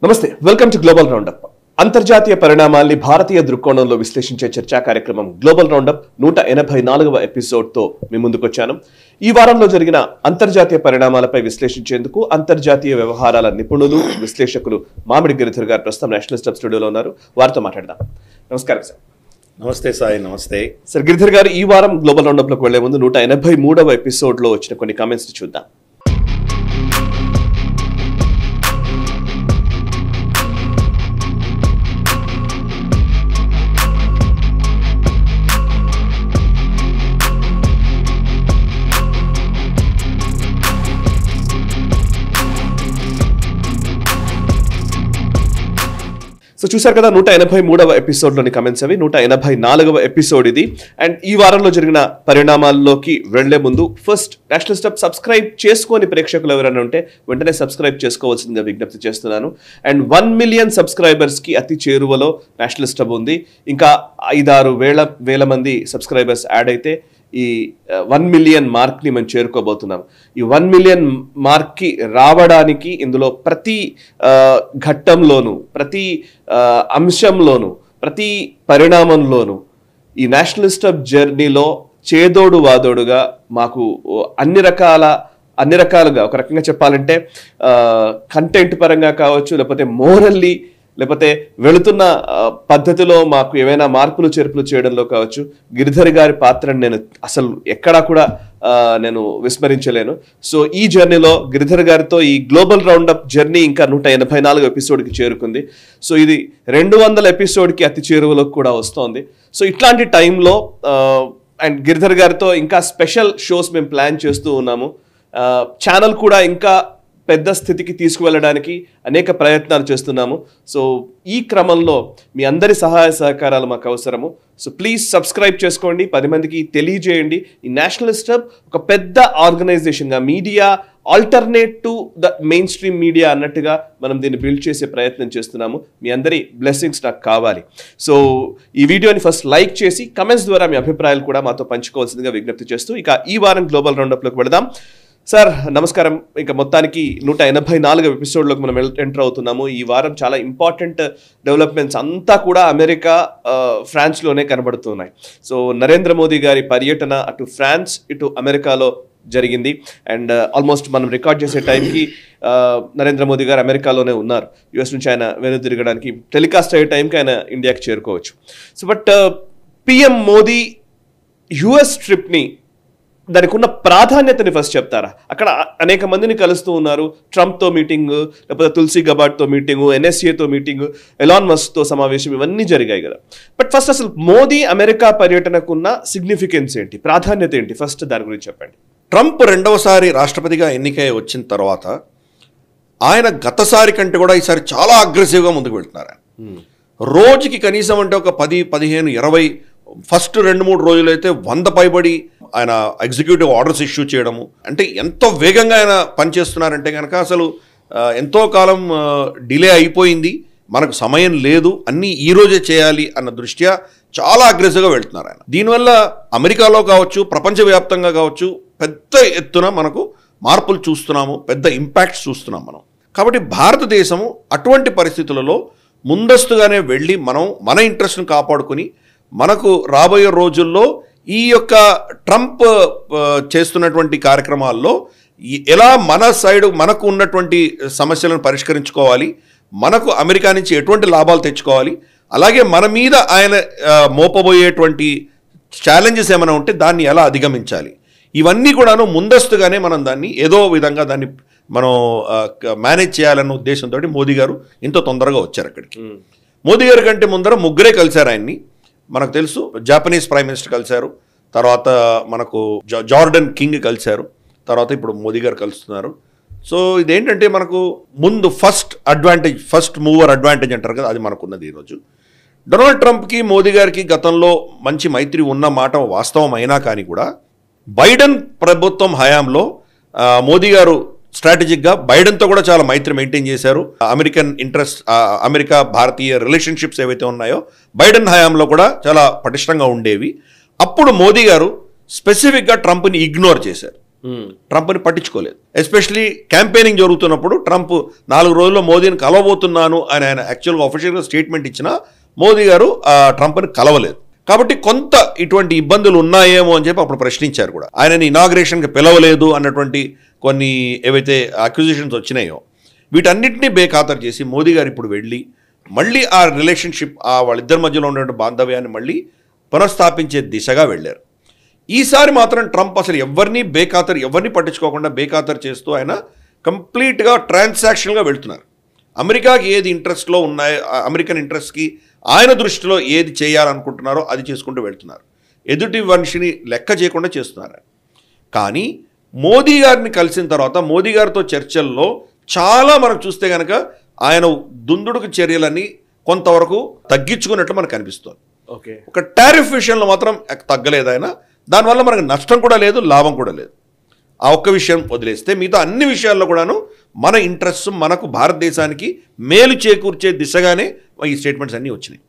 నమస్తే, welcome to global roundup. అంతర్జాతీయ పరిణామాల్ని భారతీయ దృక్కోణంలో విశ్లేషించే చర్చా కార్యక్రమం గ్లోబల్ రౌండప్ 184వ ఎపిసోడ్తో మీ ముందుకొచ్చాను. ఈ వారంలో జరిగిన అంతర్జాతీయ పరిణామాలపై విశ్లేషించేందుకు అంతర్జాతీయ వ్యవహారాల నిపుణులు, విశ్లేషకులు మామిడి గిరిధర్ గారు ప్రస్తుతం నేషనల్ స్టెప్ స్టూడియోలో ఉన్నారు. వారితో మాట్లాడదాం. నమస్కారం సార్. నమస్తే సాయి. నమస్తే సార్. గిరిధర్ గారు, ఈ వారం గ్లోబల్ రౌండప్లోకి వెళ్లే ముందు 183వ ఎపిసోడ్లో వచ్చిన కొన్ని కామెంట్స్ చూద్దాం. సో చూసారు కదా, 183వ ఎపిసోడ్లోని కమెంట్స్ అవి. 184వ ఎపిసోడ్ ఇది. అండ్ ఈ వారంలో జరిగిన పరిణామాల్లోకి వెళ్లే ముందు ఫస్ట్ నేషనల్ స్టెప్ సబ్స్క్రైబ్ చేసుకోని ప్రేక్షకులు ఎవరైనా ఉంటే వెంటనే సబ్స్క్రైబ్ చేసుకోవాల్సిందిగా విజ్ఞప్తి చేస్తున్నాను. అండ్ 1 మిలియన్ సబ్స్క్రైబర్స్కి అతి చేరువలో నేషనల్ స్టెప్ ఉంది. ఇంకా 5-6 వేల మంది సబ్స్క్రైబర్స్ యాడ్ అయితే ఈ 1 మిలియన్ మార్క్ని మనం చేరుకోబోతున్నాం. ఈ 1 మిలియన్ మార్క్కి రావడానికి ఇందులో ప్రతి ఘట్టంలోనూ, ప్రతి అంశంలోనూ, ప్రతి పరిణామంలోనూ ఈ నేషనల్ స్టెప్ జర్నీలో చేదోడు వాదోడుగా మాకు అన్ని రకాలుగా ఒక రకంగా చెప్పాలంటే కంటెంట్ పరంగా కావచ్చు, లేకపోతే మోరల్లీ, లేకపోతే వెళుతున్న పద్ధతిలో మాకు ఏవైనా మార్పులు చేర్పులు చేయడంలో కావచ్చు, గిరిధర్ గారి పాత్రను నేను అసలు ఎక్కడా కూడా నేను విస్మరించలేను. సో ఈ జర్నీలో గిరిధర్ గారితో ఈ గ్లోబల్ రౌండప్ జర్నీ ఇంకా 184 ఎపిసోడ్కి చేరుకుంది. సో ఇది 200 ఎపిసోడ్కి అతి చేరువలోకి కూడా వస్తోంది. సో ఇట్లాంటి టైంలో అండ్ గిరిధర్ గారితో ఇంకా స్పెషల్ షోస్ మేము ప్లాన్ చేస్తూ ఉన్నాము. ఛానల్ కూడా ఇంకా పెద్ద స్థితికి తీసుకువెళ్ళడానికి అనేక ప్రయత్నాలు చేస్తున్నాము. సో ఈ క్రమంలో మీ అందరి సహాయ సహకారాలు మాకు అవసరము. సో ప్లీజ్ సబ్స్క్రైబ్ చేసుకోండి, 10 మందికి తెలియజేయండి. ఈ నేషనల్ స్టెప్ ఒక పెద్ద ఆర్గనైజేషన్గా, media alternate to the mainstream media అన్నట్టుగా మనం దీన్ని బిల్డ్ చేసే ప్రయత్నం చేస్తున్నాము. మీ అందరి బ్లెస్సింగ్స్ నాకు కావాలి. సో ఈ వీడియోని ఫస్ట్ లైక్ చేసి కమెంట్స్ ద్వారా మీ అభిప్రాయాలు కూడా మాతో పంచుకోవాల్సిందిగా విజ్ఞప్తి చేస్తూ ఇక ఈ వారం గ్లోబల్ రౌండప్లోకి వెళదాం. సార్ నమస్కారం. ఇంకా మొత్తానికి 184 ఎపిసోడ్లోకి మనం ఎంటర్ అవుతున్నాము. ఈ వారం చాలా ఇంపార్టెంట్ డెవలప్మెంట్స్ అంతా కూడా అమెరికా, ఫ్రాన్స్లోనే కనబడుతున్నాయి. సో నరేంద్ర మోదీ గారి పర్యటన అటు ఫ్రాన్స్ ఇటు అమెరికాలో జరిగింది. అండ్ ఆల్మోస్ట్ మనం రికార్డ్ చేసే టైంకి నరేంద్ర మోదీ గారు అమెరికాలోనే ఉన్నారు. యుఎస్ నుంచి ఆయన వెనుదిరగడానికి టెలికాస్ట్ అయ్యే టైంకి ఆయన ఇండియాకి చేరుకోవచ్చు. So but PM Modi US ట్రిప్ని, దానికి ఉన్న ప్రాధాన్యతని ఫస్ట్ చెప్తారా? అక్కడ అనేక మందిని కలుస్తూ ఉన్నారు. ట్రంప్తో మీటింగు, లేకపోతే తులసి గబాడ్తో మీటింగు, ఎన్ఎస్ఏతో మీటింగు, ఎలాన్ మస్క్తో సమావేశం, ఇవన్నీ జరిగాయి కదా. బట్ ఫస్ట్ అసలు మోదీ అమెరికా పర్యటనకున్న సిగ్నిఫికెన్స్ ఏంటి, ప్రాధాన్యత ఏంటి? ఫస్ట్ దాని గురించి చెప్పండి. ట్రంప్ రెండవసారి రాష్ట్రపతిగా ఎన్నికై వచ్చిన తర్వాత ఆయన గతసారి కంటే కూడా ఈసారి చాలా అగ్రెసివ్గా ముందుకు వెళ్తున్నారు. రోజుకి కనీసం అంటే ఒక 10, 15, 20 ఫస్ట్ 2-3 రోజులు అయితే 100 పైబడి ఆయన ఎగ్జిక్యూటివ్ ఆర్డర్స్ ఇష్యూ చేయడము. అంటే ఎంతో వేగంగా ఆయన పనిచేస్తున్నారంటే కనుక అసలు ఎంతో కాలం డిలే అయిపోయింది, మనకు సమయం లేదు, అన్నీ ఈరోజే చేయాలి అన్న దృష్ట్యా చాలా అగ్రెసివ్గా వెళ్తున్నారు ఆయన. దీనివల్ల అమెరికాలో కావచ్చు, ప్రపంచవ్యాప్తంగా కావచ్చు పెద్ద ఎత్తున మనకు మార్పులు చూస్తున్నాము, పెద్ద ఇంపాక్ట్స్ చూస్తున్నాం మనం. కాబట్టి భారతదేశము అటువంటి పరిస్థితులలో ముందస్తుగానే వెళ్ళి మనం మన ఇంట్రెస్ట్ను కాపాడుకుని మనకు రాబోయే రోజుల్లో ఈ యొక్క ట్రంప్ చేస్తున్నటువంటి కార్యక్రమాల్లో ఎలా మన సైడ్ మనకు ఉన్నటువంటి సమస్యలను పరిష్కరించుకోవాలి, మనకు అమెరికా నుంచి ఎటువంటి లాభాలు తెచ్చుకోవాలి, అలాగే మన మీద ఆయన మోపబోయేటువంటి ఛాలెంజెస్ ఏమైనా ఉంటే దాన్ని ఎలా అధిగమించాలి, ఇవన్నీ కూడాను ముందస్తుగానే మనం దాన్ని ఏదో విధంగా దాన్ని మనం మేనేజ్ చేయాలన్న ఉద్దేశంతో మోదీ గారు ఇంత తొందరగా వచ్చారు అక్కడికి. మోదీ గారి కంటే ముందర ముగ్గురే కలిశారు ఆయన్ని. మనకు తెలుసు, జాపనీస్ ప్రైమ్ మినిస్టర్ కలిశారు, తర్వాత మనకు జార్డన్ కింగ్ కలిశారు, తర్వాత ఇప్పుడు మోదీ గారు కలుస్తున్నారు. సో ఇదేంటంటే మనకు ముందు ఫస్ట్ మూవర్ అడ్వాంటేజ్ అంటారు కదా, అది మనకున్నది ఈరోజు. డొనాల్డ్ ట్రంప్కి మోదీ గారికి గతంలో మంచి మైత్రి ఉన్న మాట వాస్తవం అయినా కానీ కూడా బైడెన్ ప్రభుత్వం హయాంలో మోదీ గారు స్ట్రాటజిక్గా బైడెన్తో కూడా చాలా మైత్రి మెయింటైన్ చేశారు. అమెరికన్ ఇంట్రెస్ట్, అమెరికా భారతీయ రిలేషన్షిప్స్ ఏవైతే ఉన్నాయో బైడెన్ హయాంలో కూడా చాలా పటిష్టంగా ఉండేవి. అప్పుడు మోదీ గారు స్పెసిఫిక్గా ట్రంప్ని ఇగ్నోర్ చేశారు. ట్రంప్ని పట్టించుకోలేదు. ఎస్పెషలీ క్యాంపెయినింగ్ జరుగుతున్నప్పుడు ట్రంప్ 4 రోజుల్లో మోదీని కలవబోతున్నాను అని ఆయన యాక్చువల్గా అఫీషియల్గా స్టేట్మెంట్ ఇచ్చినా మోదీ గారు ట్రంప్ని కలవలేదు. కాబట్టి కొంత ఇటువంటి ఇబ్బందులు ఉన్నాయేమో అని చెప్పి అప్పుడు ప్రశ్నించారు కూడా. ఆయనని ఇనాగ్రేషన్కి పిలవలేదు అన్నటువంటి కొన్ని ఏవైతే అక్యూజిషన్స్ వచ్చినాయో వీటన్నిటినీ బేఖాతరు చేసి మోదీ గారు ఇప్పుడు వెళ్ళి మళ్ళీ ఆ రిలేషన్షిప్ వాళ్ళిద్దరి మధ్యలో ఉన్నటువంటి బాంధవ్యాన్ని మళ్ళీ పునఃస్థాపించే దిశగా వెళ్ళారు. ఈసారి మాత్రం ట్రంప్ అసలు ఎవరిని పట్టించుకోకుండా బేఖాతరు చేస్తూ ఆయన కంప్లీట్గా ట్రాన్సాక్షన్గా వెళ్తున్నారు. అమెరికాకి ఏది ఇంట్రెస్ట్లో ఉన్నాయో అమెరికన్ ఇంట్రెస్ట్కి ఆయన దృష్టిలో ఏది చేయాలనుకుంటున్నారో అది చేసుకుంటూ వెళ్తున్నారు. ఎదుటి మనిషిని లెక్క చేయకుండా చేస్తున్నారు. కానీ మోదీ గారిని కలిసిన తర్వాత మోదీ గారితో చర్చల్లో చాలా మనకు చూస్తే కనుక ఆయన దుందుడుకు చర్యలని కొంతవరకు తగ్గించుకున్నట్లు మనకు కనిపిస్తుంది. ఓకే, ఒక టారిఫ్ విషయంలో మాత్రం తగ్గలేదు ఆయన. దానివల్ల మనకు నష్టం కూడా లేదు, లాభం కూడా లేదు. ఆ ఒక్క విషయం వదిలేస్తే మిగతా అన్ని విషయాల్లో కూడాను మన ఇంట్రెస్ట్ మనకు భారతదేశానికి మేలు చేకూర్చే దిశగానే ఈ స్టేట్మెంట్స్ అన్నీ వచ్చినాయి.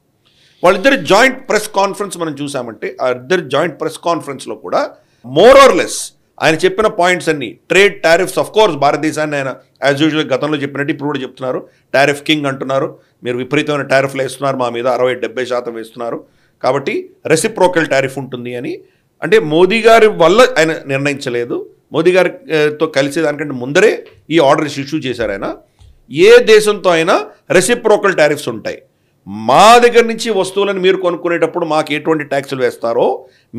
వాళ్ళిద్దరి జాయింట్ ప్రెస్ కాన్ఫరెన్స్ మనం చూసామంటే ఆ ఇద్దరి జాయింట్ ప్రెస్ కాన్ఫరెన్స్లో కూడా మోర్ ఆర్ లెస్ ఆయన చెప్పిన పాయింట్స్ అన్ని ట్రేడ్ టారిఫ్స్ ఆఫ్ కోర్స్ భారతదేశాన్ని ఆయన యాజ్ యూజువల్ గతంలో చెప్పినట్టు ఇప్పుడు కూడా చెప్తున్నారు. టారిఫ్ కింగ్ అంటున్నారు, మీరు విపరీతమైన టారిఫ్లు వేస్తున్నారు, మా మీద 60-70% వేస్తున్నారు, కాబట్టి రెసిప్రోకల్ టారిఫ్ ఉంటుంది అని. అంటే మోదీ గారి వల్ల ఆయన నిర్ణయించలేదు, మోదీ గారితో కలిసే దానికంటే ముందరే ఈ ఆర్డర్ ఇష్యూ చేశారు ఆయన. ఏ దేశంతో అయినా రెసిప్రోకల్ టారిఫ్స్ ఉంటాయి. మా దగ్గర నుంచి వస్తువులను మీరు కొనుక్కునేటప్పుడు మాకు ఎటువంటి ట్యాక్సులు వేస్తారో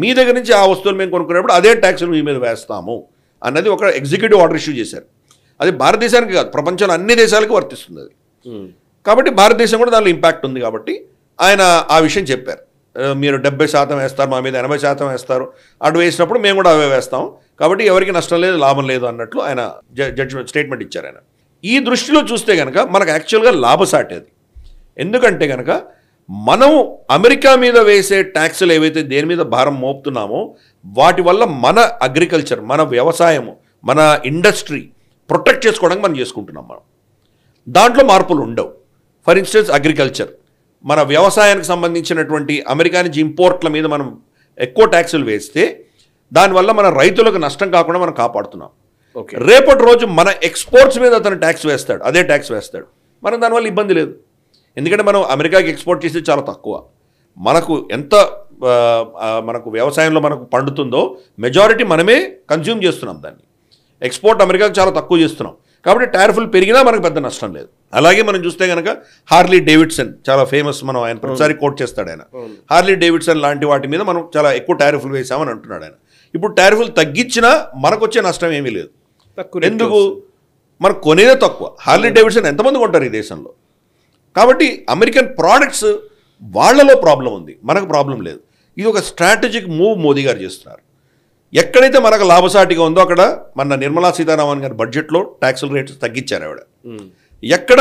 మీ దగ్గర నుంచి ఆ వస్తువులు మేము కొనుక్కునేటప్పుడు అదే ట్యాక్సులు మీ మీద వేస్తాము అన్నది ఒక ఎగ్జిక్యూటివ్ ఆర్డర్ ఇష్యూ చేశారు. అది భారతదేశానికి కాదు, ప్రపంచంలో అన్ని దేశాలకు వర్తిస్తుంది అది. కాబట్టి భారతదేశం కూడా దానిలో ఇంపాక్ట్ ఉంది. కాబట్టి ఆయన ఆ విషయం చెప్పారు. మీరు 70% వేస్తారు, మా మీద 80% వేస్తారు, అటు వేసినప్పుడు మేము కూడా అవే వేస్తాం, కాబట్టి ఎవరికి నష్టం లేదు లాభం లేదు అన్నట్లు ఆయన జడ్జిమెంట్ స్టేట్మెంట్ ఇచ్చారు ఆయన. ఈ దృష్టిలో చూస్తే కనుక మనకు యాక్చువల్గా లాభసాటి అది. ఎందుకంటే కనుక మనం అమెరికా మీద వేసే ట్యాక్సులు ఏవైతే దేని మీద భారం మోపుతున్నామో వాటి వల్ల మన అగ్రికల్చర్, మన వ్యవసాయము, మన ఇండస్ట్రీ ప్రొటెక్ట్ చేసుకోవడానికి మనం చేసుకుంటున్నాం. మనం దాంట్లో మార్పులు ఉండవు. ఫర్ ఇన్స్టెన్స్ అగ్రికల్చర్, మన వ్యవసాయానికి సంబంధించినటువంటి అమెరికా నుంచి ఇంపోర్ట్ల మీద మనం ఎక్కువ ట్యాక్సులు వేస్తే దానివల్ల మన రైతులకు నష్టం కాకుండా మనం కాపాడుతున్నాం. రేపటి రోజు మన ఎక్స్పోర్ట్స్ మీద అతను ట్యాక్స్ వేస్తాడు, అదే ట్యాక్స్ వేస్తాడు, మనం దానివల్ల ఇబ్బంది లేదు. ఎందుకంటే మనం అమెరికాకి ఎక్స్పోర్ట్ చేసేది చాలా తక్కువ. మనకు ఎంత మనకు వ్యవసాయంలో మనకు పండుతుందో మెజారిటీ మనమే కన్జ్యూమ్ చేస్తున్నాం, దాన్ని ఎక్స్పోర్ట్ అమెరికాకి చాలా తక్కువ చేస్తున్నాం. కాబట్టి టారిఫ్లు పెరిగినా మనకు పెద్ద నష్టం లేదు. అలాగే మనం చూస్తే కనుక హార్లీ డేవిడ్సన్ చాలా ఫేమస్, మనం ఆయన ప్రతిసారి కోట్ చేస్తాడు ఆయన. హార్లీ డేవిడ్సన్ లాంటి వాటి మీద మనం చాలా ఎక్కువ టారిఫ్లు వేసామని అంటున్నాడు ఆయన. ఇప్పుడు టారిఫ్లు తగ్గించినా మనకు వచ్చే నష్టం ఏమీ లేదు. ఎందుకు? మనకు కొనేదే తక్కువ. హార్లీ డేవిడ్సన్ ఎంతమంది కొంటారు ఈ దేశంలో? కాబట్టి అమెరికన్ ప్రోడక్ట్స్ వాళ్లలో ప్రాబ్లం ఉంది, మనకు ప్రాబ్లం లేదు. ఇది ఒక స్ట్రాటజిక్ మూవ్ మోదీ గారు చేస్తున్నారు. ఎక్కడైతే మనకు లాభసాటిగా ఉందో అక్కడ మన నిర్మలా సీతారామన్ గారి బడ్జెట్లో ట్యాక్సుల రేట్స్ తగ్గించారు ఆవిడ. ఎక్కడ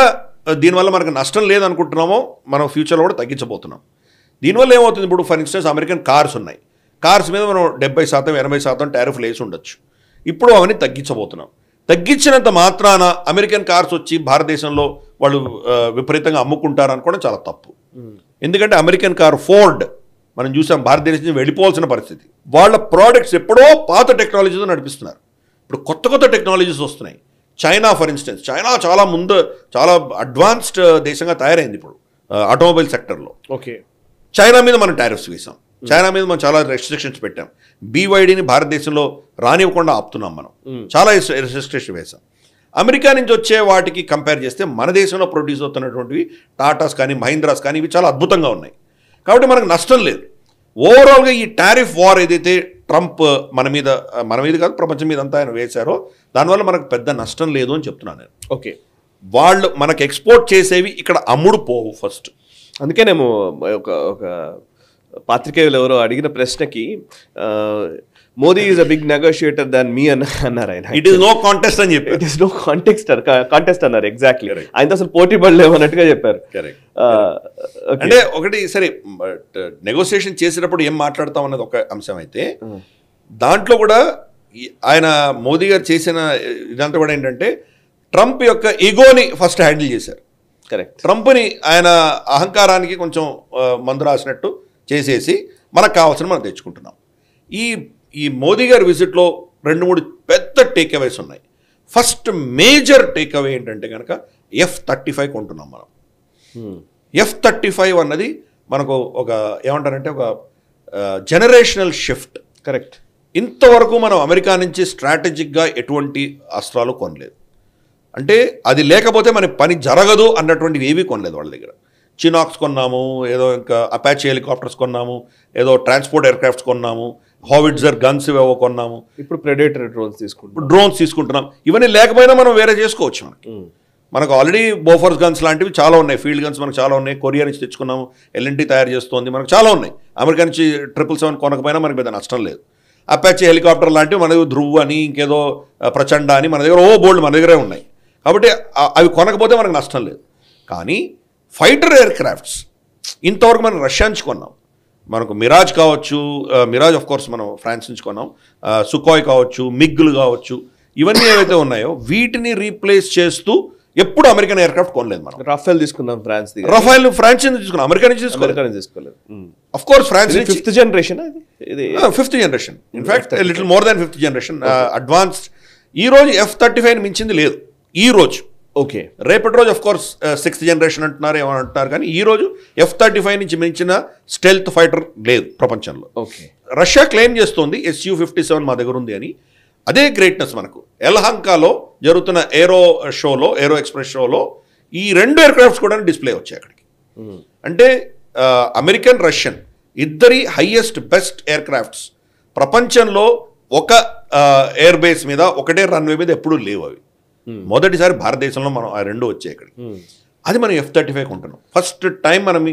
దీనివల్ల మనకు నష్టం లేదనుకుంటున్నామో మనం ఫ్యూచర్లో కూడా తగ్గించబోతున్నాం. దీనివల్ల ఏమవుతుంది? ఇప్పుడు ఫర్ ఇన్స్టెన్స్ అమెరికన్ కార్స్ ఉన్నాయి, కార్స్ మీద మనం 70% 80% టారిఫ్లు వేసి ఉండొచ్చు. ఇప్పుడు అవన్నీ తగ్గించబోతున్నాం. తగ్గించినంత మాత్రాన అమెరికన్ కార్స్ వచ్చి భారతదేశంలో వాళ్ళు విపరీతంగా అమ్ముకుంటారు అనుకోవడం చాలా తప్పు. ఎందుకంటే అమెరికన్ కార్ ఫోర్డ్ మనం చూసాం భారతదేశం నుంచి వెళ్ళిపోవాల్సిన పరిస్థితి. వాళ్ళ ప్రోడక్ట్స్ ఎప్పుడో పాత టెక్నాలజీతో నడిపిస్తున్నారు. ఇప్పుడు కొత్త కొత్త టెక్నాలజీస్ వస్తున్నాయి. చైనా ఫర్ ఇన్స్టెన్స్, చైనా చాలా ముందు చాలా అడ్వాన్స్డ్ దేశంగా తయారైంది ఇప్పుడు ఆటోమొబైల్ సెక్టర్లో. ఓకే, చైనా మీద మనం టారిఫ్స్ వేసాం, చైనా మీద మనం చాలా రెస్ట్రిక్షన్స్ పెట్టాం. BYDని భారతదేశంలో రానివ్వకుండా ఆపుతున్నాం, మనం చాలా రెస్ట్రిక్షన్ వేసాం. అమెరికా నుంచి వచ్చే వాటికి కంపేర్ చేస్తే మన దేశంలో ప్రొడ్యూస్ అవుతున్నటువంటివి టాటాస్ కానీ మహీంద్రాస్ కానీ ఇవి చాలా అద్భుతంగా ఉన్నాయి. కాబట్టి మనకు నష్టం లేదు. ఓవరాల్గా ఈ టారిఫ్ వార్ ఏదైతే ట్రంప్ మన మీద కాదు ప్రపంచం మీద అంతా ఆయన వేశారో దానివల్ల మనకు పెద్ద నష్టం లేదు అని చెప్తున్నాను నేను. ఓకే, వాళ్ళు మనకు ఎక్స్పోర్ట్ చేసేవి ఇక్కడ అమ్ముడు పోవు ఫస్ట్. అందుకేనేమో ఒక పాత్రికేయులు ఎవరో అడిగిన ప్రశ్నకి Modi is a big negotiator than me అన్నారు ఆయన. ఇట్ ఈస్ నో కాంటెస్ట్ అని చెప్పి, ఇట్ ఈస్ నో కాంటెస్ట్ అన్నారు. ఎగ్జాక్ట్లీ, ఆయనతో అసలు పోటీ పడలేము అన్నట్టుగా చెప్పారు. అంటే ఒకటి సరే, నెగోసియేషన్ చేసేటప్పుడు ఏం మాట్లాడతాం అన్నది ఒక అంశం అయితే దాంట్లో కూడా ఆయన మోదీ గారు చేసిన ఇదంతా కూడా ఏంటంటే ట్రంప్ యొక్క ఈగోని ఫస్ట్ హ్యాండిల్ చేశారు. కరెక్ట్, ట్రంప్ని ఆయన అహంకారానికి కొంచెం మందు రాసినట్టు చేసేసి మనకు కావాల్సిన మనం తెచ్చుకుంటున్నాం. ఈ మోదీ గారి విజిట్లో 2-3 పెద్ద టేక్అవేస్ ఉన్నాయి. ఫస్ట్ మేజర్ టేక్అవే ఏంటంటే కనుక F-35 కొంటున్నాం మనం. F-35 అన్నది మనకు ఒక ఏమంటారంటే ఒక జనరేషనల్ షిఫ్ట్. కరెక్ట్. ఇంతవరకు మనం అమెరికా నుంచి స్ట్రాటజిక్గా ఎటువంటి అస్త్రాలు కొనలేదు. అంటే అది లేకపోతే మన పని జరగదు అన్నటువంటివి ఏవి కొనలేదు వాళ్ళ దగ్గర. చినాక్స్ కొన్నాము, ఏదో ఇంకా అపాచీ హెలికాప్టర్స్ కొన్నాము, ఏదో ట్రాన్స్పోర్ట్ ఎయిర్క్రాఫ్ట్స్ కొన్నాము, హావిట్జర్ గన్స్ ఏవో కొన్నాము, ఇప్పుడు ప్రెడేటర్ డ్రోన్స్ తీసుకుంటున్నాం. ఇవన్నీ లేకపోయినా మనం వేరే చేసుకోవచ్చు. మనకు ఆల్రెడీ బోఫర్స్ గన్స్ లాంటివి చాలా ఉన్నాయి, ఫీల్డ్ గన్స్ మనకు చాలా ఉన్నాయి, కొరియా నుంచి తెచ్చుకున్నాము, L&T తయారు చేస్తుంది, మనకు చాలా ఉన్నాయి. అమెరికా నుంచి 777 కొనకపోయినా మనకి పెద్ద నష్టం లేదు. అపాచీ హెలికాప్టర్ లాంటివి మన దగ్గర ధ్రువ్ అని ఇంకేదో ప్రచండ అని మన దగ్గర బోల్డ్ మన దగ్గరే ఉన్నాయి. కాబట్టి అవి కొనకపోతే మనకు నష్టం లేదు. కానీ ఫైటర్ ఎయిర్ క్రాఫ్ట్స్ ఇంతవరకు మనం రష్యా నుంచి కొన్నాం. మనకు మిరాజ్ కావచ్చు, మిరాజ్ ఆఫ్ కోర్స్ మనం ఫ్రాన్స్ నుంచి కొన్నాం, సుకోయ్ కావచ్చు, మిగ్గులు కావచ్చు, ఇవన్నీ ఏవైతే ఉన్నాయో వీటిని రీప్లేస్ చేస్తూ ఎప్పుడు అమెరికన్ ఎయిర్క్రాఫ్ట్ కొనలేదు మనం. రఫేల్ తీసుకున్నాం ఫ్రాన్స్, రఫేల్ ఫ్రాన్స్ నుంచి తీసుకున్నాం, అమెరికా నుంచి తీసుకోలేదు. Of course France fifth generation, fifth generation, in fact little more than fifth generation, advanced. ఈ రోజు F-35 మించింది లేదు ఈ రోజు. ఓకే, రేపటి రోజు ఆఫ్ కోర్స్ 6th జనరేషన్ అంటున్నారు, ఏమని అంటున్నారు, కానీ ఈ రోజు F-35 నుంచి మించిన స్టెల్త్ ఫైటర్ లేదు ప్రపంచంలో. ఓకే, రష్యా క్లెయిమ్ చేస్తోంది Su-57 మా దగ్గర ఉంది అని. అదే గ్రేట్నెస్ మనకు ఎల్హంకాలో జరుగుతున్న ఏరో ఎక్స్ప్రెస్ షోలో ఈ 2 ఎయిర్క్రాఫ్ట్స్ కూడా డిస్ప్లే వచ్చాయి అక్కడికి. అంటే అమెరికన్, రష్యన్ ఇద్దరి హైయెస్ట్ బెస్ట్ ఎయిర్క్రాఫ్ట్స్ ప్రపంచంలో ఒక ఎయిర్ బేస్ మీద ఒకటే రన్వే మీద ఎప్పుడూ లేవు. అవి మొదటిసారి భారతదేశంలో మనం ఆ 2 వచ్చాయి ఇక్కడికి. అది మనం F-35 కొంటున్నాం. ఫస్ట్ టైం మనం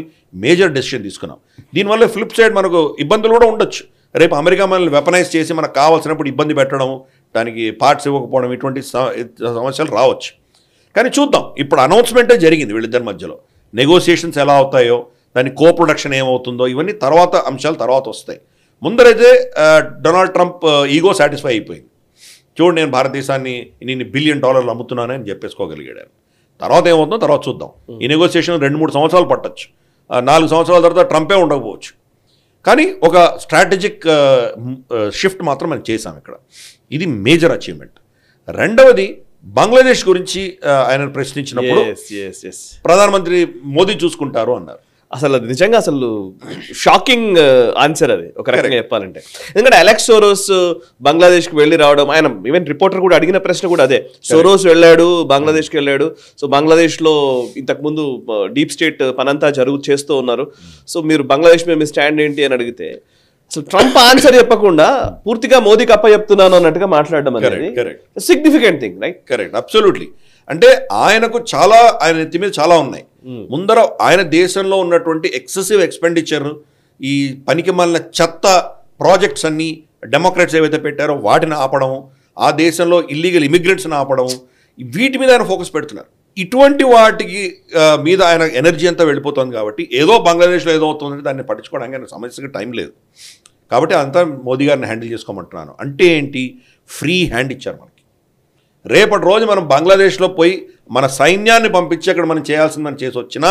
మేజర్ డెసిషన్ తీసుకున్నాం. దీనివల్ల ఫ్లిప్ సైడ్ మనకు ఇబ్బందులు కూడా ఉండొచ్చు. రేపు అమెరికా మనల్ని వెపనైజ్ చేసి మనకు కావాల్సినప్పుడు ఇబ్బంది పెట్టడం, దానికి పార్ట్స్ ఇవ్వకపోవడం, ఇటువంటి సమస్యలు రావచ్చు. కానీ చూద్దాం, ఇప్పుడు అనౌన్స్మెంటే జరిగింది వీళ్ళిద్దరి మధ్యలో. నెగోసియేషన్స్ ఎలా అవుతాయో, దాని కో ప్రొడక్షన్ ఏమవుతుందో, ఇవన్నీ తర్వాత అంశాలు తర్వాత వస్తాయి. ముందరైతే డొనాల్డ్ ట్రంప్ ఈగో సాటిస్ఫై అయిపోయింది. చూడు, నేను భారతదేశాన్ని $1 బిలియన్ అమ్ముతున్నానని చెప్పేసుకోగలిగాడు. తర్వాత ఏమవుతుందో తర్వాత చూద్దాం. ఈ నెగోసియేషన్ 2-3 సంవత్సరాలు పట్టచ్చు, 4 సంవత్సరాల తర్వాత ట్రంపే ఉండకపోవచ్చు. కానీ ఒక స్ట్రాటజిక్ షిఫ్ట్ మాత్రం మనం చేసాం ఇక్కడ. ఇది మేజర్ అచీవ్మెంట్. రెండవది, బంగ్లాదేశ్ గురించి ఆయన ప్రశ్నించినప్పుడు ప్రధానమంత్రి మోదీ చూసుకుంటారు అన్నారు. అసలు అది నిజంగా అసలు షాకింగ్ ఆన్సర్ అది ఒక రకంగా చెప్పాలంటే. ఎందుకంటే అలెక్స్ సోరోస్ బంగ్లాదేశ్కి వెళ్ళి రావడం, ఆయన ఈవెన్ రిపోర్టర్ కూడా అడిగిన ప్రశ్న కూడా అదే. సోరోస్ వెళ్ళాడు, బంగ్లాదేశ్కి వెళ్ళాడు, సో బంగ్లాదేశ్లో ఇంతకుముందు డీప్ స్టేట్ పనంతా చేస్తూ ఉన్నారు, సో మీరు బంగ్లాదేశ్ మీద మీ స్టాండ్ ఏంటి అని అడిగితే అసలు ట్రంప్ ఆన్సర్ చెప్పకుండా పూర్తిగా మోదీకి అప్ప చెప్తున్నాను అన్నట్టుగా మాట్లాడడం అనేది significant thing, right? Correct, absolutely. అంటే ఆయనకు చాలా, ఆయన నెత్తి మీద చాలా ఉన్నాయి. ముందర ఆయన దేశంలో ఉన్నటువంటి ఎక్సెసివ్ ఎక్స్పెండిచర్, ఈ పనికి మాలిన చెత్త ప్రాజెక్ట్స్ అన్నీ డెమోక్రాట్స్ ఏవైతే పెట్టారో వాటిని ఆపడం, ఆ దేశంలో ఇల్లీగల్ ఇమిగ్రెంట్స్ని ఆపడం, వీటి మీద ఆయన ఫోకస్ పెడుతున్నారు. ఇటువంటి వాటికి మీద ఆయన ఎనర్జీ అంతా వెళ్ళిపోతుంది. కాబట్టి ఏదో బంగ్లాదేశ్లో ఏదో అవుతుందంటే దాన్ని పట్టించుకోవడానికి ఆయన సమస్యకి టైం లేదు. కాబట్టి అంతా మోదీ గారిని హ్యాండిల్ చేసుకోమంటున్నాను. అంటే ఏంటి, ఫ్రీ హ్యాండ్ ఇచ్చారు మనకి. రేపటి రోజు మనం బంగ్లాదేశ్లో పోయి మన సైన్యాన్ని పంపించి అక్కడ మనం చేయాల్సిందని చేసి వచ్చినా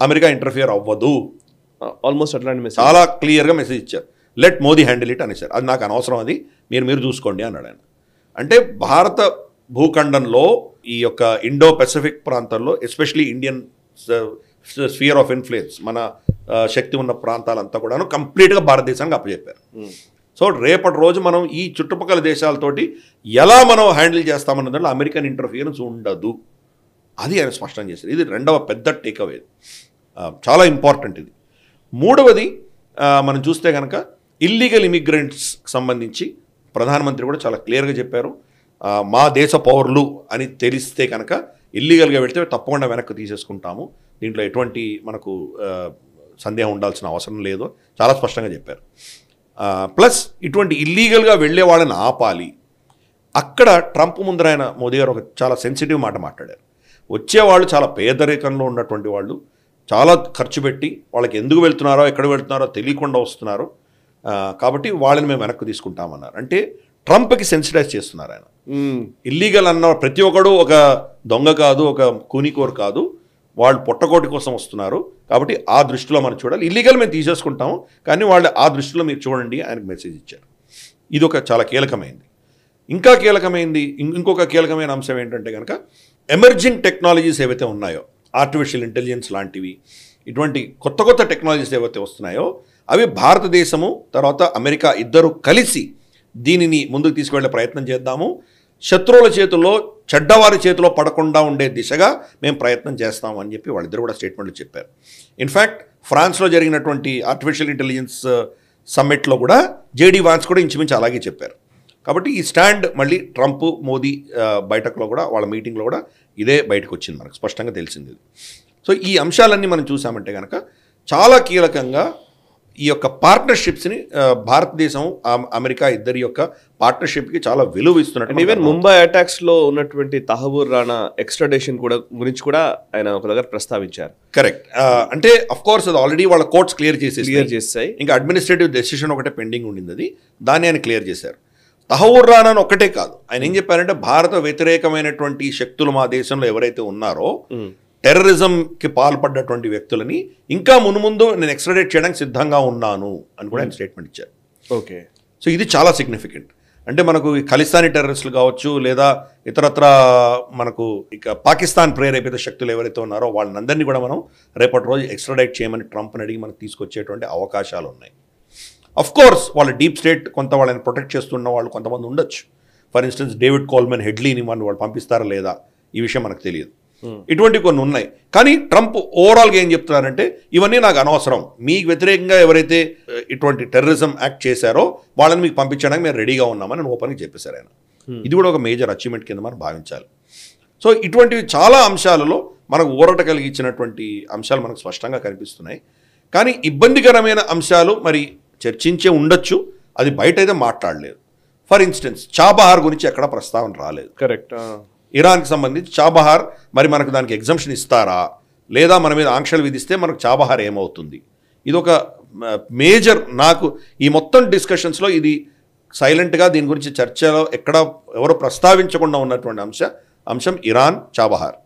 అమెరికా ఇంటర్ఫియర్ అవ్వదు. ఆల్మోస్ట్ అట్లాంటి మెసేజ్ చాలా క్లియర్గా మెసేజ్ ఇచ్చారు. లెట్ మోదీ హ్యాండిల్ ఇట్ అనేసారు. అది నాకు అనవసరం, అది మీరు చూసుకోండి అన్నాడు ఆయన. అంటే భారత భూఖండంలో ఈ యొక్క ఇండో పెసిఫిక్ ప్రాంతాల్లో, especially Indian sphere of influence, మన శక్తి ఉన్న ప్రాంతాలంతా కూడాను కంప్లీట్గా భారతదేశానికి అప్పచెప్పారు. సో రేపటి రోజు మనం ఈ చుట్టుపక్కల దేశాలతోటి ఎలా మనం హ్యాండిల్ చేస్తామన్న దాంట్లో అమెరికన్ ఇంటర్ఫియరెన్స్ ఉండదు. అది ఆయన స్పష్టం చేశారు. ఇది రెండవ పెద్ద టేక్అవే, చాలా ఇంపార్టెంట్ ఇది. మూడవది, మనం చూస్తే కనుక ఇల్లీగల్ ఇమిగ్రెంట్స్కి సంబంధించి ప్రధానమంత్రి కూడా చాలా క్లియర్గా చెప్పారు. మా దేశ పౌరులు అని తెలిస్తే కనుక ఇల్లీగల్గా వెళితే తప్పకుండా వెనక్కి తీసేసుకుంటాము, దీంట్లో ఎటువంటి మనకు సందేహం ఉండాల్సిన అవసరం లేదు, చాలా స్పష్టంగా చెప్పారు. ప్లస్ ఇటువంటి ఇల్లీగల్గా వెళ్ళే వాళ్ళని ఆపాలి. అక్కడ ట్రంప్ ముందర ఆయన మోదీ గారు ఒక చాలా సెన్సిటివ్ మాట మాట్లాడారు. వచ్చేవాళ్ళు చాలా పేదరికంలో ఉన్నటువంటి వాళ్ళు, చాలా ఖర్చు పెట్టి వాళ్ళకి ఎందుకు వెళ్తున్నారో ఎక్కడ వెళ్తున్నారో తెలియకుండా వస్తున్నారు, కాబట్టి వాళ్ళని మేము వెనక్కి తీసుకుంటామన్నారు. అంటే ట్రంప్కి సెన్సిటైజ్ చేస్తున్నారు ఆయన. ఇల్లీగల్ అన్న ప్రతి ఒక్కడు ఒక దొంగ కాదు, ఒక కూనికోరు కాదు, వాళ్ళు పొట్టకోటి కోసం వస్తున్నారు, కాబట్టి ఆ దృష్టిలో మనం చూడాలి. ఇల్లీగల్ మేము తీసేసుకుంటాము, కానీ వాళ్ళు ఆ దృష్టిలో మీరు చూడండి ఆయనకు మెసేజ్ ఇచ్చారు. ఇది ఒక చాలా కీలకమైంది. ఇంకా కీలకమైంది ఇంకొక కీలకమైన అంశం ఏంటంటే కనుక ఎమర్జింగ్ టెక్నాలజీస్ ఏవైతే ఉన్నాయో, ఆర్టిఫిషియల్ ఇంటెలిజెన్స్ లాంటివి, ఇటువంటి కొత్త కొత్త టెక్నాలజీస్ ఏవైతే వస్తున్నాయో అవి భారతదేశము తర్వాత అమెరికా ఇద్దరు కలిసి దీనిని ముందుకు తీసుకువెళ్ళే ప్రయత్నం చేద్దాము. శత్రువుల చేతుల్లో, చెడ్డవారి చేతిలో పడకుండా ఉండే దిశగా మేము ప్రయత్నం చేస్తాము అని చెప్పి వాళ్ళిద్దరు కూడా స్టేట్మెంట్లు చెప్పారు. ఇన్ఫ్యాక్ట్ ఫ్రాన్స్లో జరిగినటువంటి ఆర్టిఫిషియల్ ఇంటెలిజెన్స్ సమ్మిట్లో కూడా జేడీ వాన్స్ కూడా ఇంచుమించు అలాగే చెప్పారు. కాబట్టి ఈ స్టాండ్ మళ్ళీ ట్రంప్ మోదీ బయటకులో కూడా వాళ్ళ మీటింగ్లో కూడా ఇదే బయటకు వచ్చింది, మనకు స్పష్టంగా తెలిసింది. సో ఈ అంశాలన్నీ మనం చూసామంటే కనుక చాలా కీలకంగా ఈ యొక్క పార్ట్నర్షిప్స్ని భారతదేశం అమెరికా ఇద్దరి యొక్క పార్ట్నర్షిప్కి చాలా విలువ ఇస్తున్నట్టు. ఈవెన్ ముంబై అటాక్స్లో ఉన్నటువంటి తహబూర్ రాణా ఎక్స్ట్రాడిషన్ కూడా గురించి కూడా ఆయన ఒక దగ్గర ప్రస్తావించారు. కరెక్ట్. అంటే అఫ్ కోర్స్ అది ఆల్రెడీ వాళ్ళ కోర్ట్స్ క్లియర్ చేసాయి. ఇంకా అడ్మినిస్ట్రేటివ్ డెసిషన్ ఒకటే పెండింగ్ ఉండింది, అది దాన్ని ఆయన క్లియర్ చేశారు. తహబూర్ రాణాను ఒక్కటే కాదు, ఆయన ఏం చెప్పారంటే భారత వ్యతిరేకమైనటువంటి శక్తులు మా దేశంలో ఎవరైతే ఉన్నారో టెర్రరిజంకి పాల్పడ్డటువంటి వ్యక్తులని ఇంకా మున్ముందు నేను ఎక్స్ట్రాడేట్ చేయడానికి సిద్ధంగా ఉన్నాను అని కూడా ఆయన స్టేట్మెంట్ ఇచ్చారు. ఓకే. సో ఇది చాలా సిగ్నిఫికెంట్. అంటే మనకు ఈ ఖలిస్తానీ టెర్రరిస్టులు కావచ్చు, లేదా ఇతరత్ర మనకు ఇక పాకిస్తాన్ ప్రేరేపిత శక్తులు ఎవరైతే ఉన్నారో వాళ్ళందరినీ కూడా మనం రేపటి రోజు ఎక్స్ట్రాడైట్ చేయమని ట్రంప్ని అడిగి మనకు తీసుకొచ్చేటువంటి అవకాశాలు ఉన్నాయి. అఫ్ కోర్స్ వాళ్ళ డీప్ స్టేట్ కొంత వాళ్ళని ప్రొటెక్ట్ చేస్తున్న వాళ్ళు కొంతమంది ఉండొచ్చు. ఫర్ ఇన్స్టెన్స్ డేవిడ్ కోల్మెన్ హెడ్లీని వాళ్ళు పంపిస్తారా లేదా ఈ విషయం మనకు తెలియదు. ఇటువంటివి కొన్ని ఉన్నాయి. కానీ ట్రంప్ ఓవరాల్గా ఏం చెప్తున్నారంటే ఇవన్నీ నాకు అనవసరం, మీకు వ్యతిరేకంగా ఎవరైతే ఇటువంటి టెర్రరిజం యాక్ట్ చేశారో వాళ్ళని మీకు పంపించడానికి మేము రెడీగా ఉన్నామని ఓపెన్గా చెప్పేశారు ఆయన. ఇది కూడా ఒక మేజర్ అచీవ్మెంట్ కింద మనం భావించాలి. సో ఇటువంటివి చాలా అంశాలలో మనకు ఊరట కలిగించినటువంటి అంశాలు మనకు స్పష్టంగా కనిపిస్తున్నాయి. కానీ ఇబ్బందికరమైన అంశాలు మరి చర్చించే ఉండొచ్చు, అది బయట అయితే మాట్లాడలేదు. ఫర్ ఇన్స్టెన్స్ చాబహార్ గురించి ఎక్కడ ప్రస్తావన రాలేదు. కరెక్ట్. ఇరాన్కి సంబంధించి చాబహార్ మరి మనకు దానికి ఎగ్జంప్షన్ ఇస్తారా, లేదా మన మీద ఆంక్షలు విధిస్తే మనకు చాబహార్ ఏమవుతుంది, ఇది ఒక మేజర్ నాకు ఈ మొత్తం డిస్కషన్స్లో ఇది సైలెంట్గా దీని గురించి చర్చలో ఎక్కడ ఎవరు ప్రస్తావించకుండా ఉన్నటువంటి అంశం ఇరాన్ చాబహార్.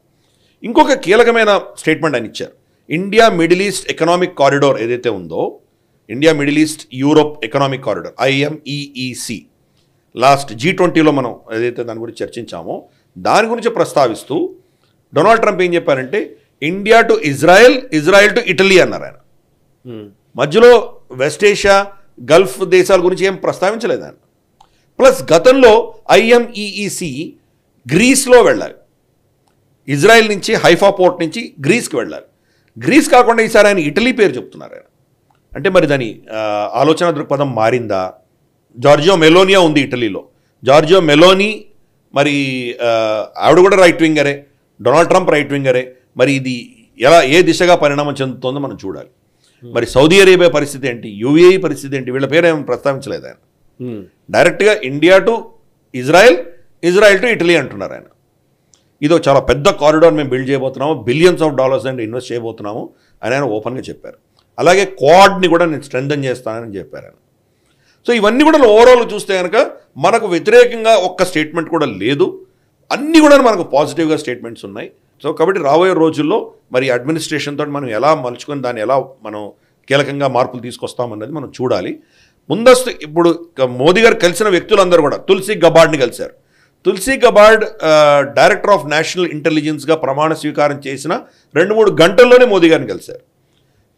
ఇంకొక కీలకమైన స్టేట్మెంట్ ఆయన ఇచ్చారు. India Middle East economic corridor ఏదైతే ఉందో, India Middle East Europe economic corridor IMEEC, last G20లో మనం ఏదైతే దాని గురించి చర్చించామో దాని గురించి ప్రస్తావిస్తూ డొనాల్డ్ ట్రంప్ ఏం చెప్పారంటే India to Israel, Israel to Italy అన్నారు ఆయన. మధ్యలో వెస్ట్ ఏషియా, గల్ఫ్ దేశాల గురించి ఏం ప్రస్తావించలేదు ఆయన. ప్లస్ గతంలో IMEEC గ్రీస్లో వెళ్ళాలి, ఇజ్రాయెల్ నుంచి హైఫా పోర్ట్ నుంచి గ్రీస్కి వెళ్ళాలి. గ్రీస్ కాకుండా ఈసారి ఆయన ఇటలీ పేరు చెప్తున్నారు ఆయన. అంటే మరి దాని ఆలోచన దృక్పథం మారిందా? జార్జియో మెలోనియా ఉంది ఇటలీలో, జార్జియో మెలోనీ మరి ఆవిడ కూడా రైట్ వింగరే, డొనాల్డ్ ట్రంప్ రైట్ వింగరే. మరి ఇది ఏ దిశగా పరిణామం చెందుతుందో మనం చూడాలి. మరి సౌదీ అరేబియా పరిస్థితి ఏంటి, UAE పరిస్థితి ఏంటి, వీళ్ళ పేరు ఏమైనా ప్రస్తావించలేదు ఆయన. డైరెక్ట్గా India to Israel, Israel to Italy అంటున్నారు ఆయన. ఇది చాలా పెద్ద కారిడార్ మేము బిల్డ్ చేయబోతున్నాము, billions of dollars and invest చేయబోతున్నాము అని ఆయన ఓపెన్గా చెప్పారు. అలాగే క్వాడ్ని కూడా నేను స్ట్రెంథన్ చేస్తానని చెప్పారు ఆయన. సో ఇవన్నీ కూడా ఓవరాల్ చూస్తే కనుక మనకు వ్యతిరేకంగా ఒక్క స్టేట్మెంట్ కూడా లేదు, అన్నీ కూడా మనకు పాజిటివ్గా స్టేట్మెంట్స్ ఉన్నాయి. సో కాబట్టి రాబోయే రోజుల్లో మరి అడ్మినిస్ట్రేషన్ తోటి మనం ఎలా మలుచుకొని దాన్ని ఎలా మనం కీలకంగా మార్పులు తీసుకొస్తామన్నది మనం చూడాలి. ముందస్తు ఇప్పుడు మోదీ గారు కలిసిన వ్యక్తులందరూ కూడా తులసి గబార్డ్ని కలిశారు. Tulsi Gabbard director of national ఇంటెలిజెన్స్గా ప్రమాణ స్వీకారం చేసిన 2-3 గంటల్లోనే మోదీ గారిని కలిశారు.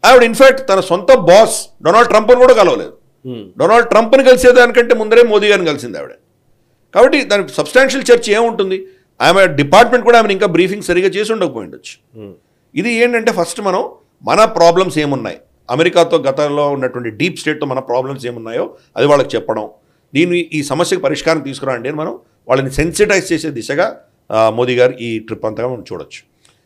ఆవిడ ఇన్ఫ్యాక్ట్ తన సొంత బాస్ డొనాల్డ్ ట్రంప్ని కూడా కలవలేదు. డొనాల్డ్ ట్రంప్ని కలిసేదానికంటే ముందరే మోదీ గారిని కలిసింది ఆవిడ. కాబట్టి దానికి సబ్స్టాన్షియల్ చర్చ ఏముంటుంది, ఆమె డిపార్ట్మెంట్ కూడా ఆమెను ఇంకా బ్రీఫింగ్ సరిగా చేసి ఉండకపోయిండొచ్చు. ఇది ఏంటంటే ఫస్ట్ మనం మన ప్రాబ్లమ్స్ ఏమున్నాయి, అమెరికాతో గతంలో ఉన్నటువంటి డీప్ స్టేట్తో మన ప్రాబ్లమ్స్ ఏమున్నాయో అది వాళ్ళకి చెప్పడం, ఈ సమస్యకు పరిష్కారం తీసుకురండి అని మనం వాళ్ళని సెన్సిటైజ్ చేసే దిశగా మోదీ గారు ఈ ట్రిప్ అంతగా మనం చూడొచ్చు.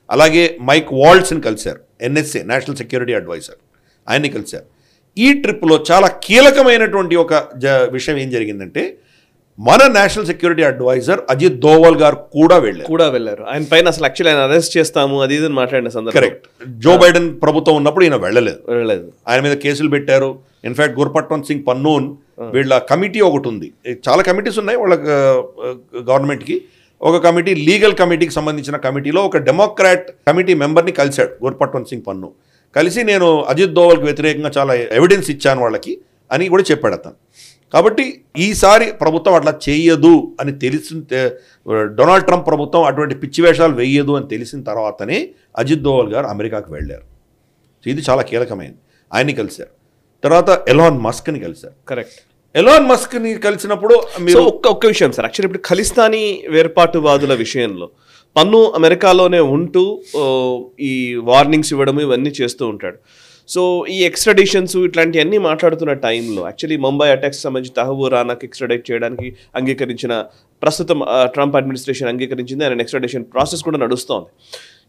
అలాగే మైక్ వాల్ట్స్ని కలిశారు, NSA నేషనల్ సెక్యూరిటీ అడ్వైజర్, ఆయన్ని కలిశారు. ఈ ట్రిప్లో చాలా కీలకమైనటువంటి ఒక విషయం ఏం జరిగిందంటే మన national security adviser Ajit Doval గారు కూడా వెళ్ళారు. ఆయన పైన అసలు యాక్చువల్లీ ఆయన అరెస్ట్ చేస్తాము అది ఇది మాట్లాడిన సందర్భం. కరెక్ట్. జో బైడెన్ ప్రభుత్వం ఉన్నప్పుడు ఈయన వెళ్ళలేదు. ఆయన మీద కేసులు పెట్టారు. ఇన్ఫాక్ట్ గుర్పట్వంత్ సింగ్ పన్నూన్ వీళ్ళ కమిటీ ఒకటి ఉంది, చాలా కమిటీస్ ఉన్నాయి వాళ్ళ గవర్నమెంట్కి. ఒక కమిటీ లీగల్ కమిటీకి సంబంధించిన కమిటీలో ఒక డెమోక్రాట్ కమిటీ మెంబర్ని కలిశాడు గుర్పట్వంత్ సింగ్ పన్ను. కలిసి నేను అజిత్ దోవల్కి వ్యతిరేకంగా చాలా ఎవిడెన్స్ ఇచ్చాను వాళ్ళకి అని కూడా చెప్పాడు అతను. కాబట్టి ఈసారి ప్రభుత్వం అట్లా చేయదు అని డొనాల్డ్ ట్రంప్ ప్రభుత్వం అటువంటి పిచ్చి వేషాలు వేయదు అని తెలిసిన తర్వాతనే అజిత్ దోవల్ గారు అమెరికాకు వెళ్ళారు. ఇది చాలా కీలకమైనది. ఆయన్ని కలిశారు. తర్వాత ఎలాన్ మస్క్ని కలిశారు. కరెక్ట్. ఎలాన్ మస్క్ని కలిసినప్పుడు మీరు ఒక్క విషయం సార్, యాక్చువల్లీ ఇప్పుడు ఖలిస్తానీ వేర్పాటువాదుల విషయంలో పన్ను అమెరికాలోనే ఉంటూ ఈ వార్నింగ్స్ ఇవ్వడం ఇవన్నీ చేస్తూ ఉంటాడు. సో ఈ ఎక్స్ట్రాడిషన్స్ ఇట్లాంటివన్నీ మాట్లాడుతున్న టైంలో యాక్చువల్లీ ముంబై అటాక్స్ సంబంధించి తహబూర్ రానాకి ఎక్స్ట్రాడైట్ చేయడానికి అంగీకరించిన ప్రస్తుతం ట్రంప్ అడ్మినిస్ట్రేషన్ అంగీకరించింది. ఆయన ఎక్స్ట్రాడిషన్ ప్రాసెస్ కూడా నడుస్తోంది.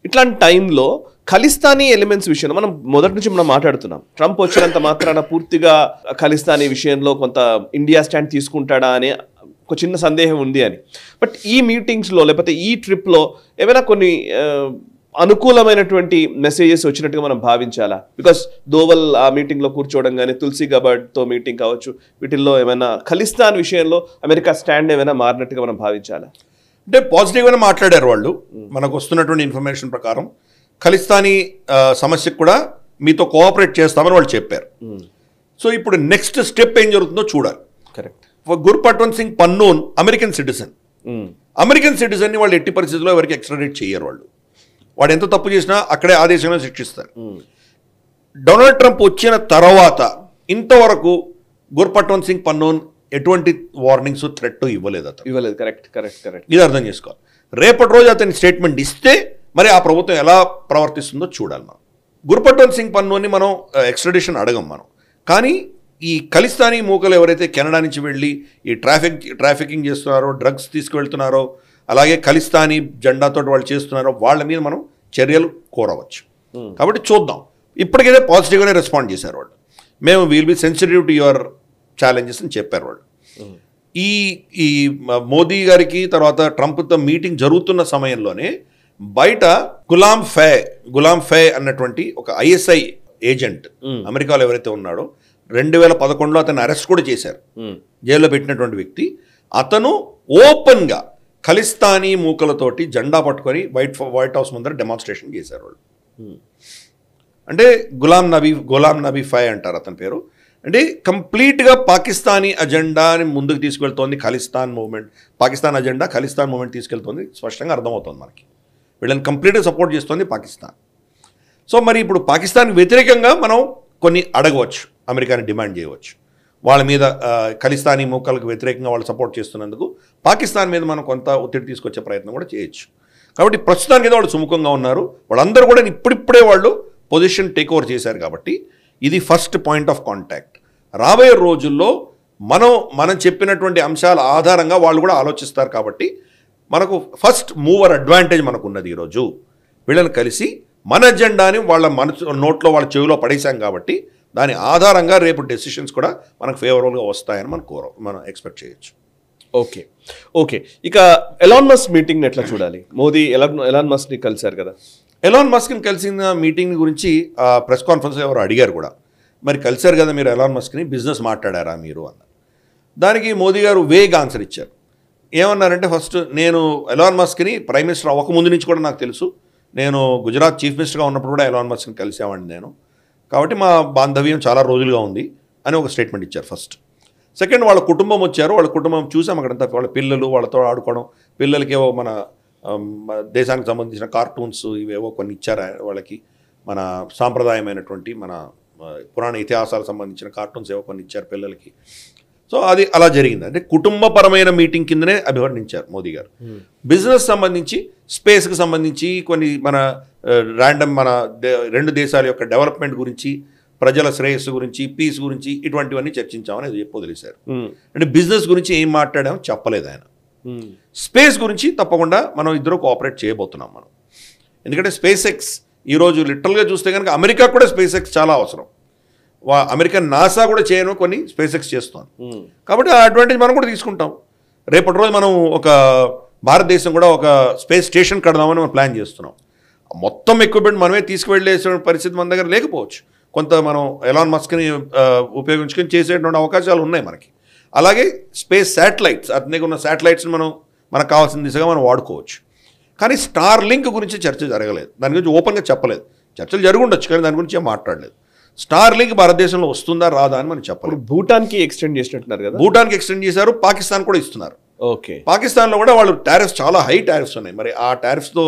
ఇట్లాంటి టైంలో ఖలిస్తానీ ఎలిమెంట్స్ విషయంలో మనం మొదటి నుంచి మనం మాట్లాడుతున్నాం. ట్రంప్ వచ్చినంత మాత్రాన పూర్తిగా ఖలిస్తానీ విషయంలో కొంత ఇండియా స్టాండ్ తీసుకుంటాడా అనే ఒక చిన్న సందేహం ఉంది అని. బట్ ఈ మీటింగ్స్లో లేకపోతే ఈ ట్రిప్లో ఏమైనా కొన్ని అనుకూలమైనటువంటి మెసేజెస్ వచ్చినట్టుగా మనం భావించాలా? బికాస్ దోవల్ ఆ మీటింగ్లో కూర్చోవడం కానీ, తులసి గబార్డ్తో మీటింగ్ కావచ్చు, వీటిల్లో ఏమైనా ఖలిస్తాన్ విషయంలో అమెరికా స్టాండ్ ఏమైనా మారినట్టుగా మనం భావించాలా? అంటే పాజిటివ్గానే మాట్లాడారు వాళ్ళు. మనకు వస్తున్నటువంటి ఇన్ఫర్మేషన్ ప్రకారం ఖలిస్తానీ సమస్యకు కూడా మీతో కోఆపరేట్ చేస్తామని వాళ్ళు చెప్పారు. సో ఇప్పుడు నెక్స్ట్ స్టెప్ ఏం జరుగుతుందో చూడాలి. Correct. Gurpatwant Singh Pannun American citizen. American సిటిజన్ని వాళ్ళు ఎట్టి పరిస్థితుల్లో ఎవరికి ఎక్స్ట్రాడిట్ చేయరు. వాడు ఎంత తప్పు చేసినా అక్కడే ఆ దేశంలో శిక్షిస్తారు. డొనాల్డ్ ట్రంప్ వచ్చిన తర్వాత ఇంతవరకు గుర్పట్వంత్ సింగ్ పన్నూన్ ఎటువంటి వార్నింగ్స్ థ్రెట్ ఇవ్వలేదు. Correct correct correct. ఇది అర్థం చేసుకోవాలి. రేపటి రోజు అతని స్టేట్మెంట్ ఇస్తే మరి ఆ ప్రభుత్వం ఎలా ప్రవర్తిస్తుందో చూడాలి. మనం గుర్పట్వంత్ సింగ్ పన్నూన్ని మనం ఎక్స్ట్రాడిషన్ అడగం మనం. కానీ ఈ ఖలిస్తానీ మూకలు ఎవరైతే కెనడా నుంచి వెళ్ళి ఈ ట్రాఫికింగ్ చేస్తున్నారో, డ్రగ్స్ తీసుకువెళ్తున్నారో, అలాగే ఖలిస్తానీ జెండాతో వాళ్ళు చేస్తున్నారో వాళ్ళ మీద మనం చర్యలు కోరవచ్చు. కాబట్టి చూద్దాం. ఇప్పటికైతే పాజిటివ్గానే రెస్పాండ్ చేశారు వాళ్ళు. మేము will be sensitive to your challenges అని చెప్పారు వాళ్ళు. ఈ మోదీ గారికి తర్వాత ట్రంప్తో మీటింగ్ జరుగుతున్న సమయంలోనే బయట గులాం ఫే అన్నటువంటి ఒక ఐఎస్ఐ ఏజెంట్ అమెరికాలో ఎవరైతే ఉన్నాడో 2011లో అతన్ని అరెస్ట్ కూడా చేశారు. జైల్లో పెట్టినటువంటి వ్యక్తి. అతను ఓపెన్గా ఖలిస్తానీ మూకలతోటి జెండా పట్టుకొని వైట్ హౌస్ ముందర డెమాన్స్ట్రేషన్ చేశారు వాళ్ళు. అంటే గులాం నబీ ఫై అంటారు అతని పేరు. అంటే కంప్లీట్గా పాకిస్తానీ అజెండాని ముందుకు తీసుకెళ్తోంది Khalistan movement. Pakistan agenda Khalistan movement తీసుకెళ్తోంది స్పష్టంగా అర్థమవుతుంది మనకి. వీళ్ళని కంప్లీట్గా సపోర్ట్ చేస్తోంది పాకిస్తాన్. సో మరి ఇప్పుడు పాకిస్తాన్కి వ్యతిరేకంగా మనం కొన్ని అడగవచ్చు, అమెరికాని డిమాండ్ చేయవచ్చు. వాళ్ళ మీద ఖలిస్తానీ మూకలకు వ్యతిరేకంగా వాళ్ళు సపోర్ట్ చేస్తున్నందుకు పాకిస్తాన్ మీద మనం కొంత ఒత్తిడి తీసుకొచ్చే ప్రయత్నం కూడా చేయొచ్చు. కాబట్టి ప్రస్తుతానికి వాళ్ళు సుముఖంగా ఉన్నారు. వాళ్ళందరూ కూడా ఇప్పుడిప్పుడే వాళ్ళు పొజిషన్ టేక్ ఓవర్ చేశారు. కాబట్టి ఇది ఫస్ట్ పాయింట్ ఆఫ్ కాంటాక్ట్. రాబోయే రోజుల్లో మనం చెప్పినటువంటి అంశాల ఆధారంగా వాళ్ళు కూడా ఆలోచిస్తారు. కాబట్టి మనకు ఫస్ట్ మూవర్ అడ్వాంటేజ్ మనకు ఉన్నది. ఈరోజు వీళ్ళని కలిసి మన ఎజెండాని వాళ్ళ నోట్లో వాళ్ళ చెవిలో పడేశాం. కాబట్టి దాని ఆధారంగా రేపు డెసిషన్స్ కూడా మనకు ఫేవరబుల్గా వస్తాయని మనం ఎక్స్పెక్ట్ చేయొచ్చు. ఓకే. ఇక ఎలాన్ మస్క్ మీటింగ్ని ఎట్లా చూడాలి? మోదీ ఎలాన్ మస్క్ని కలిశారు కదా. ఎలాన్ మస్క్ని కలిసిన మీటింగ్ గురించి ప్రెస్ కాన్ఫరెన్స్ ఎవరు అడిగారు కూడా. మరి కలిశారు కదా మీరు ఎలాన్ మస్క్ని, బిజినెస్ మాట్లాడారా మీరు అన్నారు. దానికి మోదీ గారు వేగ్ ఆన్సర్ ఇచ్చారు. ఏమన్నారంటే, ఫస్ట్ నేను ఎలాన్ మస్క్ని ప్రైమ్ మినిస్టర్ అవ్వకముందు నుంచి కూడా నాకు తెలుసు. నేను గుజరాత్ చీఫ్ మినిస్టర్గా ఉన్నప్పుడు కూడా ఎలాన్ మస్క్ని కలిసామండి నేను. కాబట్టి మా బాంధవ్యం చాలా రోజులుగా ఉంది అని ఒక స్టేట్మెంట్ ఇచ్చారు ఫస్ట్. సెకండ్, వాళ్ళ కుటుంబం వచ్చారు. వాళ్ళ కుటుంబం చూసాం అక్కడంతా. వాళ్ళ పిల్లలు వాళ్ళతో ఆడుకోవడం, పిల్లలకేవో మన దేశానికి సంబంధించిన కార్టూన్స్ ఇవేవో కొన్ని ఇచ్చారు వాళ్ళకి. మన సాంప్రదాయమైనటువంటి మన పురాణ ఇతిహాసాలకు సంబంధించిన కార్టూన్స్ ఏవో కొన్ని ఇచ్చారు పిల్లలకి. సో అది అలా జరిగింది. అంటే కుటుంబపరమైన మీటింగ్ కిందనే అభివర్ణించారు మోదీ గారు. బిజినెస్ సంబంధించి, స్పేస్కి సంబంధించి కొన్ని మన మన రెండు దేశాల యొక్క డెవలప్మెంట్ గురించి, ప్రజల శ్రేయస్సు గురించి, పీస్ గురించి ఇటువంటివన్నీ చర్చించామని అది వదిలేశారు. అంటే బిజినెస్ గురించి ఏం మాట్లాడామో చెప్పలేదు ఆయన. స్పేస్ గురించి తప్పకుండా మనం ఇద్దరు కోఆపరేట్ చేయబోతున్నాం మనం. ఎందుకంటే స్పేస్ ఎక్స్ ఈరోజు లిటరల్గా చూస్తే కనుక అమెరికా కూడా స్పేస్ ఎక్స్ చాలా అవసరం. అమెరికన్ నాసా కూడా చేయను కొన్ని స్పేస్ ఎక్స్ చేస్తాం. కాబట్టి ఆ అడ్వాంటేజ్ మనం కూడా తీసుకుంటాం. రేపటి రోజు మనం ఒక భారతదేశం కూడా ఒక స్పేస్ స్టేషన్ కడదామని మనం ప్లాన్ చేస్తున్నాం. మొత్తం ఎక్విప్మెంట్ మనమే తీసుకువెళ్ళే పరిస్థితి మన దగ్గర లేకపోవచ్చు. కొంత మనం ఎలాన్ మస్క్ని ఉపయోగించుకొని చేసేటువంటి అవకాశాలు ఉన్నాయి మనకి. అలాగే స్పేస్ శాటిలైట్స్, అతనికి ఉన్న శాటిలైట్స్ని మనకు కావాల్సిన దిశగా మనం వాడుకోవచ్చు. కానీ స్టార్ లింక్ గురించి చర్చ జరగలేదు. దాని గురించి ఓపెన్గా చెప్పలేదు. చర్చలు జరుగుండొచ్చు కానీ దాని గురించి ఏం మాట్లాడలేదు. స్టార్లింక్ భారతదేశంలో వస్తుందా రాదా అని మనం చెప్పలేదు. భూటాన్కి ఎక్స్టెండ్ చేసినట్టున్నారు కదా. భూటాన్కి ఎక్స్టెండ్ చేశారు, పాకిస్తాన్ కూడా ఇస్తున్నారు. ఓకే. పాకిస్తాన్లో కూడా వాళ్ళు టారిఫ్స్ చాలా హై టారిఫ్స్ ఉన్నాయి. మరి ఆ టారిఫ్స్తో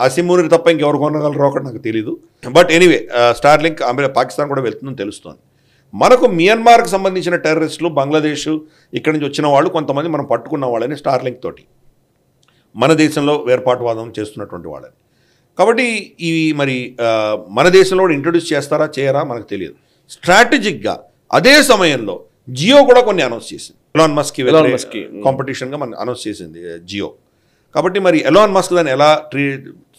అసిమూని తప్ప ఇంకెవరు కొనగలరో ఒకటి నాకు తెలియదు. బట్ ఎనీవే స్టార్లింక్ పాకిస్తాన్ కూడా వెళ్తుందని తెలుస్తుంది. మనకు మియన్మార్కి సంబంధించిన టెర్రరిస్టులు, బంగ్లాదేశ్ ఇక్కడి నుంచి వచ్చిన వాళ్ళు కొంతమంది మనం పట్టుకున్న వాళ్ళని స్టార్లింక్ తోటి మన దేశంలో వేర్పాటువాదం చేస్తున్నటువంటి వాళ్ళని. కాబట్టి ఇవి మరి మన దేశంలో ఇంట్రొడ్యూస్ చేస్తారా చేయరా మనకు తెలియదు. స్ట్రాటజిక్గా అదే సమయంలో జియో కూడా కొన్ని అనౌన్స్ చేసింది. ఎలాన్ మస్క్కి కాంపిటీషన్గా మనం అనౌన్స్ చేసింది జియో. కాబట్టి మరి ఎలాన్ మస్క్ దాన్ని ఎలా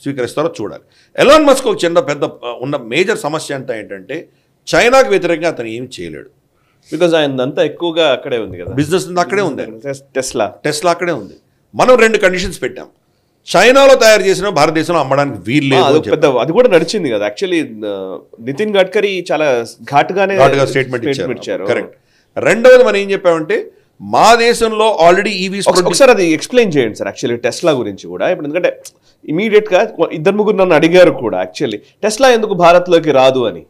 స్వీకరిస్తారో చూడాలి. ఎలాన్ మస్క్ ఒక చిన్న పెద్ద ఉన్న మేజర్ సమస్య అంతా ఏంటంటే చైనాకు వ్యతిరేకంగా అతను ఏమి చేయలేడు. బికాజ్ ఆయన అంతా ఎక్కువగా అక్కడే ఉంది కదా, బిజినెస్ అక్కడే ఉంది. టెస్లా అక్కడే ఉంది. మనం 2 కండిషన్స్ పెట్టాం. చైనాలో తయారు చేసిన భారతదేశంలో అమ్మడానికి వీలు లేదు. అది కూడా నడిచింది కదా. యాక్చువల్లీ నితిన్ గడ్కరీ చాలా ఘాటుగానే స్టేట్మెంట్ ఇచ్చారు. కరెక్ట్. రెండవది మనం ఏం చెప్పామంటే మా దేశంలో ఆల్రెడీ ఈవీస్. ఒకసారి అది ఎక్స్ప్లెయిన్ చేయండి సార్. యాక్చువల్లీ టెస్లా గురించి కూడా ఇప్పుడు ఎందుకంటే ఇమీడియట్గా 2-3 నన్ను అడిగారు కూడా యాక్చువల్లీ టెస్లా ఎందుకు భారత్లోకి రాదు అని.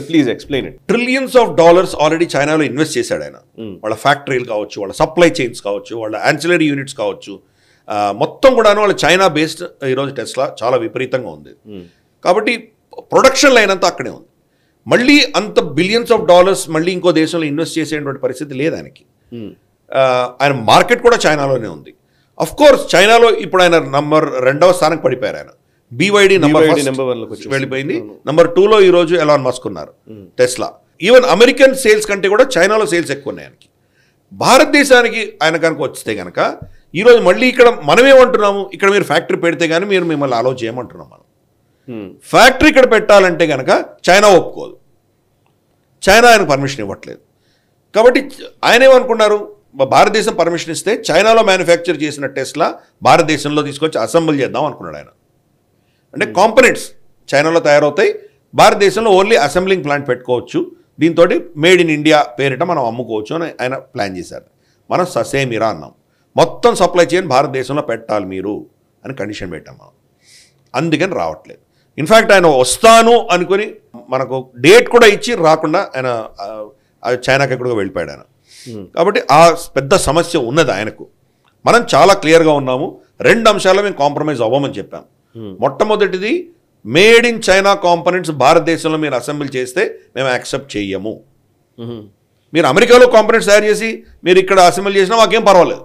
Please explain it. Trillions of dollars already చైనాలో ఇన్వెస్ట్ చేశాడు ఆయన. వాళ్ళ ఫ్యాక్టరీలు కావచ్చు, వాళ్ళ సప్లై చైన్స్ కావచ్చు, వాళ్ళ యాన్సిలరీ యూనిట్స్ కావచ్చు, మొత్తం కూడాను వాళ్ళ చైనా బేస్డ్ ఈరోజు టెస్లా చాలా విపరీతంగా ఉంది. కాబట్టి ప్రొడక్షన్ లైన్ అంతా అక్కడే ఉంది. మళ్ళీ అంత బిలియన్స్ ఆఫ్ డాలర్స్ మళ్ళీ ఇంకో దేశంలో ఇన్వెస్ట్ చేసేటువంటి పరిస్థితి లేదు ఆయనకి. ఆయన మార్కెట్ కూడా చైనాలోనే ఉంది. అఫ్ కోర్స్ చైనాలో ఇప్పుడు ఆయన నంబర్ 2వ స్థానానికి పడిపోయారు. ఆయన BYD నెంబర్ 1 వెళ్ళిపోయింది. నెంబర్ 2లో ఈరోజు ఎలాన్ మస్క్ ఉన్నారు టెస్లా. ఈవెన్ అమెరికన్ సేల్స్ కంటే కూడా చైనాలో సేల్స్ ఎక్కువ ఉన్నాయి ఆయనకి. భారతదేశానికి ఆయన కనుక వస్తే కనుక ఈరోజు మళ్ళీ ఇక్కడ మనమేమంటున్నాము, ఇక్కడ మీరు ఫ్యాక్టరీ పెడితే కానీ మిమ్మల్ని అలో చేయమంటున్నాం. మనం ఫ్యాక్టరీ ఇక్కడ పెట్టాలంటే కనుక చైనా ఒప్పుకోదు. చైనా ఆయనకు పర్మిషన్ ఇవ్వట్లేదు. కాబట్టి ఆయన ఏమనుకున్నారు, భారతదేశం పర్మిషన్ ఇస్తే చైనాలో మ్యానుఫ్యాక్చర్ చేసిన టెస్లా భారతదేశంలో తీసుకొచ్చి అసెంబుల్ చేద్దాం అనుకున్నాడు ఆయన. అంటే కాంపనెంట్స్ చైనాలో తయారవుతాయి, భారతదేశంలో ఓన్లీ అసెంబ్లింగ్ ప్లాంట్ పెట్టుకోవచ్చు, దీంతో మేడ్ ఇన్ ఇండియా పేరిట మనం అమ్ముకోవచ్చు అని ఆయన ప్లాన్ చేశారు. మనం ససేమిరా అన్నాం, మొత్తం సప్లై చైన్ భారతదేశంలో పెట్టాలి మీరు అని కండిషన్ పెట్టాం మనం. అందుకని రావట్లేదు. ఇన్ఫ్యాక్ట్ ఆయన వస్తాను అనుకుని మనకు డేట్ కూడా ఇచ్చి రాకుండా ఆయన చైనాకి ఎక్కడికో వెళ్ళిపోయాడు ఆయన. కాబట్టి ఆ పెద్ద సమస్య ఉన్నది ఆయనకు. మనం చాలా క్లియర్గా ఉన్నాము. 2 అంశాల్లో మేము కాంప్రమైజ్ అవ్వమని చెప్పాం. మొట్టమొదటిది, మేడ్ ఇన్ చైనా కాంపోనెంట్స్ భారతదేశంలో మీరు అసెంబ్లీ చేస్తే మేము యాక్సెప్ట్ చెయ్యము. మీరు అమెరికాలో కాంపోనెంట్స్ తయారు చేసి మీరు ఇక్కడ అసెంబ్లీ చేసినా మాకేం పర్వాలేదు,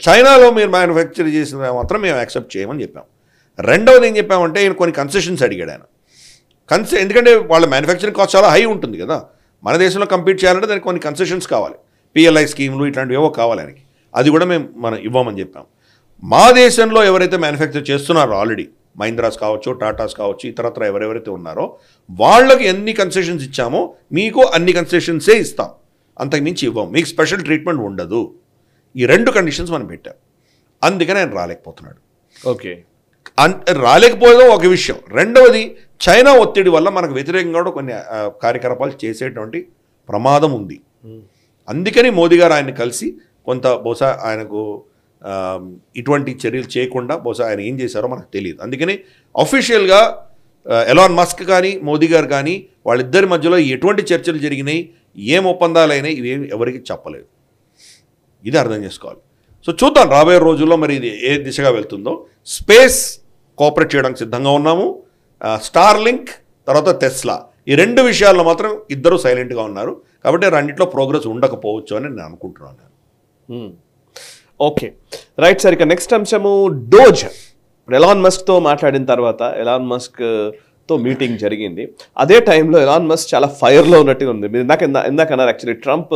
చైనాలో మీరు మ్యానుఫ్యాక్చర్ చేసిన మాత్రం మేము యాక్సెప్ట్ చేయమని చెప్పాం. రెండవది ఏం చెప్పామంటే ఆయన కొన్ని కన్సెషన్స్ అడిగాడు ఆయన. ఎందుకంటే వాళ్ళ మ్యానుఫ్యాక్చరింగ్ కాస్ట్ చాలా హై ఉంటుంది కదా, మన దేశంలో కంపీట్ చేయాలంటే దానికి కొన్ని కన్సెషన్స్ కావాలి, PLI స్కీమ్లు ఇట్లాంటివి ఏవో కావాలి ఆయనకి. అది కూడా మనం ఇవ్వమని చెప్పాం. మా దేశంలో ఎవరైతే మ్యానుఫ్యాక్చర్ చేస్తున్నారో ఆల్రెడీ మహీంద్రాస్ కావచ్చు, టాటాస్ కావచ్చు, ఇతరత్ర ఎవరెవరైతే ఉన్నారో వాళ్ళకి ఎన్ని కన్సెషన్స్ ఇచ్చామో మీకు అన్ని కన్సెషన్సే ఇస్తాం, అంతకుమించి ఇవ్వం, మీకు స్పెషల్ ట్రీట్మెంట్ ఉండదు. ఈ 2 కండిషన్స్ మనం పెట్టాం. అందుకని ఆయన రాలేకపోతున్నాడు. ఓకే, రాలేకపోయేదో ఒక విషయం. రెండవది, చైనా ఒత్తిడి వల్ల మనకు వ్యతిరేకంగా కూడా కొన్ని కార్యకలాపాలు చేసేటువంటి ప్రమాదం ఉంది. అందుకని మోదీ గారు ఆయన్ని కలిసి కొంత బహుశా ఆయనకు ఇటువంటి చర్యలు చేయకుండా బహుశా ఆయన ఏం చేశారో మనకు తెలియదు. అందుకని అఫీషియల్గా ఎలాన్ మస్క్ కానీ మోదీ గారు కానీ వాళ్ళిద్దరి మధ్యలో ఎటువంటి చర్చలు జరిగినాయి, ఏం ఒప్పందాలు అయినాయి, ఇవేమి ఎవరికి చెప్పలేదు. ఇది అర్థం చేసుకోవాలి. సో చూద్దాం రాబోయే రోజుల్లో మరి ఇది ఏ దిశగా వెళ్తుందో. స్పేస్ కోఆపరేట్ చేయడానికి సిద్ధంగా ఉన్నాము. స్టార్లింక్ తర్వాత టెస్లా, ఈ 2 విషయాల్లో మాత్రం ఇద్దరు సైలెంట్గా ఉన్నారు. కాబట్టి రెండిట్లో ప్రోగ్రెస్ ఉండకపోవచ్చు అని నేను అనుకుంటున్నాను. Okay, right sir. ఇక నెక్స్ట్ అంశము డోజ్. ఎలాన్ మస్క్తో మాట్లాడిన తర్వాత ఎలాన్ మస్క్తో మీటింగ్ జరిగింది. అదే టైంలో ఎలాన్ మస్క్ చాలా ఫైర్లో ఉన్నట్టుగా ఉంది. మీరు ఇందాక అన్నారు యాక్చువల్లీ ట్రంప్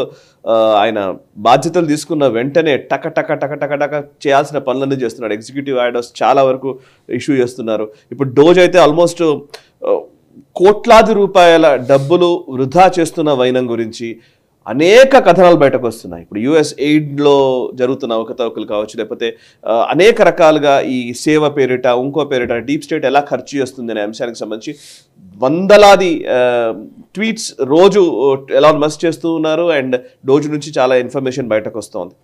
ఆయన బాధ్యతలు తీసుకున్న వెంటనే టక టక టక టక టక చేయాల్సిన పనులన్నీ చేస్తున్నాడు. ఎగ్జిక్యూటివ్ ఆర్డర్స్ చాలా వరకు ఇష్యూ చేస్తున్నారు. ఇప్పుడు డోజ్ అయితే ఆల్మోస్ట్ కోట్లాది రూపాయల డబ్బులు వృధా చేస్తున్న వైనం గురించి అనేక కథనాలు బయటకు వస్తున్నాయి. ఇప్పుడు US ఎయిడ్లో జరుగుతున్న అవకతవకలు కావచ్చు, లేకపోతే అనేక రకాలుగా ఈ సేవ పేరిట ఇంకో పేరిట డీప్ స్టేట్ ఎలా ఖర్చు చేస్తుంది అనే అంశానికి సంబంధించి వందలాది ట్వీట్స్ రోజు ఎలాన్ మస్క్ చేస్తూ ఉన్నారు. అండ్ డోజ్ నుంచి చాలా ఇన్ఫర్మేషన్ బయటకు వస్తుంది.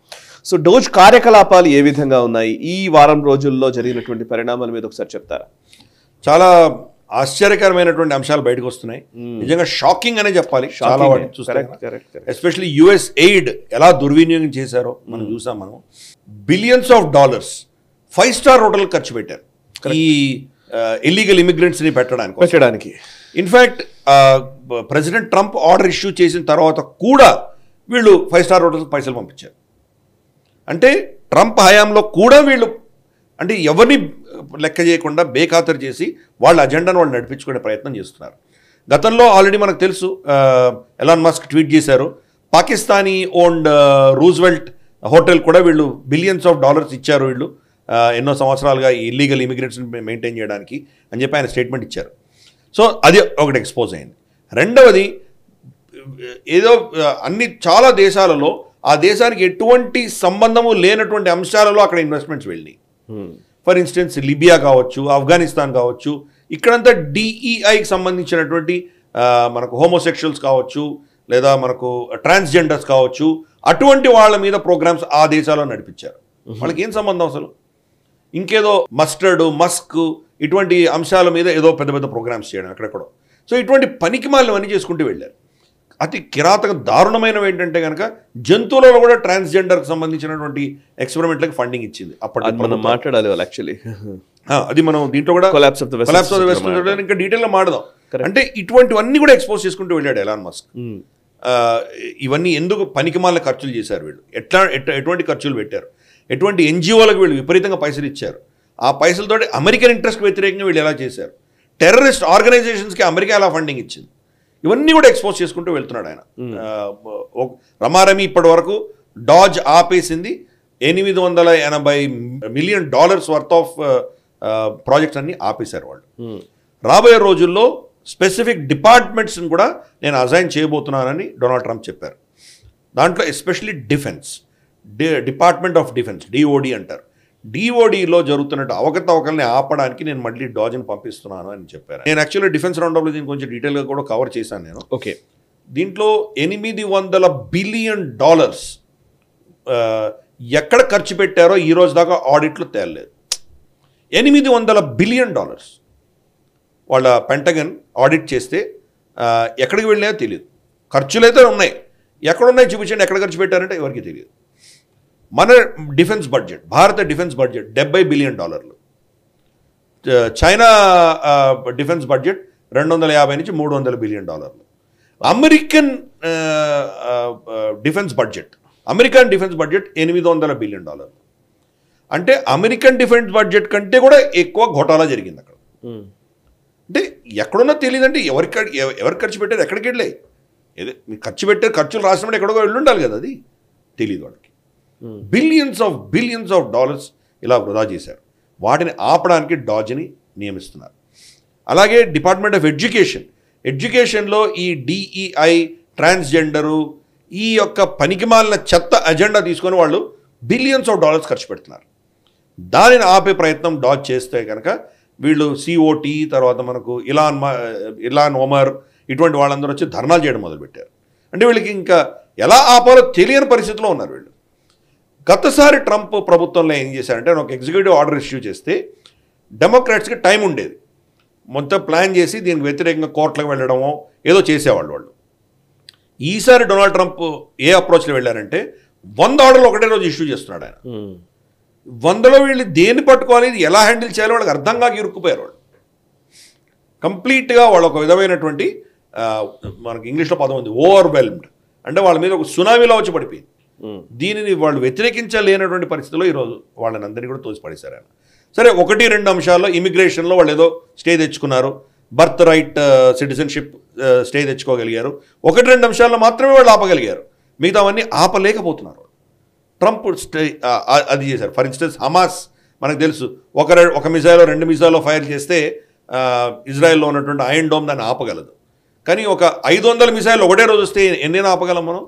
సో డోజ్ కార్యకలాపాలు ఏ విధంగా ఉన్నాయి, ఈ వారం రోజుల్లో జరిగినటువంటి పరిణామాల మీద ఒకసారి చెప్తారా? చాలా ఆశ్చర్యకరమైనటువంటి అంశాలు బయటకు వస్తున్నాయి. నిజంగా షాకింగ్ అనే చెప్పాలి. చాలా వాటిని చూస్తే ఎస్పెషల్లీ యుఎస్ ఎయిడ్ ఎలా దుర్వినియోగం చేశారో మనం చూసాం. మనం billions of dollars 5-star hotel ఖర్చు పెట్టారు ఈ ఇల్లీగల్ ఇమిగ్రెంట్స్ని పెట్టడానికి. In fact president Trump order issue చేసిన తర్వాత కూడా వీళ్ళు 5-star హోటల్స్కి పైసలు పంపించారు. అంటే ట్రంప్ హయాంలో కూడా వీళ్ళు అంటే ఎవరిని లెక్క చేయకుండా బేఖాతరు చేసి వాళ్ళ అజెండాను వాళ్ళు నడిపించుకునే ప్రయత్నం చేస్తున్నారు. గతంలో ఆల్రెడీ మనకు తెలుసు, ఎలాన్ మస్క్ ట్వీట్ చేశారు, పాకిస్తానీ ఓన్డ్ రూజ్వెల్ట్ హోటల్ కూడా వీళ్ళు బిలియన్స్ ఆఫ్ డాలర్స్ ఇచ్చారు వీళ్ళు ఎన్నో సంవత్సరాలుగా ఈ ఇల్లీగల్ ఇమిగ్రెంట్స్ని మెయింటైన్ చేయడానికి అని చెప్పి ఆయన స్టేట్మెంట్ ఇచ్చారు. సో అది ఒకటి ఎక్స్పోజ్ అయింది. రెండవది, ఏదో చాలా దేశాలలో ఆ దేశానికి ఎటువంటి సంబంధము లేనటువంటి అంశాలలో అక్కడ ఇన్వెస్ట్మెంట్స్ వెళ్ళినాయి. ఫర్ ఇన్స్టెన్స్ లిబియా కావచ్చు, ఆఫ్ఘనిస్తాన్ కావచ్చు, ఇక్కడంతా డిఈఐకి సంబంధించినటువంటి మనకు హోమోసెక్షువల్స్ కావచ్చు, లేదా మనకు ట్రాన్స్జెండర్స్ కావచ్చు, అటువంటి వాళ్ళ మీద ప్రోగ్రామ్స్ ఆ దేశాల్లో నడిపించారు. వాళ్ళకి ఏం సంబంధం అసలు? ఇంకేదో మస్టర్డ్, మస్క్ ఇటువంటి అంశాల మీద ఏదో పెద్ద పెద్ద ప్రోగ్రామ్స్ చేయడం అక్కడెక్కడో. సో ఇటువంటి పనికిమాలను అన్నీ చేసుకుంటూ వెళ్ళారు. అతి కిరాతక దారుణమైనవి ఏంటంటే కనుక జంతువులలో కూడా ట్రాన్స్జెండర్కి సంబంధించినటువంటి ఎక్స్పెరిమెంట్లకు ఫండింగ్ ఇచ్చింది. అప్పటి మనం మాట్లాడాలి యాక్చువల్లీ, అది మనం దీంట్లో కూడా కొలాప్స్ ఆఫ్ ద వెస్ట్ ఇంకా డీటెయిల్గా మాడదాం. అంటే ఇటువంటివన్నీ కూడా ఎక్స్పోజ్ చేసుకుంటూ వెళ్ళాడు ఎలాన్ మస్క్. ఇవన్నీ ఎందుకు పనికిమాల ఖర్చులు చేశారు వీళ్ళు, ఎటువంటి ఖర్చులు పెట్టారు, ఎటువంటి ఎన్జిఓలకు వీళ్ళు విపరీతంగా పైసలు ఇచ్చారు, ఆ పైసలతోటి అమెరికన్ ఇంట్రెస్ట్కి వ్యతిరేకంగా వీళ్ళు ఎలా చేశారు, టెర్రరిస్ట్ ఆర్గనైజేషన్స్కి అమెరికా ఎలా ఫండింగ్ ఇచ్చింది, ఇవన్నీ కూడా ఎక్స్పోజ్ చేసుకుంటూ వెళ్తున్నాడు ఆయన. రమారమి ఇప్పటి వరకు డాజ్ ఆపేసింది $880 మిలియన్ వర్త్ ఆఫ్ ప్రాజెక్ట్స్ అన్ని ఆపేశారు వాళ్ళు. రాబోయే రోజుల్లో స్పెసిఫిక్ డిపార్ట్మెంట్స్ని కూడా నేను అజైన్ చేయబోతున్నానని డొనాల్డ్ ట్రంప్ చెప్పారు. దాంట్లో especially defence, department of defence, DoD అంటారు. డిఓడిలో జరుగుతున్నట్టు అవకతవకల్ని ఆపడానికి నేను మళ్ళీ డాజ్ని పంపిస్తున్నాను అని చెప్పారు. నేను యాక్చువల్లీ డిఫెన్స్ రౌండప్లో దీన్ని కొంచెం డీటెయిల్గా కూడా కవర్ చేశాను నేను. ఓకే, దీంట్లో $800 బిలియన్ ఎక్కడ ఖర్చు పెట్టారో ఈ రోజు దాకా ఆడిట్లో తేలలేదు. $800 బిలియన్ వాళ్ళ పెంటగన్ ఆడిట్ చేస్తే ఎక్కడికి వెళ్ళాయో తెలియదు. ఖర్చులు అయితే ఉన్నాయి, ఎక్కడున్నాయి చూపించండి, ఎక్కడ ఖర్చు పెట్టారంటే ఎవరికి తెలియదు. మన డిఫెన్స్ బడ్జెట్, భారత defence budget $70 billion, China defence budget $250 నుంచి $300 billion. American defence budget $800 billion. అంటే అమెరికన్ డిఫెన్స్ బడ్జెట్ కంటే కూడా ఎక్కువ ఘోటాలా జరిగింది అక్కడ. అంటే ఎక్కడున్నా తెలియదంటే ఎవరికి ఖర్చు పెట్టారు, ఎక్కడికి వెళ్ళాయి, ఏదో మీరు ఖర్చు పెట్టారు, ఖర్చులు రాసినప్పుడు ఎక్కడో వెళ్ళి ఉండాలి కదా, అది తెలియదు వాళ్ళకి. బిలియన్స్ ఆఫ్ డాలర్స్ ఇలా వృధా చేశారు. వాటిని ఆపడానికి డాజ్ని నియమిస్తున్నారు. అలాగే డిపార్ట్మెంట్ ఆఫ్ ఎడ్యుకేషన్లో ఈ డిఈఐ, ట్రాన్స్జెండరు, ఈ యొక్క పనికిమాలిన చెత్త అజెండా తీసుకొని వాళ్ళు బిలియన్స్ ఆఫ్ డాలర్స్ ఖర్చు పెడుతున్నారు. దానిని ఆపే ప్రయత్నం డాజ్ చేస్తే కనుక వీళ్ళు సిఓటి, తర్వాత మనకు ఇలాన్ ఒమర్ ఇటువంటి వాళ్ళందరూ వచ్చి ధర్నాలు చేయడం మొదలుపెట్టారు. అంటే వీళ్ళకి ఇంకా ఎలా ఆపాలో తెలియని పరిస్థితిలో ఉన్నారు వీళ్ళు. గతసారి ట్రంప్ ప్రభుత్వంలో ఏం చేశారంటే ఒక ఎగ్జిక్యూటివ్ ఆర్డర్ ఇష్యూ చేస్తే డెమోక్రాట్స్కి టైం ఉండేది, మొత్తం ప్లాన్ చేసి దీనికి వ్యతిరేకంగా కోర్టులకు వెళ్ళడమో ఏదో చేసేవాళ్ళు వాళ్ళు. ఈసారి డొనాల్డ్ ట్రంప్ ఏ అప్రోచ్లో వెళ్ళారంటే 100 ఆర్డర్లు ఒకటే రోజు ఇష్యూ చేస్తున్నాడు ఆయన. 100లో వీళ్ళు దేన్ని పట్టుకోవాలి, ఇది ఎలా హ్యాండిల్ చేయాలో వాళ్ళకి అర్థం కాక ఇరుక్కుపోయారు వాళ్ళు. కంప్లీట్గా వాళ్ళు ఒక విధమైనటువంటి మనకి ఇంగ్లీష్లో పదం ఉంది, ఓవర్వెల్మ్డ్. అంటే వాళ్ళ మీద ఒక సునామీలో వచ్చి పడిపోయింది. దీనిని వాళ్ళు వ్యతిరేకించలేనటువంటి పరిస్థితిలో ఈరోజు వాళ్ళని అందరినీ కూడా తోసిపడేశారు ఆయన. సరే, 1-2 అంశాల్లో ఇమిగ్రేషన్లో వాళ్ళు ఏదో స్టే తెచ్చుకున్నారు, బర్త్ రైట్ సిటిజన్షిప్ స్టే తెచ్చుకోగలిగారు. 1-2 అంశాల్లో మాత్రమే వాళ్ళు ఆపగలిగారు, మిగతావన్నీ ఆపలేకపోతున్నారు. ట్రంప్ అది చేశారు. ఫర్ ఇన్స్టెన్స్ హమాస్ మనకు తెలుసు, ఒక మిసైల్లో 2 మిసైల్లో ఫైర్ చేస్తే ఇజ్రాయెల్లో ఉన్నటువంటి ఐరన్ డోమ్ దాన్ని ఆపగలదు. కానీ ఒక 500 మిసైల్లో ఒకటే రోజు వస్తే ఎన్నైనా ఆపగలం మనం?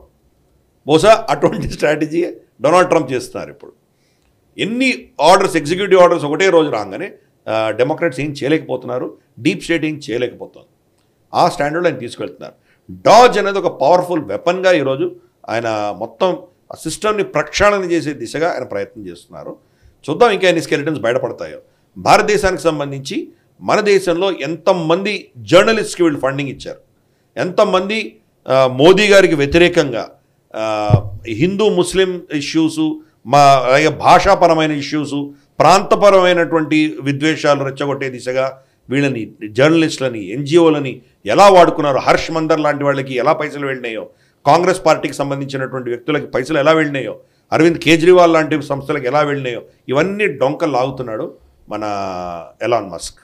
బహుశా అటువంటి స్ట్రాటజీ డొనాల్డ్ ట్రంప్ చేస్తున్నారు ఇప్పుడు. ఎన్ని ఆర్డర్స్, ఎగ్జిక్యూటివ్ ఆర్డర్స్ ఒకటే రోజు రాగానే డెమోక్రాట్స్ ఏం చేయలేకపోతున్నారు, డీప్ స్టేట్ ఏం చేయలేకపోతుంది. ఆ స్టాండర్డ్లో ఆయన తీసుకెళ్తున్నారు. డాజ్ అనేది ఒక పవర్ఫుల్ వెపన్గా ఈరోజు ఆయన మొత్తం ఆ సిస్టమ్ని ప్రక్షాళన చేసే దిశగా ఆయన ప్రయత్నం చేస్తున్నారు. చూద్దాం ఇంకా ఎన్ని స్కెలిటన్స్ బయటపడతాయో. భారతదేశానికి సంబంధించి మన దేశంలో ఎంతమంది జర్నలిస్ట్కి వీళ్ళు ఫండింగ్ ఇచ్చారు, ఎంతమంది మోదీ గారికి వ్యతిరేకంగా హిందూ ముస్లిం ఇష్యూసు, అలాగే భాషాపరమైన ఇష్యూసు, ప్రాంతపరమైనటువంటి విద్వేషాలు రెచ్చగొట్టే దిశగా వీళ్ళని జర్నలిస్టులని ఎన్జిఓలని ఎలా వాడుకున్నారు, హర్ష్ మందర్ లాంటి వాళ్ళకి ఎలా పైసలు వెళ్ళినాయో, కాంగ్రెస్ పార్టీకి సంబంధించినటువంటి వ్యక్తులకి పైసలు ఎలా వెళ్ళినాయో, అరవింద్ కేజ్రీవాల్ లాంటి సంస్థలకు ఎలా వెళ్ళినాయో, ఇవన్నీ డొంకలు లాగుతున్నాడు మన ఎలాన్ మస్క్.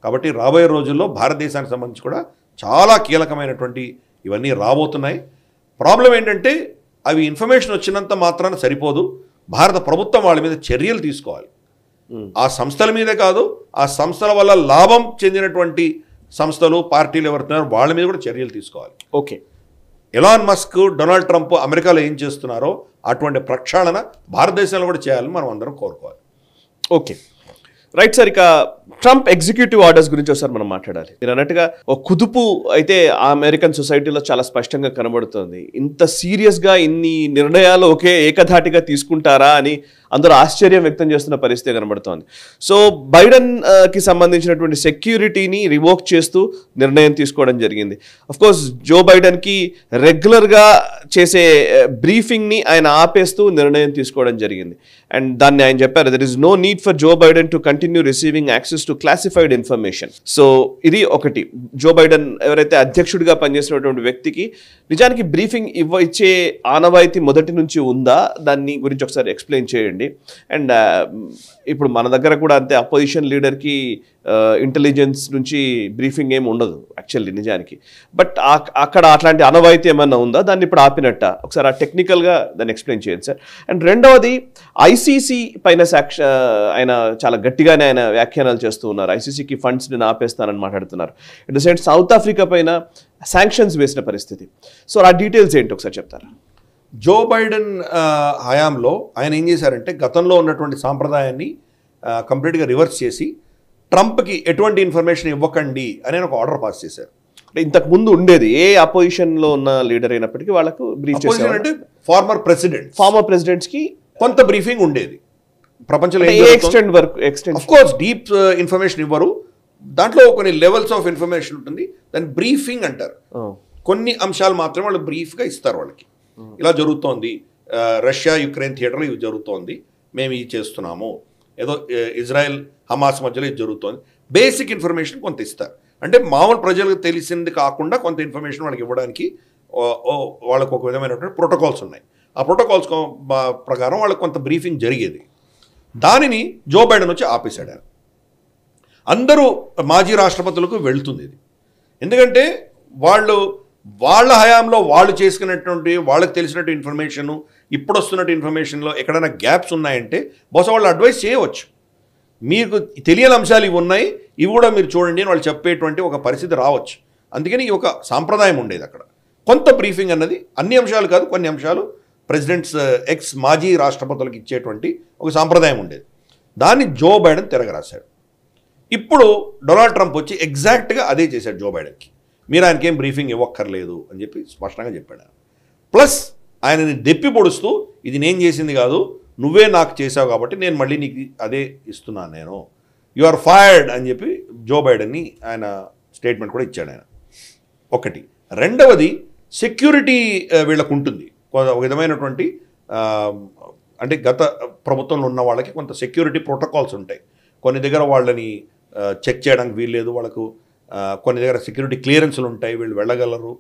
కాబట్టి రాబోయే రోజుల్లో భారతదేశానికి సంబంధించి కూడా చాలా కీలకమైనటువంటి ఇవన్నీ రాబోతున్నాయి. ప్రాబ్లం ఏంటంటే అవి ఇన్ఫర్మేషన్ వచ్చినంత మాత్రాన సరిపోదు, భారత ప్రభుత్వం వాళ్ళ మీద చర్యలు తీసుకోవాలి. ఆ సంస్థల మీదే కాదు, ఆ సంస్థల వల్ల లాభం చెందినటువంటి సంస్థలు పార్టీలు ఎవరుతున్నారో వాళ్ళ మీద కూడా చర్యలు తీసుకోవాలి. Okay, Elon Musk, Donald Trump అమెరికాలో ఏం చేస్తున్నారో అటువంటి ప్రక్షాళన భారతదేశంలో కూడా చేయాలని మనం అందరం కోరుకోవాలి. Okay, right sir. ఇక ట్రంప్ ఎగ్జిక్యూటివ్ ఆర్డర్స్ గురించి ఒకసారి మనం మాట్లాడాలి. మీరు అన్నట్టుగా ఒక కుదుపు అయితే ఆ అమెరికన్ సొసైటీలో చాలా స్పష్టంగా కనబడుతుంది. ఇంత సీరియస్గా ఇన్ని నిర్ణయాలు ఒకే ఏకధాటిగా తీసుకుంటారా అని అందరూ ఆశ్చర్యం వ్యక్తం చేస్తున్న పరిస్థితి కనబడుతోంది. సో బైడెన్ కి సంబంధించినటువంటి సెక్యూరిటీని రివోక్ చేస్తూ నిర్ణయం తీసుకోవడం జరిగింది. అఫ్కోర్స్ జో బైడెన్కి రెగ్యులర్గా చేసే బ్రీఫింగ్ని ఆయన ఆపేస్తూ నిర్ణయం తీసుకోవడం జరిగింది. అండ్ దాన్ని ఆయన చెప్పారు, there is no need for Joe Biden to continue receiving access to classified information. So ఇది ఒకటి. జో బైడెన్ ఎవరైతే అధ్యక్షుడిగా పనిచేసినటువంటి వ్యక్తికి నిజానికి బ్రీఫింగ్ ఇచ్చే ఆనవాయితీ మొదటి నుంచి ఉందా, దాన్ని గురించి ఒకసారి ఎక్స్ప్లెయిన్ చేయండి. అండ్ ఇప్పుడు మన దగ్గర కూడా అంతే, అపోజిషన్ లీడర్కి ఇంటెలిజెన్స్ నుంచి బ్రీఫింగ్ ఏమి ఉండదు యాక్చువల్లీ నిజానికి. బట్ అక్కడ అట్లాంటి అనవాయితీ ఏమన్నా ఉందా, దాన్ని ఇప్పుడు ఆపినట్ట, ఒకసారి ఆ టెక్నికల్గా దాన్ని ఎక్స్ప్లెయిన్ చేయండి సార్. అండ్ రెండవది, ఐసీసీ పైన ఆయన చాలా గట్టిగానే ఆయన వ్యాఖ్యానాలు చేస్తూ ఉన్నారు. ఐసీసీకి ఫండ్స్ నేను ఆపేస్తానని మాట్లాడుతున్నారు. At the same south Africa పైన శాంక్షన్స్ వేసిన పరిస్థితి. సో ఆ డీటెయిల్స్ ఏంటి ఒకసారి చెప్తారా? జో బైడెన్ హయాంలో ఆయన ఏం చేశారంటే గతంలో ఉన్నటువంటి సాంప్రదాయాన్ని కంప్లీట్గా రివర్స్ చేసి ట్రంప్కి ఎటువంటి ఇన్ఫర్మేషన్ ఇవ్వకండి అని ఒక ఆర్డర్ పాస్ చేశారు. ఇంతకు ముందు ఉండేది ఏ అపోజిషన్లో ఉన్న లీడర్ అయినప్పటికీ వాళ్ళకు బ్రీఫ్ చేశారు. అంటే ఫార్మర్ ప్రెసిడెంట్స్కి కొంత బ్రీఫింగ్ ఉండేది. ప్రపంచంలో ఆఫ్ కోర్స్ డీప్ ఇన్ఫర్మేషన్ ఇవ్వరు, దాంట్లో కొన్ని లెవెల్స్ ఆఫ్ ఇన్ఫర్మేషన్ ఉంటుంది, దాన్ని బ్రీఫింగ్ అంటారు. కొన్ని అంశాలు మాత్రమే వాళ్ళు బ్రీఫ్గా ఇస్తారు వాళ్ళకి. ఇలా జరుగుతోంది, రష్యా యుక్రెయిన్ థియేటర్లో ఇవి జరుగుతోంది, మేము ఇది చేస్తున్నాము, ఏదో ఇజ్రాయెల్ హమాస్ మధ్యలో ఇది జరుగుతోంది, బేసిక్ ఇన్ఫర్మేషన్ కొంత ఇస్తారు. అంటే మామూలు ప్రజలకు తెలిసింది కాకుండా కొంత ఇన్ఫర్మేషన్ వాళ్ళకి ఇవ్వడానికి వాళ్ళకు ఒక విధమైనటువంటి ప్రోటోకాల్స్ ఉన్నాయి. ఆ ప్రోటోకాల్స్ ప్రకారం వాళ్ళకి కొంత బ్రీఫింగ్ జరిగేది. దానిని జో బైడెన్ వచ్చి ఆపేశాడు. ఆయన అందరూ మాజీ రాష్ట్రపతులకు వెళ్తుంది ఇది. ఎందుకంటే వాళ్ళ హయాంలో వాళ్ళు చేసుకున్నటువంటి వాళ్ళకి తెలిసినట్టు ఇన్ఫర్మేషను, ఇప్పుడు వస్తున్నట్టు ఇన్ఫర్మేషన్లో ఎక్కడైనా గ్యాప్స్ ఉన్నాయంటే బహుశా వాళ్ళు అడ్వైస్ చేయవచ్చు. మీకు తెలియని అంశాలు ఇవి ఉన్నాయి, ఇవి కూడా మీరు చూడండి అని వాళ్ళు చెప్పేటువంటి ఒక పరిస్థితి రావచ్చు. అందుకని ఈ ఒక సాంప్రదాయం ఉండేది అక్కడ. కొంత బ్రీఫింగ్ అన్నది అన్ని అంశాలు కాదు, కొన్ని అంశాలు ప్రెసిడెంట్స్ మాజీ రాష్ట్రపతులకు ఇచ్చేటువంటి ఒక సాంప్రదాయం ఉండేది. దాన్ని జో బైడెన్ తిరగరాశాడు. ఇప్పుడు డొనాల్డ్ ట్రంప్ వచ్చి ఎగ్జాక్ట్గా అదే చేశాడు. జో బైడెన్కి మీరు ఆయనకేం బ్రీఫింగ్ ఇవ్వక్కర్లేదు అని చెప్పి స్పష్టంగా చెప్పాడు. ప్లస్ ఆయనని దెప్పి పొడుస్తూ ఇది నేను చేసింది కాదు, నువ్వే నాకు చేసావు కాబట్టి నేను మళ్ళీ నీకు అదే ఇస్తున్నాను, నేను యు ఆర్ ఫైర్డ్ అని చెప్పి జో బైడెన్ని ఆయన స్టేట్మెంట్ కూడా ఇచ్చాడు ఆయన. ఒకటి. రెండవది, సెక్యూరిటీ వీళ్ళకు ఉంటుంది ఒక విధమైనటువంటి, అంటే గత ప్రభుత్వంలో ఉన్న వాళ్ళకి కొంత సెక్యూరిటీ ప్రోటోకాల్స్ ఉంటాయి. కొన్ని దగ్గర వాళ్ళని చెక్ చేయడానికి వీల్లేదు, వాళ్ళకు కొన్ని దగ్గర సెక్యూరిటీ క్లియరెన్స్లు ఉంటాయి, వీళ్ళు వెళ్ళగలరు,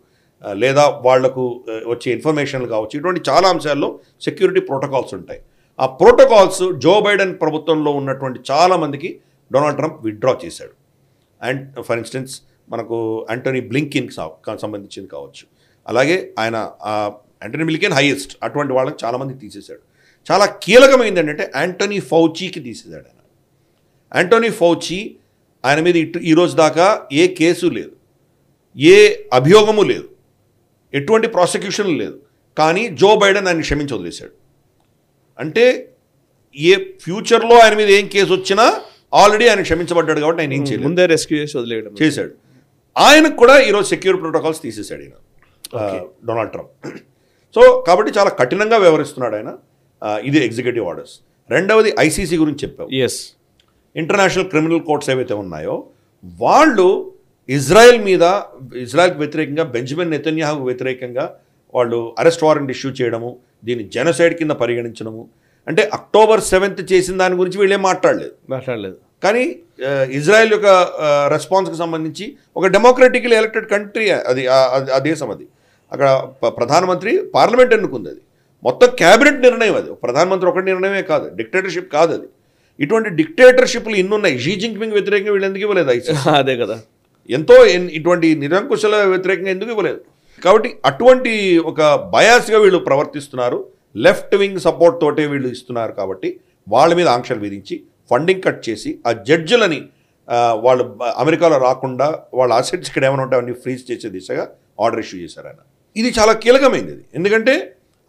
లేదా వాళ్లకు వచ్చే ఇన్ఫర్మేషన్లు కావచ్చు. ఇటువంటి చాలా అంశాల్లో సెక్యూరిటీ ప్రోటోకాల్స్ ఉంటాయి. ఆ ప్రోటోకాల్స్ జో బైడెన్ ప్రభుత్వంలో ఉన్నటువంటి చాలామందికి డొనాల్డ్ ట్రంప్ విత్డ్రా చేశాడు. అండ్ ఫర్ ఇన్స్టెన్స్ మనకు యాంటోనీ బ్లింకిన్కి సంబంధించింది కావచ్చు. అలాగే ఆయన యాంటోనీ బ్లింకిన్ హైయెస్ట్, అటువంటి వాళ్ళకి చాలామంది తీసేశాడు. చాలా కీలకమైంది ఏంటంటే యాంటోనీ ఫౌచీకి తీసేశాడు ఆయన. యాంటోనీ ఫౌచీ ఆయన మీద ఈ రోజు దాకా ఏ కేసు లేదు, ఏ అభియోగము లేదు, ఎటువంటి ప్రాసిక్యూషన్ లేదు, కానీ జో బైడెన్ ఆయన క్షమించి వదిలేశాడు. అంటే ఏ ఫ్యూచర్లో ఆయన మీద ఏం కేసు వచ్చినా ఆల్రెడీ ఆయన క్షమించబడ్డాడు కాబట్టి ఆయన ఏం చేయలేదు, ముందే రెస్క్యూ చేసి వదిలేయడం చేశాడు. ఆయనకు కూడా ఈరోజు సెక్యూరిటీ ప్రోటోకాల్స్ తీసేశాడు ఈయన డొనాల్డ్ ట్రంప్. సో కాబట్టి చాలా కఠినంగా వ్యవహరిస్తున్నాడు ఆయన. ఇది ఎగ్జిక్యూటివ్ ఆర్డర్స్. రెండవది ఐసీసీ గురించి చెప్పావు. ఎస్, ఇంటర్నేషనల్ క్రిమినల్ కోర్ట్స్ ఏవైతే ఉన్నాయో వాళ్ళు ఇజ్రాయెల్కి వ్యతిరేకంగా బెంజమిన్ నెతన్యాహుకు వ్యతిరేకంగా వాళ్ళు అరెస్ట్ వారెంట్ ఇష్యూ చేయడము, దీన్ని జెనోసైడ్ కింద పరిగణించడము. అంటే October 7th చేసిన దాని గురించి వీళ్ళేం మాట్లాడలేదు. కానీ ఇజ్రాయెల్ యొక్క రెస్పాన్స్కి సంబంధించి ఒక డెమోక్రటికలీ ఎలక్టెడ్ కంట్రీ అది, ఆ దేశం అది. అక్కడ ప్రధానమంత్రి పార్లమెంట్ ఎన్నుకుంది, అది మొత్తం క్యాబినెట్ నిర్ణయం, అది ప్రధానమంత్రి ఒకటి నిర్ణయమే కాదు, డిక్టేటర్షిప్ కాదు అది. ఇటువంటి డిక్టేటర్షిప్లు ఇన్నున్నాయి. షీ జిన్పింగ్ వ్యతిరేకంగా వీళ్ళు ఎందుకు ఇవ్వలేదు? అదే కదా, ఎంతో ఇటువంటి నిరంకుశల వ్యతిరేకంగా ఎందుకు ఇవ్వలేదు? కాబట్టి అటువంటి ఒక బయాస్గా వీళ్ళు ప్రవర్తిస్తున్నారు. లెఫ్ట్ వింగ్ సపోర్ట్ తోటే వీళ్ళు ఇస్తున్నారు. కాబట్టి వాళ్ళ మీద ఆంక్షలు విధించి ఫండింగ్ కట్ చేసి ఆ జడ్జిలని వాళ్ళు అమెరికాలో రాకుండా వాళ్ళ అసెట్స్ ఇక్కడ ఏమైనా ఉంటే అవన్నీ ఫ్రీజ్ చేసే దిశగా ఆర్డర్ ఇష్యూ చేశారు ఆయన. ఇది చాలా కీలకమైనది ఇది. ఎందుకంటే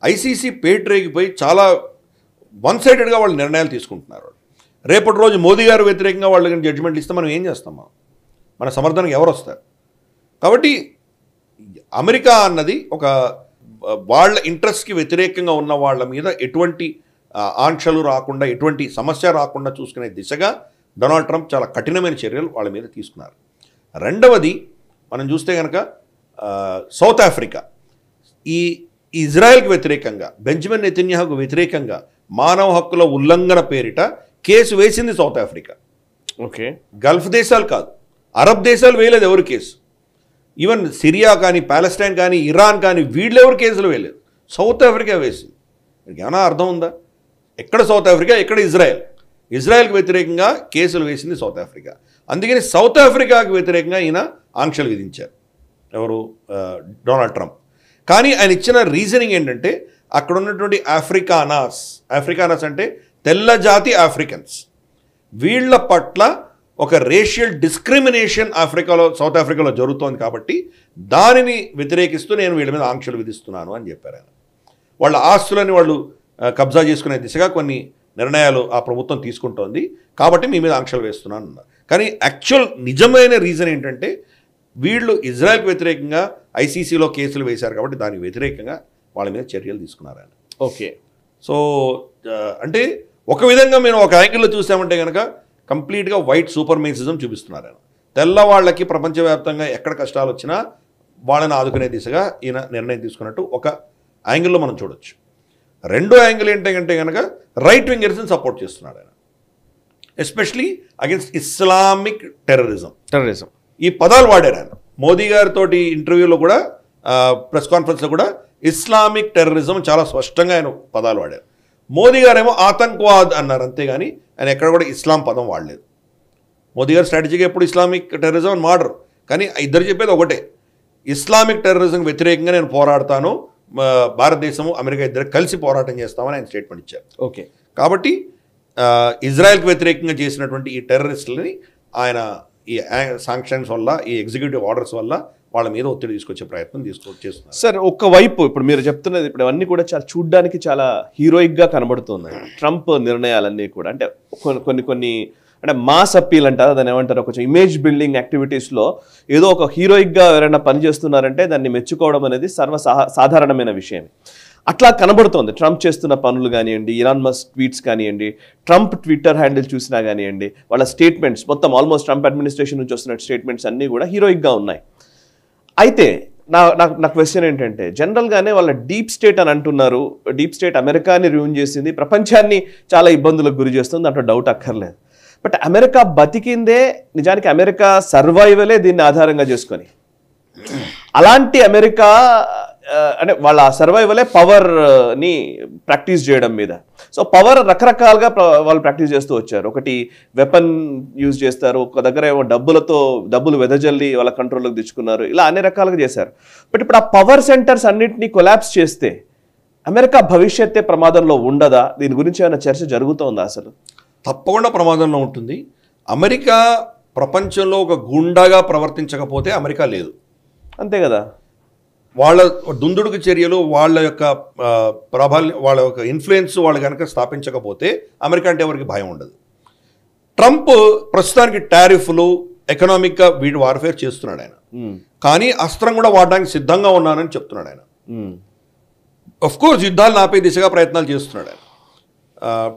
ఐసీసీ పేటరేగిపోయి చాలా వన్ సైడెడ్గా వాళ్ళు నిర్ణయాలు తీసుకుంటున్నారు. రేపటి రోజు మోదీ గారు వ్యతిరేకంగా వాళ్ళు జడ్జిమెంట్లు ఇస్తే మనం ఏం చేస్తాం? మన సమర్థనకు ఎవరు వస్తారు? కాబట్టి అమెరికా అన్నది ఒక వాళ్ళ ఇంట్రెస్ట్కి వ్యతిరేకంగా ఉన్న వాళ్ళ మీద ఎటువంటి ఆంక్షలు రాకుండా, ఎటువంటి సమస్య రాకుండా చూసుకునే దిశగా డొనాల్డ్ ట్రంప్ చాలా కఠినమైన చర్యలు వాళ్ళ మీద తీసుకున్నారు. రెండవది మనం చూస్తే కనుక సౌత్ ఆఫ్రికా ఈ ఇజ్రాయెల్కి వ్యతిరేకంగా, బెంజమిన్ నెతన్యాహుకు వ్యతిరేకంగా మానవ హక్కుల ఉల్లంఘన పేరిట కేసు వేసింది సౌత్ ఆఫ్రికా. ఓకే, గల్ఫ్ దేశాలు కాదు, అరబ్ దేశాలు వేయలేదు ఎవరు కేసు. ఈవెన్ సిరియా కానీ, పాలెస్టైన్ కానీ, ఇరాన్ కానీ వీళ్ళు ఎవరు కేసులు వేయలేదు, సౌత్ ఆఫ్రికా వేసింది. మీకు ఏమైనా అర్థం ఉందా? ఎక్కడ సౌత్ ఆఫ్రికా, ఎక్కడ ఇజ్రాయెల్కి వ్యతిరేకంగా కేసులు వేసింది సౌత్ ఆఫ్రికా. అందుకని సౌత్ ఆఫ్రికాకు వ్యతిరేకంగా ఈయన ఆంక్షలు విధించారు ఎవరు? Donald Trump. కానీ ఆయన ఇచ్చిన రీజనింగ్ ఏంటంటే అక్కడ ఉన్నటువంటి ఆఫ్రికానాస్ అంటే తెల్ల జాతి ఆఫ్రికన్స్, వీళ్ళ పట్ల ఒక రేషియల్ డిస్క్రిమినేషన్ సౌత్ ఆఫ్రికాలో జరుగుతోంది. కాబట్టి దానిని వ్యతిరేకిస్తూ నేను వీళ్ళ మీద ఆంక్షలు విధిస్తున్నాను అని చెప్పారు ఆయన. వాళ్ళ ఆస్తులని వాళ్ళు కబ్జా చేసుకునే దిశగా కొన్ని నిర్ణయాలు ఆ ప్రభుత్వం తీసుకుంటోంది, కాబట్టి మీ మీద ఆంక్షలు వేస్తున్నాను అన్నారు. కానీ యాక్చువల్ నిజమైన రీజన్ ఏంటంటే వీళ్ళు ఇజ్రాయెల్కి వ్యతిరేకంగా ఐసీసీలో కేసులు వేశారు కాబట్టి దానికి వ్యతిరేకంగా వాళ్ళ మీద చర్యలు తీసుకున్నారు ఆయన. ఓకే, సో అంటే ఒక విధంగా మేము ఒక యాంగిల్లో చూసామంటే కనుక కంప్లీట్గా వైట్ సూపర్మేసిజం చూపిస్తున్నారు ఆయన. తెల్లవాళ్ళకి ప్రపంచవ్యాప్తంగా ఎక్కడ కష్టాలు వచ్చినా వాళ్ళని ఆదుకునే దిశగా ఈయన నిర్ణయం తీసుకున్నట్టు ఒక యాంగిల్లో మనం చూడొచ్చు. రెండో యాంగిల్ ఏంటంటే కనుక రైట్ వింగర్స్ని సపోర్ట్ చేస్తున్నాడు ఆయన, ఎస్పెషలీ అగెన్స్ట్ ఇస్లామిక్ టెర్రరిజం. ఈ పదాలు వాడారు ఆయన. మోదీ గారితో ఇంటర్వ్యూలో కూడా, ప్రెస్ కాన్ఫరెన్స్లో కూడా ఇస్లామిక్ టెర్రరిజం చాలా స్పష్టంగా ఆయన పదాలు వాడారు. మోదీ గారేమో ఆతంకవాద్ అన్నారు, అంతేగాని ఆయన ఎక్కడ కూడా ఇస్లాం పదం వాడలేదు. మోదీ గారు స్ట్రాటజీగా ఎప్పుడు ఇస్లామిక్ టెర్రరిజం అని మాడరు, కానీ ఇద్దరు చెప్పేది ఒకటే, ఇస్లామిక్ టెర్రరిజం వ్యతిరేకంగా నేను పోరాడతాను, భారతదేశము అమెరికా ఇద్దరు కలిసి పోరాటం చేస్తామని ఆయన స్టేట్మెంట్ ఇచ్చారు. ఓకే, కాబట్టి ఇజ్రాయెల్కి వ్యతిరేకంగా చేసినటువంటి ఈ టెర్రరిస్టులని ఆయన ఈ శాంక్షన్స్ వల్ల, ఈ ఎగ్జిక్యూటివ్ ఆర్డర్స్ వల్ల వాళ్ళ మీద ఒత్తిడి తీసుకొచ్చే ప్రయత్నం చేస్తున్నారు. సార్, ఒక్కవైపు ఇప్పుడు మీరు చెప్తున్నది ఇప్పుడు అవన్నీ కూడా చాలా చూడ్డానికి చాలా హీరోయిక్గా కనబడుతున్నాయి ట్రంప్ నిర్ణయాలన్నీ కూడా. అంటే కొన్ని అంటే మాస్ అప్పీల్ అంటారు, దాన్ని ఏమంటారు, కొంచెం ఇమేజ్ బిల్డింగ్ యాక్టివిటీస్లో ఏదో ఒక హీరోయిక్గా ఎవరైనా పనిచేస్తున్నారంటే దాన్ని మెచ్చుకోవడం అనేది సాధారణమైన విషయం. అట్లా కనబడుతోంది ట్రంప్ చేస్తున్న పనులు కానివ్వండి, ఇరాన్ మస్క్ ట్వీట్స్ కానివ్వండి, ట్రంప్ ట్విట్టర్ హ్యాండిల్ చూసినా కానివ్వండి, వాళ్ళ స్టేట్మెంట్స్ మొత్తం ఆల్మోస్ట్ ట్రంప్ అడ్మినిస్ట్రేషన్ నుంచి వస్తున్న స్టేట్మెంట్స్ అన్నీ కూడా హీరోయిక్గా ఉన్నాయి. అయితే నా క్వశ్చన్ ఏంటంటే, జనరల్గానే వాళ్ళ డీప్ స్టేట్ అని అంటున్నారు, డీప్ స్టేట్ అమెరికాని రూయిన్ చేసింది, ప్రపంచాన్ని చాలా ఇబ్బందులకు గురి చేస్తుంది, దాంట్లో డౌట్ అక్కర్లేదు. బట్ అమెరికా బతికిందే నిజానికి అమెరికా సర్వైవలే దీన్ని ఆధారంగా చేసుకొని, అలాంటి అమెరికా అంటే వాళ్ళ సర్వైవలే పవర్ని ప్రాక్టీస్ చేయడం మీద. సో పవర్ రకరకాలుగా వాళ్ళు ప్రాక్టీస్ చేస్తూ వచ్చారు. ఒకటి వెపన్ యూజ్ చేస్తారు, ఒక దగ్గర ఏమో డబ్బులు వెదజల్లి వాళ్ళ కంట్రోల్లోకి తెచ్చుకున్నారు, ఇలా అన్ని రకాలుగా చేశారు. బట్ ఇప్పుడు ఆ పవర్ సెంటర్స్ అన్నింటినీ కొలాప్స్ చేస్తే అమెరికా భవిష్యత్తే ప్రమాదంలో ఉండదా? దీని గురించి ఏమైనా చర్చ జరుగుతోందా? అసలు తప్పకుండా ప్రమాదంలో ఉంటుంది. అమెరికా ప్రపంచంలో ఒక గుండాగా ప్రవర్తించకపోతే అమెరికా లేదు, అంతే కదా. వాళ్ళ దుందుడుకు చర్యలు, వాళ్ళ యొక్క ప్రాబల్యం, వాళ్ళ యొక్క ఇన్ఫ్లుయెన్స్ వాళ్ళు కనుక స్థాపించకపోతే అమెరికా అంటే ఎవరికి భయం ఉండదు. ట్రంప్ ప్రస్తుతానికి టారిఫ్లు, ఎకనామిక్గా వీడు వార్ఫేర్ చేస్తున్నాడు ఆయన, కానీ అస్త్రం కూడా వాడడానికి సిద్ధంగా ఉన్నానని చెప్తున్నాడు ఆయన. అఫ్ కోర్స్ యుద్ధాలు ఆపే దిశగా ప్రయత్నాలు చేస్తున్నాడు ఆయన.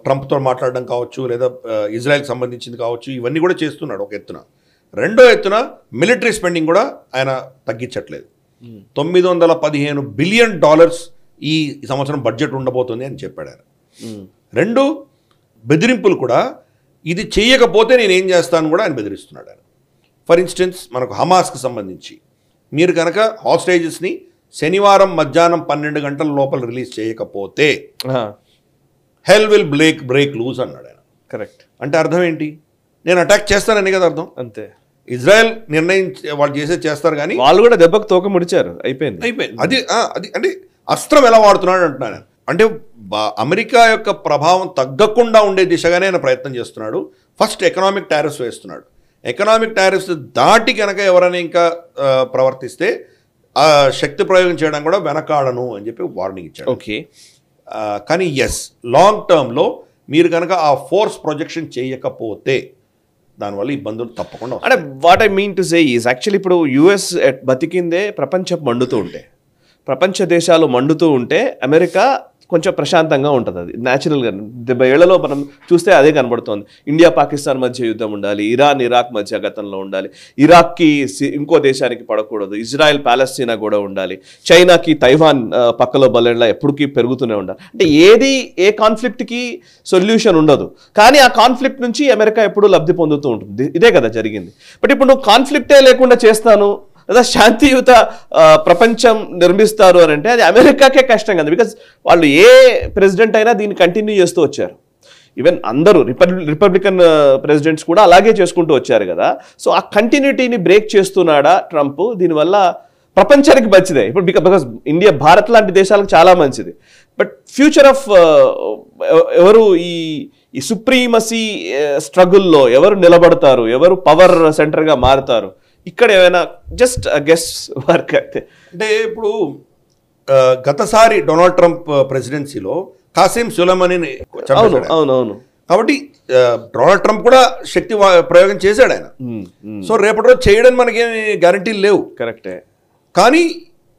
ట్రంప్తో మాట్లాడడం కావచ్చు, లేదా ఇజ్రాయెల్కి సంబంధించింది కావచ్చు, ఇవన్నీ కూడా చేస్తున్నాడు ఒక ఎత్తున. రెండో ఎత్తున మిలిటరీ స్పెండింగ్ కూడా ఆయన తగ్గించట్లేదు. $915 బిలియన్ ఈ సంవత్సరం బడ్జెట్ ఉండబోతుంది అని చెప్పాడు ఆయన. రెండు బెదిరింపులు కూడా, ఇది చేయకపోతే నేను ఏం చేస్తాను కూడా ఆయన బెదిరిస్తున్నాడు ఆయన. ఫర్ ఇన్స్టెన్స్ మనకు హమాస్కి సంబంధించి మీరు కనుక హాస్టేజెస్ని శనివారం మధ్యాహ్నం 12 గంటల లోపల రిలీజ్ చేయకపోతే హెల్ విల్ బ్రేక్ లూజ్ అన్నాడు ఆయన. కరెక్ట్. అంటే అర్థం ఏంటి? నేను అటాక్ చేస్తానని కదా అర్థం. అంతే. ఇజ్రాయెల్ వాళ్ళు చేస్తారు, కానీ వాళ్ళు కూడా దెబ్బకు తోక ముడిచారు. అయిపోయింది. అది అంటే అస్త్రం ఎలా వాడుతున్నాడు అంటున్నాను. అంటే అమెరికా యొక్క ప్రభావం తగ్గకుండా ఉండే దిశగానే ఆయన ప్రయత్నం చేస్తున్నాడు. ఫస్ట్ ఎకనామిక్ టారిఫ్స్ వేస్తున్నాడు. ఎకనామిక్ టారిఫ్స్ దాటి కనుక ఎవరైనా ఇంకా ప్రవర్తిస్తే శక్తి ప్రయోగం చేయడం కూడా వెనకాడను అని చెప్పి వార్నింగ్ ఇచ్చాడు. ఓకే. కానీ లాంగ్ టర్మ్లో మీరు కనుక ఆ ఫోర్స్ ప్రొజెక్షన్ చేయకపోతే దానివల్ల ఇబ్బందులు తప్పకుండా. అంటే what I mean to say is actually ఇప్పుడు యుఎస్ బతికిందే ప్రపంచం మండుతూ ఉంటే, ప్రపంచ దేశాలు మండుతూ ఉంటే అమెరికా కొంచెం ప్రశాంతంగా ఉంటుంది. అది న్యాచురల్గా 70 ఏళ్లలో మనం చూస్తే అదే కనబడుతోంది. ఇండియా పాకిస్తాన్ మధ్య యుద్ధం ఉండాలి, ఇరాన్ ఇరాక్ మధ్య గతంలో ఉండాలి, ఇరాక్కి ఇంకో దేశానికి పడకూడదు, ఇజ్రాయెల్ పాలస్తీనా కూడా ఉండాలి, చైనాకి తైవాన్ పక్కలో బలెండ్లా ఎప్పటికీ పెరుగుతూనే ఉండాలి. అంటే ఏ కాన్ఫ్లిక్ట్కి సొల్యూషన్ ఉండదు, కానీ ఆ కాన్ఫ్లిక్ట్ నుంచి అమెరికా ఎప్పుడూ లబ్ధి పొందుతూ ఉంటుంది. ఇదే కదా జరిగింది. బట్ ఇప్పుడు నువ్వు కాన్ఫ్లిక్టే లేకుండా చేస్తాను లేదా శాంతియుత ప్రపంచం నిర్మిస్తారు అని అంటే అది అమెరికాకే కష్టం కదా. బికాజ్ వాళ్ళు ఏ ప్రెసిడెంట్ అయినా దీన్ని కంటిన్యూ చేస్తూ వచ్చారు. ఈవెన్ అందరూ రిపబ్లికన్ ప్రెసిడెంట్స్ కూడా అలాగే చేసుకుంటూ వచ్చారు కదా. సో ఆ కంటిన్యూటీని బ్రేక్ చేస్తున్నాడా ట్రంప్? దీనివల్ల ప్రపంచానికి మంచిదే. ఇప్పుడు బికాజ్ ఇండియా, భారత్ లాంటి దేశాలకు చాలా మంచిది. బట్ ఫ్యూచర్ ఆఫ్ ఎవరు ఈ సుప్రీమసీ స్ట్రగుల్లో ఎవరు నిలబడతారు, ఎవరు పవర్ సెంటర్గా మారుతారు, ఇక్కడ ఏమైనా జస్ట్ గెస్ వర్క్ అయితే. అంటే ఇప్పుడు గతసారి డొనాల్డ్ ట్రంప్ ప్రెసిడెన్సీలో కాసిం సులేమానీని చంపేశాడు. అవునవును. కాబట్టి డొనాల్డ్ ట్రంప్ కూడా శక్తి ప్రయోగం చేశాడు ఆయన. సో రేపటి రోజు చేయడం మనకేమి గ్యారంటీలు లేవు. కరెక్టే. కానీ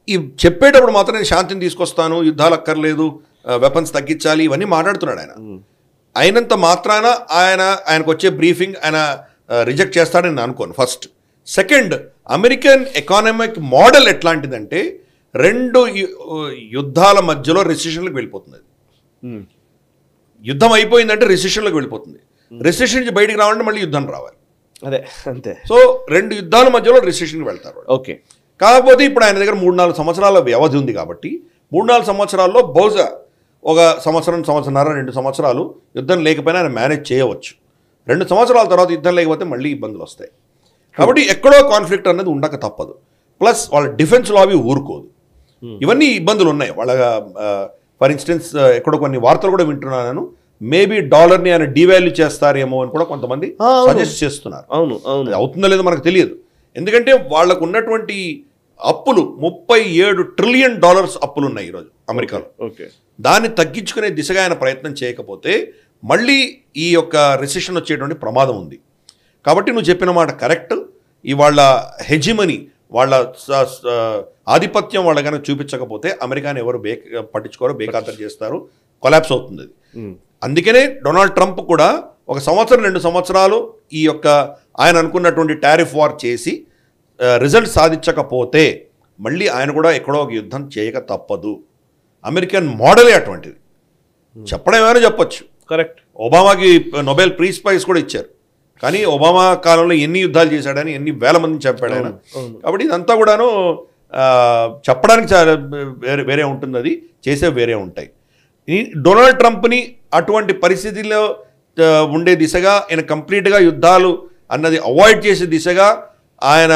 ఈ చెప్పేటప్పుడు మాత్రం నేను శాంతిని తీసుకొస్తాను, యుద్ధాలు అక్కర్లేదు, వెపన్స్ తగ్గించాలి, ఇవన్నీ మాట్లాడుతున్నాడు ఆయన. అయినంత మాత్రాన ఆయనకు వచ్చే బ్రీఫింగ్ ఆయన రిజెక్ట్ చేస్తాడని నేను అనుకోను. First. Second, American economic model ఎట్లాంటిదంటే 2 యుద్ధాల మధ్యలో రెసిషన్లకు వెళ్ళిపోతుంది. యుద్ధం అయిపోయిందంటే రెసిషన్లకు వెళ్ళిపోతుంది. రెసిషన్ నుంచి బయటికి రావాలంటే మళ్ళీ యుద్ధం రావాలి. అదే అంతే. సో 2 యుద్ధాల మధ్యలో రెసిషన్కి వెళ్తారు. ఓకే. కాకపోతే ఇప్పుడు ఆయన దగ్గర 3-4 సంవత్సరాల వ్యవధి ఉంది కాబట్టి 3-4 సంవత్సరాల్లో బహుశా ఒక సంవత్సరంన్నర 2 సంవత్సరాలు యుద్ధం లేకపోయినా ఆయన మేనేజ్ చేయవచ్చు. 2 సంవత్సరాల తర్వాత యుద్ధం లేకపోతే మళ్ళీ ఇబ్బందులు వస్తాయి. కాబట్టి ఎక్కడో కాన్ఫ్లిక్ట్ అనేది ఉండక తప్పదు. ప్లస్ వాళ్ళ డిఫెన్స్ లాబీ ఊరుకోదు. ఇవన్నీ ఇబ్బందులు ఉన్నాయి వాళ్ళ. ఫర్ ఇన్స్టెన్స్ ఎక్కడో కొన్ని వార్తలు కూడా వింటున్నాను, మేబీ డాలర్ని ఆయన డివాల్యూ చేస్తారేమో అని కూడా కొంతమంది సజెస్ట్ చేస్తున్నారు. అది అవుతుందో లేదో మనకు తెలియదు. ఎందుకంటే వాళ్ళకు ఉన్నటువంటి అప్పులు $37 ట్రిలియన్ అప్పులు ఉన్నాయి ఈరోజు అమెరికాలో. దాన్ని తగ్గించుకునే దిశగా ఆయన ప్రయత్నం చేయకపోతే మళ్ళీ ఈ యొక్క రెసిషన్ వచ్చేటువంటి ప్రమాదం ఉంది. కాబట్టి నువ్వు చెప్పిన మాట కరెక్ట్. ఇవాళ హెజిమనీ, వాళ్ళ ఆధిపత్యం వాళ్ళ కనుక చూపించకపోతే అమెరికాని ఎవరు పట్టించుకోరు, బేఖాతరు చేస్తారు, కొలాప్స్ అవుతుంది అది. అందుకనే డొనాల్డ్ ట్రంప్ కూడా 1 సంవత్సరం 2 సంవత్సరాలు ఈ యొక్క ఆయన అనుకున్నటువంటి టారిఫ్ వార్ చేసి రిజల్ట్ సాధించకపోతే మళ్ళీ ఆయన కూడా ఎక్కడో ఒక యుద్ధం చేయక తప్పదు. అమెరికన్ మోడలే అటువంటిది. చెప్పడం ఏమైనా చెప్పొచ్చు. కరెక్ట్. ఒబామాకి నోబెల్ పీస్ ప్రైజ్ కూడా ఇచ్చారు. కానీ ఒబామా కాలంలో ఎన్ని యుద్ధాలు చేశాడని, ఎన్ని వేల మందిని చంపాడు ఆయన. కాబట్టి ఇదంతా కూడాను చెప్పడానికి వేరే ఉంటుంది, అది చేసే వేరే ఉంటాయి. డొనాల్డ్ ట్రంప్ని అటువంటి పరిస్థితుల్లో ఉండే దిశగా ఆయన కంప్లీట్గా యుద్ధాలు అన్నది అవాయిడ్ చేసే దిశగా ఆయన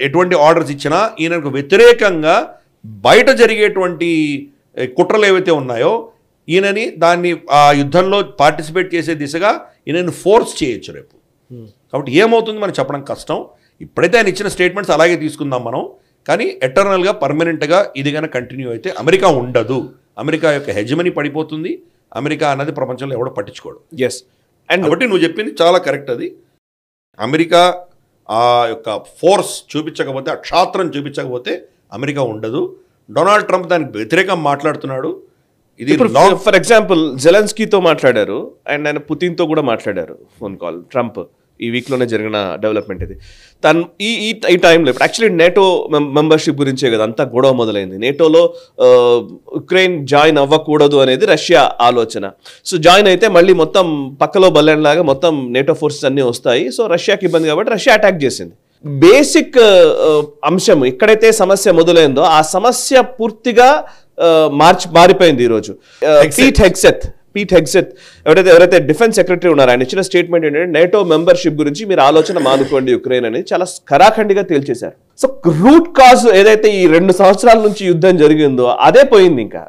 ఎటువంటి ఆర్డర్స్ ఇచ్చినా ఈయనకు వ్యతిరేకంగా బయట జరిగేటువంటి కుట్రలు ఏవైతే ఉన్నాయో ఈయనని దాన్ని ఆ యుద్ధంలో పార్టిసిపేట్ చేసే దిశగా ఈయనని ఫోర్స్ చేయొచ్చు రేపు. కాబట్టి ఏమవుతుంది మనం చెప్పడం కష్టం. ఇప్పుడైతే ఆయన ఇచ్చిన స్టేట్మెంట్స్ అలాగే తీసుకుందాం మనం. కానీ ఎటర్నల్గా పర్మనెంట్గా ఇది కనుక కంటిన్యూ అయితే అమెరికా ఉండదు. అమెరికా యొక్క హెజిమనీ పడిపోతుంది. అమెరికా అన్నది ప్రపంచంలో ఎవడో పట్టించుకోడు. ఎస్. అండ్ కాబట్టి నువ్వు చెప్పింది చాలా కరెక్ట్. అది అమెరికా ఆ యొక్క ఫోర్స్ చూపించకపోతే, ఆ క్షాత్రం చూపించకపోతే అమెరికా ఉండదు. డొనాల్డ్ ట్రంప్ దానికి వ్యతిరేకంగా మాట్లాడుతున్నాడు. ఇది ఫర్ ఎగ్జాంపుల్ జెలెన్స్కీతో మాట్లాడారు అండ్ ఆయన పుతిన్తో కూడా మాట్లాడారు ఫోన్ కాల్ ట్రంప్. ఈ వీక్లోనే జరిగిన డెవలప్మెంట్ ఇది. తను ఈ టైంలో ఇప్పుడు యాక్చువల్లీ నేటో మెంబర్షిప్ గురించే కదా అంతా గొడవ మొదలైంది. నేటోలో ఉక్రెయిన్ జాయిన్ అవ్వకూడదు అనేది రష్యా ఆలోచన. సో జాయిన్ అయితే మళ్ళీ మొత్తం పక్కలో బల్లెంలాగా మొత్తం నేటో ఫోర్సెస్ అన్నీ వస్తాయి. సో రష్యాకి ఇబ్బంది కాబట్టి రష్యా అటాక్ చేసింది. బేసిక్ అంశం ఎక్కడైతే సమస్య మొదలైందో ఆ సమస్య పూర్తిగా మారిపోయింది ఈరోజు. పీట్ హెగ్సెత్ ఎవరైతే డిఫెన్స్ సెక్రటరీ ఉన్నారో ఆయన ఇచ్చిన స్టేట్మెంట్ ఏంటంటే నేటో మెంబర్షిప్ గురించి మీరు ఆలోచన మానుకోండి ఉక్రెయిన్ అనేది చాలా ఖరాఖండిగా తేల్చేశారు. సో రూట్ కాజ్ ఏదైతే ఈ 2 సంవత్సరాల నుంచి యుద్ధం జరిగిందో అదే పోయింది. ఇంకా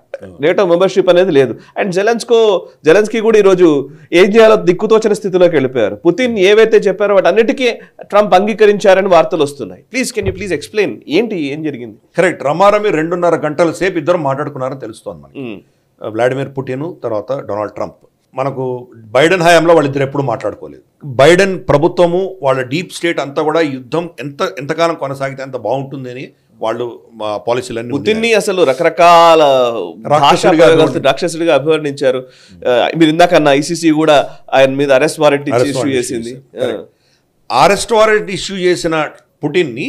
నేటో మెంబర్షిప్ అనేది లేదు. అండ్ జెలెన్స్కీ కూడా ఈరోజు ఏం చేయాలో దిక్కుతోచిన స్థితిలోకి వెళ్ళిపోయారు. పుతిన్ ఏవైతే చెప్పారో వాటి అన్నిటికీ ట్రంప్ అంగీకరించారని వార్తలు వస్తున్నాయి. కెన్ యూ ప్లీజ్ ఎక్స్ప్లెయిన్ ఏం జరిగింది? కరెక్ట్. రమారమి 2.5 గంటల సేపు ఇద్దరు మాట్లాడుకున్నారని తెలుస్తోంది మనకి. వ్లాడిమిర్ పుటిన్ తర్వాత డొనాల్డ్ ట్రంప్. మనకు బైడెన్ హయాంలో వాళ్ళిద్దరు ఎప్పుడు మాట్లాడుకోలేదు. బైడెన్ ప్రభుత్వము వాళ్ళ డీప్ స్టేట్ అంతా కూడా యుద్ధం ఎంతకాలం కొనసాగితే అంత బాగుంటుంది అని వాళ్ళు పాలసీలన్నీ పుతిన్ని అసలు రకరకాల రాక్షసుడిగా అభివర్ణించారు. మీరు ఇందాకన్నా ఐసీసీ కూడా ఆయన మీద అరెస్ట్ వారెంట్ ఇష్యూ చేసింది. అరెస్ట్ వారెంట్ ఇష్యూ చేసిన పుటిన్ని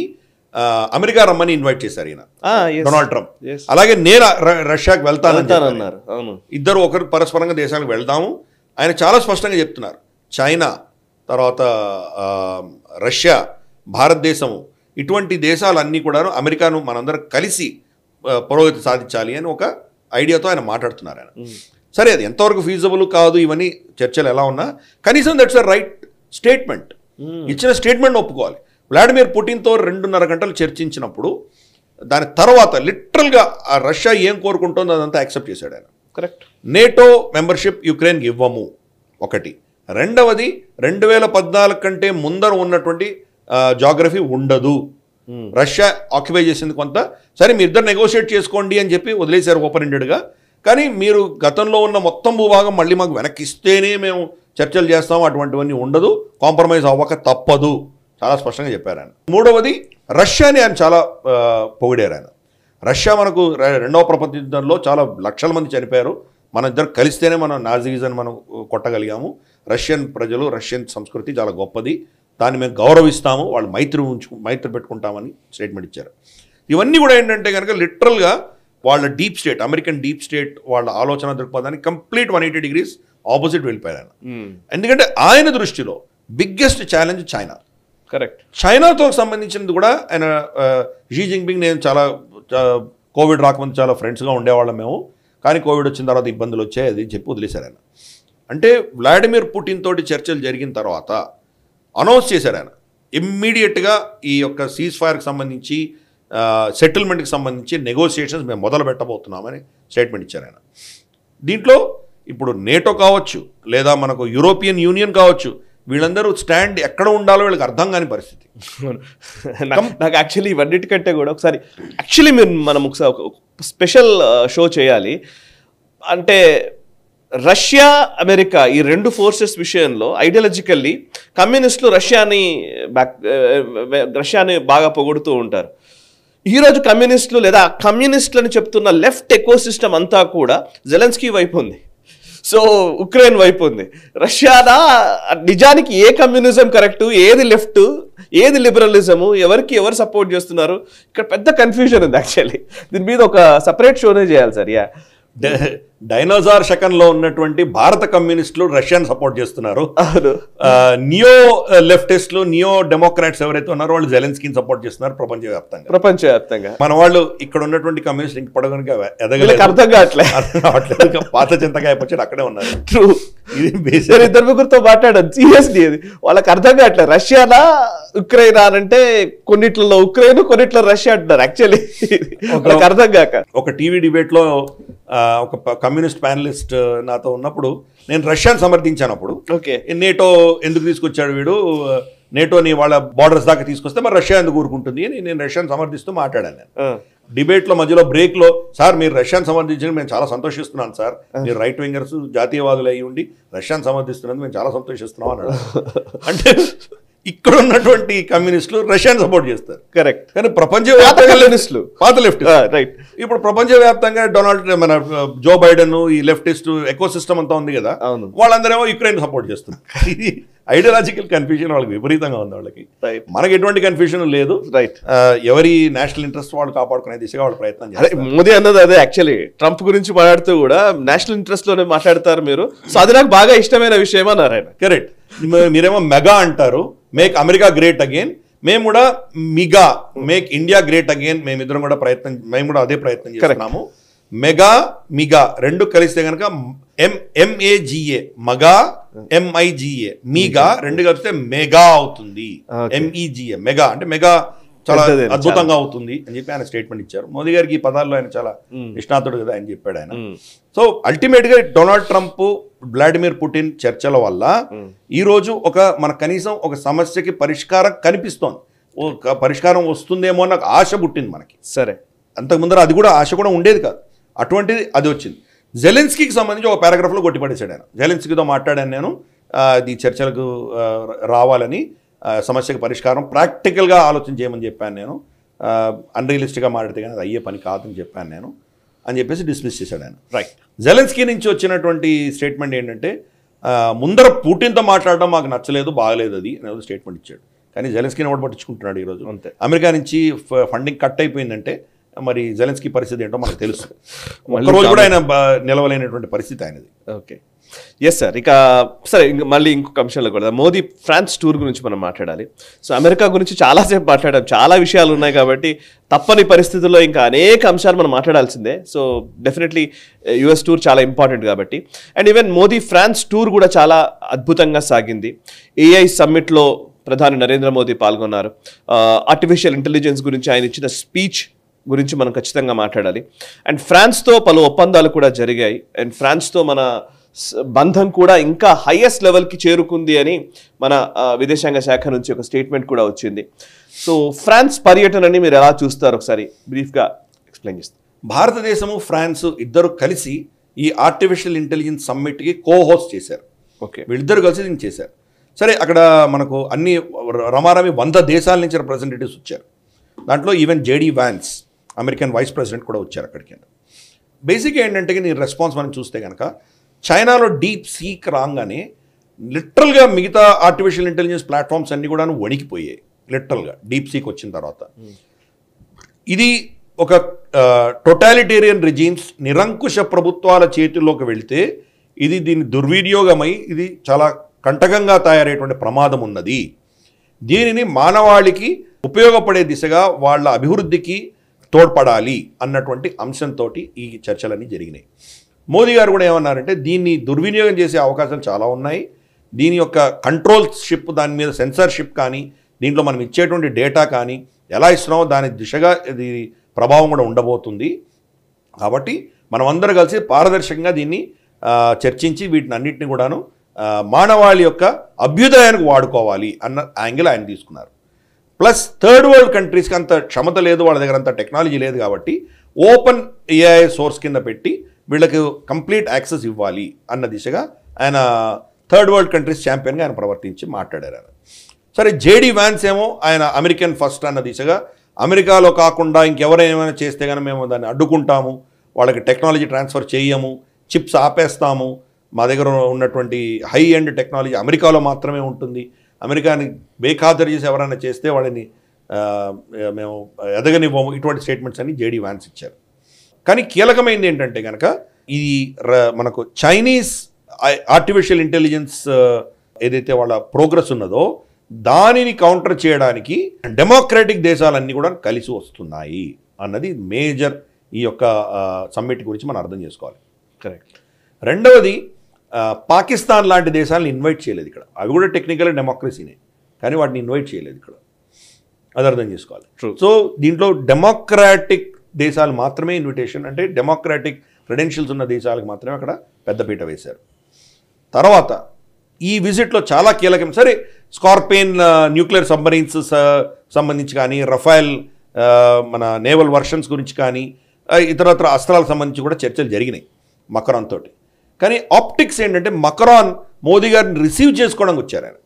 అమెరికా రమ్మని ఇన్వైట్ చేశారు ఈయన డొనాల్డ్ ట్రంప్. అలాగే నేను రష్యాకి వెళ్తానన్నారు. ఇద్దరు ఒకరు పరస్పరంగా దేశాలకు వెళ్దాము. ఆయన చాలా స్పష్టంగా చెప్తున్నారు. చైనా తర్వాత రష్యా భారతదేశము ఇటువంటి దేశాలన్నీ కూడా అమెరికాను మనందరం కలిసి పురోగతి సాధించాలి అని ఒక ఐడియాతో ఆయన మాట్లాడుతున్నారు. ఆయన సరే అది ఎంతవరకు ఫీజబుల్ కాదు ఇవన్నీ చర్చలు ఎలా ఉన్నా కనీసం దట్స్ అ రైట్ స్టేట్మెంట్. ఇచ్చిన స్టేట్మెంట్ ఒప్పుకోవాలి. వ్లాడిమిర్ పుటిన్తో 2.5 గంటలు చర్చించినప్పుడు దాని తర్వాత లిటరల్గా ఆ రష్యా ఏం కోరుకుంటుందో అదంతా యాక్సెప్ట్ చేశాడు ఆయన. కరెక్ట్. నేటో మెంబర్షిప్ యుక్రెయిన్కి ఇవ్వము ఒకటి. రెండవది 2014 కంటే ముందర ఉన్నటువంటి జాగ్రఫీ ఉండదు. రష్యా ఆక్యుపై చేసింది కొంత. సరే మీ ఇద్దరు నెగోషియేట్ చేసుకోండి అని చెప్పి వదిలేశారు ఓపెన్ ఎండెడ్గా. కానీ మీరు గతంలో ఉన్న మొత్తం భూభాగం మళ్ళీ మాకు వెనక్కి ఇస్తేనే మేము చర్చలు చేస్తాము, అటువంటివన్నీ ఉండదు, కాంప్రమైజ్ అవ్వక తప్పదు, చాలా స్పష్టంగా చెప్పారు ఆయన. మూడవది రష్యాని ఆయన చాలా పొగిడారు ఆయన. రష్యా మనకు 2వ ప్రపంచ యుద్ధంలో చాలా లక్షల మంది చనిపోయారు. మన ఇద్దరు కలిస్తేనే మనం నాజీజన్ మనం కొట్టగలిగాము. రష్యన్ ప్రజలు రష్యన్ సంస్కృతి చాలా గొప్పది, దాన్ని మేము గౌరవిస్తాము, వాళ్ళు మైత్రి పెట్టుకుంటామని స్టేట్మెంట్ ఇచ్చారు. ఇవన్నీ కూడా ఏంటంటే కనుక లిటరల్గా వాళ్ళ deep state American deep state వాళ్ళ ఆలోచన దృక్పథానికి కంప్లీట్ 180 degrees ఆపోజిట్ వెళ్ళిపోయారు ఆయన. ఎందుకంటే ఆయన దృష్టిలో బిగ్గెస్ట్ ఛాలెంజ్ చైనా. కరెక్ట్. చైనాతో సంబంధించినది కూడా ఆయన షీ జిన్పింగ్ నేను చాలా కోవిడ్ రాకముందు చాలా ఫ్రెండ్స్గా ఉండేవాళ్ళం మేము, కానీ కోవిడ్ వచ్చిన తర్వాత ఇబ్బందులు వచ్చాయి అది చెప్పి వదిలేశారు ఆయన. అంటే వ్లాడిమిర్ పుటిన్ తోటి చర్చలు జరిగిన తర్వాత అనౌన్స్ చేశారు ఆయన ఇమ్మీడియట్గా ఈ యొక్క సీజ్ ఫైర్కి సంబంధించి సెటిల్మెంట్కి సంబంధించి నెగోషియేషన్స్ మేము మొదలు పెట్టబోతున్నామని స్టేట్మెంట్ ఇచ్చారు ఆయన. దీంట్లో ఇప్పుడు నేటో కావచ్చు లేదా మనకు యూరోపియన్ యూనియన్ కావచ్చు, వీళ్ళందరూ స్టాండ్ ఎక్కడ ఉండాలో వీళ్ళకి అర్థం కాని పరిస్థితి. నాకు యాక్చువల్లీ ఇవన్నిటికంటే కూడా ఒకసారి మనం ఒకసారి స్పెషల్ షో చేయాలి. అంటే రష్యా అమెరికా ఈ 2 ఫోర్సెస్ విషయంలో ఐడియాలజికల్లీ కమ్యూనిస్టులు రష్యాని బాగా పొగుడుతూ ఉంటారు. ఈరోజు కమ్యూనిస్టులు లేదా కమ్యూనిస్టులని చెప్తున్న లెఫ్ట్ ఎకోసిస్టమ్ అంతా కూడా జెలెన్స్కీ వైపు ఉంది, సో ఉక్రెయిన్ వైపు ఉంది. రష్యానా నిజానికి ఏ కమ్యూనిజం కరెక్టు, ఏది లెఫ్ట్, ఏది లిబరలిజము, ఎవరు సపోర్ట్ చేస్తున్నారు, ఇక్కడ పెద్ద కన్ఫ్యూజన్ ఉంది. యాక్చువల్లీ దీని మీద ఒక సపరేట్ షోనే చేయాలి సార్. డైనోసార్ శకంలో ఉన్నటువంటి భారత కమ్యూనిస్టులు రష్యాను సపోర్ట్ చేస్తున్నారు. నియో లెఫ్టిస్టులు నియో డెమోక్రాట్స్ ఎవరైతే ఉన్నారో వాళ్ళు జెలెన్స్కీని సపోర్ట్ చేస్తున్నారు ప్రపంచవ్యాప్తంగా. మన వాళ్ళు ఇక్కడ ఉన్నటువంటి కమ్యూనిస్టులు ఇంక పడగనుక ఎదగలేదు, అర్థం కావట్లేదు, పాత చింతకాయ పచ్చడి అక్కడే ఉన్నారు. ఇది ఇద్దరు ముగ్గురితో మాట్లాడాను సీరియస్లీ, అది వాళ్ళకి అర్థం కావట్లేదు. రష్యానా ఉక్రెయిన్ అంటే కొన్నిట్లలో ఉక్రెయిన్ కొన్నిట్లో రష్యా అంటున్నారు. యాక్చువల్లీ అర్థం కాక ఒక టీవీ డిబేట్లో ఒక కమ్యూనిస్ట్ ప్యానలిస్ట్ నాతో ఉన్నప్పుడు నేను రష్యాను సమర్థించాను. అప్పుడు నేటో ఎందుకు తీసుకొచ్చాడు వీడు, నేటోని వాళ్ళ బార్డర్స్ దాకా తీసుకొస్తే మరి రష్యా ఎందుకు ఊరుకుంటుంది అని నేను రష్యాను సమర్థిస్తూ మాట్లాడాను. నేను డిబేట్లో మధ్యలో బ్రేక్లో సార్ మీరు రష్యాను సమర్థించడం మేము చాలా సంతోషిస్తున్నాను సార్, మీరు రైట్ వింగర్స్ జాతీయవాదులు అయ్యి ఉండి రష్యాను సమర్థిస్తున్నందుకు మేము చాలా సంతోషిస్తున్నాం అన్నాడు. అంటే ఇక్కడ ఉన్నటువంటి కమ్యూనిస్టులు రష్యాని సపోర్ట్ చేస్తారు. కరెక్ట్. కానీ ప్రపంచవ్యాప్తంగా కమ్యూనిస్టులు, పాత లెఫ్ట్ రైట్. ఇప్పుడు ప్రపంచవ్యాప్తంగా మన జో బైడెన్ ఈ లెఫ్టిస్ట్ ఎకో సిస్టమ్ అంతా ఉంది కదా, అవును, వాళ్ళందరేమో యుక్రెయిన్ సపోర్ట్ చేస్తున్నారు. ఇది ఐడియాలజికల్ కన్ఫ్యూజన్ వాళ్ళకి విపరీతంగా ఉంది. వాళ్ళకి మనకి ఎటువంటి కన్ఫ్యూజన్ లేదు. రైట్. ఎవరి నేషనల్ ఇంట్రెస్ట్ వాళ్ళు కాపాడుకునే దిశగా వాళ్ళు ప్రయత్నం చేస్తారు. మోదీ అన్నది అదే. యాక్చువల్లీ ట్రంప్ గురించి మాట్లాడుతూ కూడా నేషనల్ ఇంట్రెస్ట్ లోనే మాట్లాడతారు మీరు. సో అది నాకు బాగా ఇష్టమైన విషయం అన్నారు ఆయన. కరెక్ట్. మీరేమో మెగా అంటారు, మేక్ అమెరికా గ్రేట్ అగైన్. మేము కూడా మిగా, మేక్ ఇండియా గ్రేట్ అగైన్. మేము కూడా అదే ప్రయత్నం చేస్తున్నాము. మెగా మిగా రెండు కలిస్తే కనుక MAGA మగా, MIGA మీగా రెండు కలిస్తే మెగా అవుతుంది. MEGA మెగా అంటే మెగా చాలా అద్భుతంగా అవుతుంది అని చెప్పి ఆయన స్టేట్మెంట్ ఇచ్చారు. మోదీ గారికి ఈ పదాల్లో ఆయన చాలా నిష్ణాతుడు కదా, ఆయన చెప్పాడు ఆయన. సో అల్టిమేట్ గా డొనాల్డ్ ట్రంప్, వ్లాడిమిర్ పుటిన్ చర్చల వల్ల ఈ రోజు మన కనీసం ఒక సమస్యకి పరిష్కారం కనిపిస్తోంది, ఒక పరిష్కారం వస్తుందేమో అని నాకు ఆశ పుట్టింది మనకి. సరే, అంతకు ముందర అది కూడా ఆశ కూడా ఉండేది కాదు, అటువంటిది అది వచ్చింది. జెలెన్స్కీకి సంబంధించి ఒక పారాగ్రాఫ్లో కొట్టిపడేశాడు ఆయన. జెలెన్స్కీతో మాట్లాడాను నేను, ఈ చర్చలకు రావాలని, సమస్యకు పరిష్కారం ప్రాక్టికల్గా ఆలోచన చేయమని చెప్పాను నేను, అన్రియలిస్టిక్గా మాట్లాడితే కానీ అది అయ్యే పని కాదని చెప్పాను నేను అని చెప్పేసి డిస్మిస్ చేశాడు ఆయన. రైట్. జెలెన్స్కీ నుంచి వచ్చినటువంటి స్టేట్మెంట్ ఏంటంటే, ముందర పుటిన్తో మాట్లాడడం మాకు నచ్చలేదు, బాగలేదు అది అనేది స్టేట్మెంట్ ఇచ్చాడు. కానీ జెలెన్స్కీని ఎవరు పట్టించుకుంటున్నాడు ఈరోజు? అంతే. అమెరికా నుంచి ఫండింగ్ కట్ అయిపోయిందంటే మరి జెలెన్స్కీ పరిస్థితి ఏంటో మనకు తెలుసు. ఒక్కరోజు కూడా ఆయన నిలవలేనటువంటి పరిస్థితి ఆయనది. Okay, yes sir. ఇక సరే, మళ్ళీ ఇంకొక అంశంలో కూడా మోదీ ఫ్రాన్స్ టూర్ గురించి మనం మాట్లాడాలి. సో అమెరికా గురించి చాలాసేపు మాట్లాడాం, చాలా విషయాలు ఉన్నాయి కాబట్టి తప్పని పరిస్థితుల్లో ఇంకా అనేక అంశాలు మనం మాట్లాడాల్సిందే. సో డెఫినెట్లీ US టూర్ చాలా ఇంపార్టెంట్ కాబట్టి. And even Modi France tour కూడా చాలా అద్భుతంగా సాగింది. AI సమ్మిట్లో ప్రధాని నరేంద్ర మోదీ పాల్గొన్నారు. ఆర్టిఫిషియల్ ఇంటెలిజెన్స్ గురించి ఆయన ఇచ్చిన స్పీచ్ గురించి మనం ఖచ్చితంగా మాట్లాడాలి. అండ్ ఫ్రాన్స్తో పలు ఒప్పందాలు కూడా జరిగాయి. అండ్ ఫ్రాన్స్తో మన బంధం కూడా ఇంకా హైయెస్ట్ లెవెల్కి చేరుకుంది అని మన విదేశాంగ శాఖ నుంచి ఒక స్టేట్మెంట్ కూడా వచ్చింది. సో ఫ్రాన్స్ పర్యటనని మీరు ఎలా చూస్తారు, ఒకసారి బ్రీఫ్గా ఎక్స్ప్లెయిన్ చేస్తారు. భారతదేశము ఫ్రాన్స్ ఇద్దరు కలిసి ఈ ఆర్టిఫిషియల్ ఇంటెలిజెన్స్ సమ్మిట్కి హోస్ట్ చేశారు. ఓకే, వీళ్ళిద్దరు కలిసి దీన్ని చేశారు. సరే, అక్కడ మనకు అన్ని రమారమి 100 దేశాల నుంచి రిప్రజెంటేటివ్స్ వచ్చారు. దాంట్లో even JD Vance American vice president కూడా వచ్చారు అక్కడికి. బేసిక్గా ఏంటంటే నీ రెస్పాన్స్ మనం చూస్తే కనుక చైనాలో డీప్ సీక్ రాగానే లిటరల్గా మిగతా ఆర్టిఫిషియల్ ఇంటెలిజెన్స్ ప్లాట్ఫామ్స్ అన్నీ కూడా వణికిపోయాయి. లిటరల్గా డీప్ సీక్ వచ్చిన తర్వాత ఇది ఒక టోటాలిటేరియన్ రిజీమ్స్, నిరంకుశ ప్రభుత్వాల చేతుల్లోకి వెళితే దీని దుర్వినియోగమై ఇది చాలా కంటకంగా తయారయ్యేటువంటి ప్రమాదం ఉన్నది. దీనిని మానవాళికి ఉపయోగపడే దిశగా వాళ్ళ అభివృద్ధికి తోడ్పడాలి అన్నటువంటి అంశంతో ఈ చర్చలన్నీ జరిగినాయి. మోదీ గారు కూడా ఏమన్నారంటే, దీన్ని దుర్వినియోగం చేసే అవకాశాలు చాలా ఉన్నాయి. దీని యొక్క కంట్రోల్షిప్, దాని మీద సెన్సర్షిప్ కానీ, దీంట్లో మనం ఇచ్చేటువంటి డేటా కానీ ఎలా ఇస్తున్నామో దాని దిశగా ఇది ప్రభావం కూడా ఉండబోతుంది. కాబట్టి మనం అందరూ కలిసి పారదర్శకంగా దీన్ని చర్చించి వీటిని అన్నింటినీ కూడాను మానవాళి యొక్క అభ్యుదయానికి వాడుకోవాలి అన్న యాంగిల్ ఆయన తీసుకున్నారు. ప్లస్ థర్డ్ వరల్డ్ కంట్రీస్కి అంత క్షమత లేదు, వాళ్ళ దగ్గర అంత టెక్నాలజీ లేదు కాబట్టి ఓపెన్ AI సోర్స్ కింద పెట్టి వీళ్ళకి కంప్లీట్ యాక్సెస్ ఇవ్వాలి అన్న దిశగా ఆయన థర్డ్ వరల్డ్ కంట్రీస్ ఛాంపియన్గా ఆయన ప్రవర్తించి మాట్లాడారు. సరే, JD Vance ఏమో ఆయన అమెరికన్ ఫస్ట్ అన్న దిశగా, అమెరికాలో కాకుండా ఇంకెవరైనా చేస్తే కానీ మేము దాన్ని అడ్డుకుంటాము, వాళ్ళకి టెక్నాలజీ ట్రాన్స్ఫర్ చేయము, చిప్స్ ఆపేస్తాము, మా దగ్గర ఉన్నటువంటి హై ఎండ్ టెక్నాలజీ అమెరికాలో మాత్రమే ఉంటుంది, అమెరికాని బేఖాతరు చేసి ఎవరైనా చేస్తే వాళ్ళని మేము ఎదగనివ్వము, ఇటువంటి స్టేట్మెంట్స్ అని JD Vance ఇచ్చారు. కానీ కీలకమైనది ఏంటంటే కనుక ఇది మనకు చైనీస్ ఆర్టిఫిషియల్ ఇంటెలిజెన్స్ ఏదైతే వాళ్ళ ప్రోగ్రెస్ ఉన్నదో దానిని కౌంటర్ చేయడానికి డెమోక్రాటిక్ దేశాలన్నీ కూడా కలిసి వస్తున్నాయి అన్నది మేజర్ ఈ యొక్క సమ్మిట్ గురించి మనం అర్థం చేసుకోవాలి. కరెక్ట్. రెండవది, పాకిస్తాన్ లాంటి దేశాలను ఇన్వైట్ చేయలేదు ఇక్కడ. అవి కూడా టెక్నికల్ డెమోక్రసీనే, కానీ వాటిని ఇన్వైట్ చేయలేదు ఇక్కడ. అది అర్థం చేసుకోవాలి. సో దీంట్లో డెమోక్రాటిక్ దేశాలు మాత్రమే ఇన్విటేషన్, అంటే డెమోక్రాటిక్ క్రెడెన్షియల్స్ ఉన్న దేశాలకు మాత్రమే అక్కడ పెద్దపీట వేశారు. తర్వాత ఈ విజిట్లో చాలా కీలకం, సరే స్కార్పియన్ న్యూక్లియర్ సబ్మరీన్స్ సంబంధించి కానీ, రఫైల్ మన నేవల్ వర్షన్స్ గురించి కానీ, ఇతరత్ర అస్త్రాలకు సంబంధించి కూడా చర్చలు జరిగినాయి మకరాన్ తోటి. కానీ ఆప్టిక్స్ ఏంటంటే, మకరాన్ మోదీ గారిని రిసీవ్ చేసుకోవడానికి వచ్చారు ఆయన.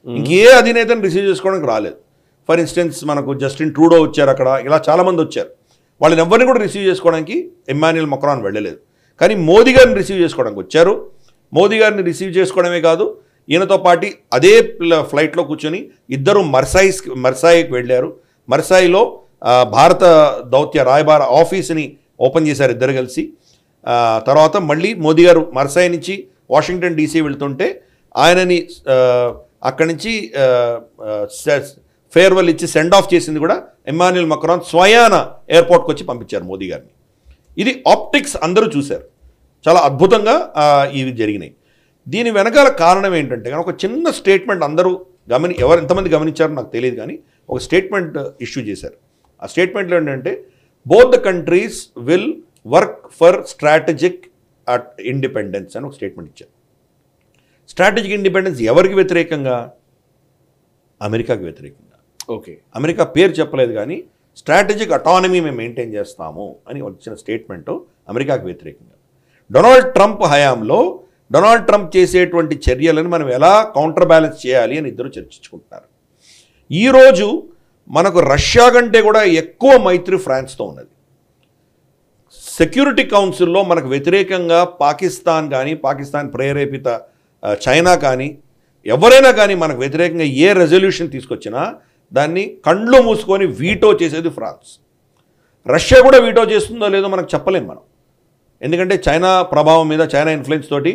ఇంకే అధినేతను రిసీవ్ చేసుకోవడానికి రాలేదు. ఫర్ ఇన్స్టెన్స్ మనకు జస్టిన్ ట్రూడో వచ్చారు, అక్కడ ఇలా చాలామంది వచ్చారు. వాళ్ళని ఎవరిని కూడా రిసీవ్ చేసుకోవడానికి ఇమ్మాన్యుయల్ మక్రాన్ వెళ్ళలేదు. కానీ మోదీ గారిని రిసీవ్ చేసుకోవడానికి వచ్చారు. మోదీ గారిని రిసీవ్ చేసుకోవడమే కాదు, ఈయనతో పాటు అదే ఫ్లైట్లో కూర్చొని ఇద్దరు మర్సాయికి వెళ్ళారు. మర్సాయిలో భారత దౌత్య రాయబార ఆఫీస్ని ఓపెన్ చేశారు ఇద్దరు కలిసి. తర్వాత మళ్ళీ మోదీ గారు మర్సాయి నుంచి వాషింగ్టన్ డీసీ వెళ్తుంటే ఆయనని అక్కడి నుంచి ఫేర్వెల్ ఇచ్చి సెండ్ ఆఫ్ చేసింది కూడా ఇమ్మాన్యుయల్ మక్రాన్ స్వయాన ఎయిర్పోర్ట్కి వచ్చి పంపించారు మోదీ గారిని. ఇది ఆప్టిక్స్ అందరూ చూశారు, చాలా అద్భుతంగా ఇవి జరిగినాయి. దీని వెనకాల కారణం ఏంటంటే ఒక చిన్న స్టేట్మెంట్ అందరూ ఎంతమంది గమనించారో నాకు తెలియదు, కానీ ఒక స్టేట్మెంట్ ఇష్యూ చేశారు. ఆ స్టేట్మెంట్లో ఏంటంటే both the countries will work for strategic independence అని ఒక స్టేట్మెంట్ ఇచ్చారు. స్ట్రాటజిక్ ఇండిపెండెన్స్ ఎవరికి వ్యతిరేకంగా? అమెరికాకి వ్యతిరేకంగా. ఓకే, అమెరికా పేరు చెప్పలేదు, కానీ స్ట్రాటజిక్ అటానమీ మేము మెయింటైన్ చేస్తాము అని వచ్చిన స్టేట్మెంటు అమెరికాకు వ్యతిరేకంగా. డొనాల్డ్ ట్రంప్ హయాంలో డొనాల్డ్ ట్రంప్ చేసేటువంటి చర్యలను మనం ఎలా కౌంటర్ బ్యాలెన్స్ చేయాలి అని ఇద్దరు చర్చించుకుంటున్నారు. ఈరోజు మనకు రష్యా కంటే కూడా ఎక్కువ మైత్రి ఫ్రాన్స్తో ఉన్నది. సెక్యూరిటీ కౌన్సిల్లో మనకు వ్యతిరేకంగా పాకిస్తాన్ కానీ, పాకిస్తాన్ ప్రేరేపిత చైనా కానీ, ఎవరైనా కానీ మనకు వ్యతిరేకంగా ఏ రెజల్యూషన్ తీసుకొచ్చినా దాన్ని కండ్లు మూసుకొని వీటో చేసేది ఫ్రాన్స్. రష్యా కూడా వీటో చేస్తుందో లేదో మనకు చెప్పలేం మనం, ఎందుకంటే చైనా ప్రభావం మీద, చైనా ఇన్ఫ్లుయెన్స్ తోటి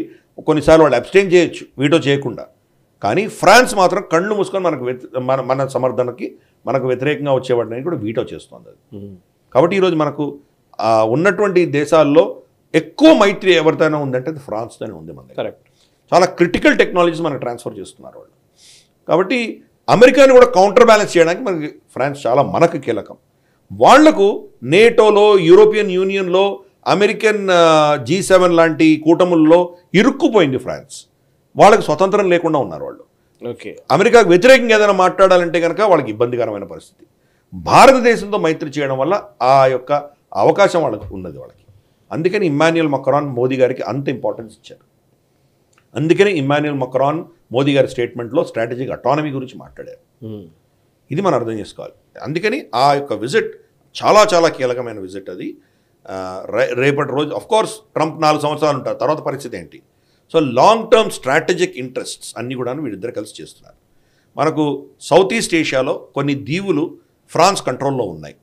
కొన్నిసార్లు వాళ్ళు అబ్స్టైన్ చేయొచ్చు వీటో చేయకుండా. కానీ ఫ్రాన్స్ మాత్రం కళ్ళు మూసుకొని మన సమర్థనకి మనకు వ్యతిరేకంగా వచ్చేవాడిని కూడా వీటో చేస్తుంది అది. కాబట్టి ఈరోజు మనకు ఉన్నటువంటి దేశాల్లో ఎక్కువ మైత్రి ఎవరితోనే ఉందంటే అది ఫ్రాన్స్తోనే ఉంది. మన కరెక్ట్, చాలా క్రిటికల్ టెక్నాలజీస్ మనకు ట్రాన్స్ఫర్ చేస్తున్నారు వాళ్ళు. కాబట్టి అమెరికాని కూడా కౌంటర్ బ్యాలెన్స్ చేయడానికి మనకి ఫ్రాన్స్ చాలా మనకు కీలకం. వాళ్లకు నేటోలో, యూరోపియన్ యూనియన్లో, అమెరికన్ G7 లాంటి కూటముల్లో ఇరుక్కుపోయింది ఫ్రాన్స్. వాళ్ళకి స్వతంత్రం లేకుండా ఉన్నారు వాళ్ళు. ఓకే, అమెరికాకు వ్యతిరేకంగా ఏదైనా మాట్లాడాలంటే కనుక వాళ్ళకి ఇబ్బందికరమైన పరిస్థితి. భారతదేశంతో మైత్రి చేయడం వల్ల ఆ యొక్క అవకాశం వాళ్ళకి ఉన్నది వాళ్ళకి. అందుకని ఇమ్మాన్యుయల్ మక్రాన్ మోదీ గారికి అంత ఇంపార్టెన్స్ ఇచ్చారు. అందుకని ఇమ్మాన్యుయల్ మక్రాన్ మోదీ గారి స్టేట్మెంట్లో స్ట్రాటజిక్ అటానమీ గురించి మాట్లాడారు. ఇది మనం అర్థం చేసుకోవాలి. అందుకని ఆ యొక్క విజిట్ చాలా చాలా కీలకమైన విజిట్ అది. రేపటి రోజు అఫ్కోర్స్ ట్రంప్ 4 సంవత్సరాలు ఉంటారు, తర్వాత పరిస్థితి ఏంటి? So long term strategic interests అన్నీ కూడా వీళ్ళిద్దరు కలిసి చేస్తున్నారు. మనకు సౌత్ ఈస్ట్ ఏషియాలో కొన్ని దీవులు ఫ్రాన్స్ కంట్రోల్లో ఉన్నాయి.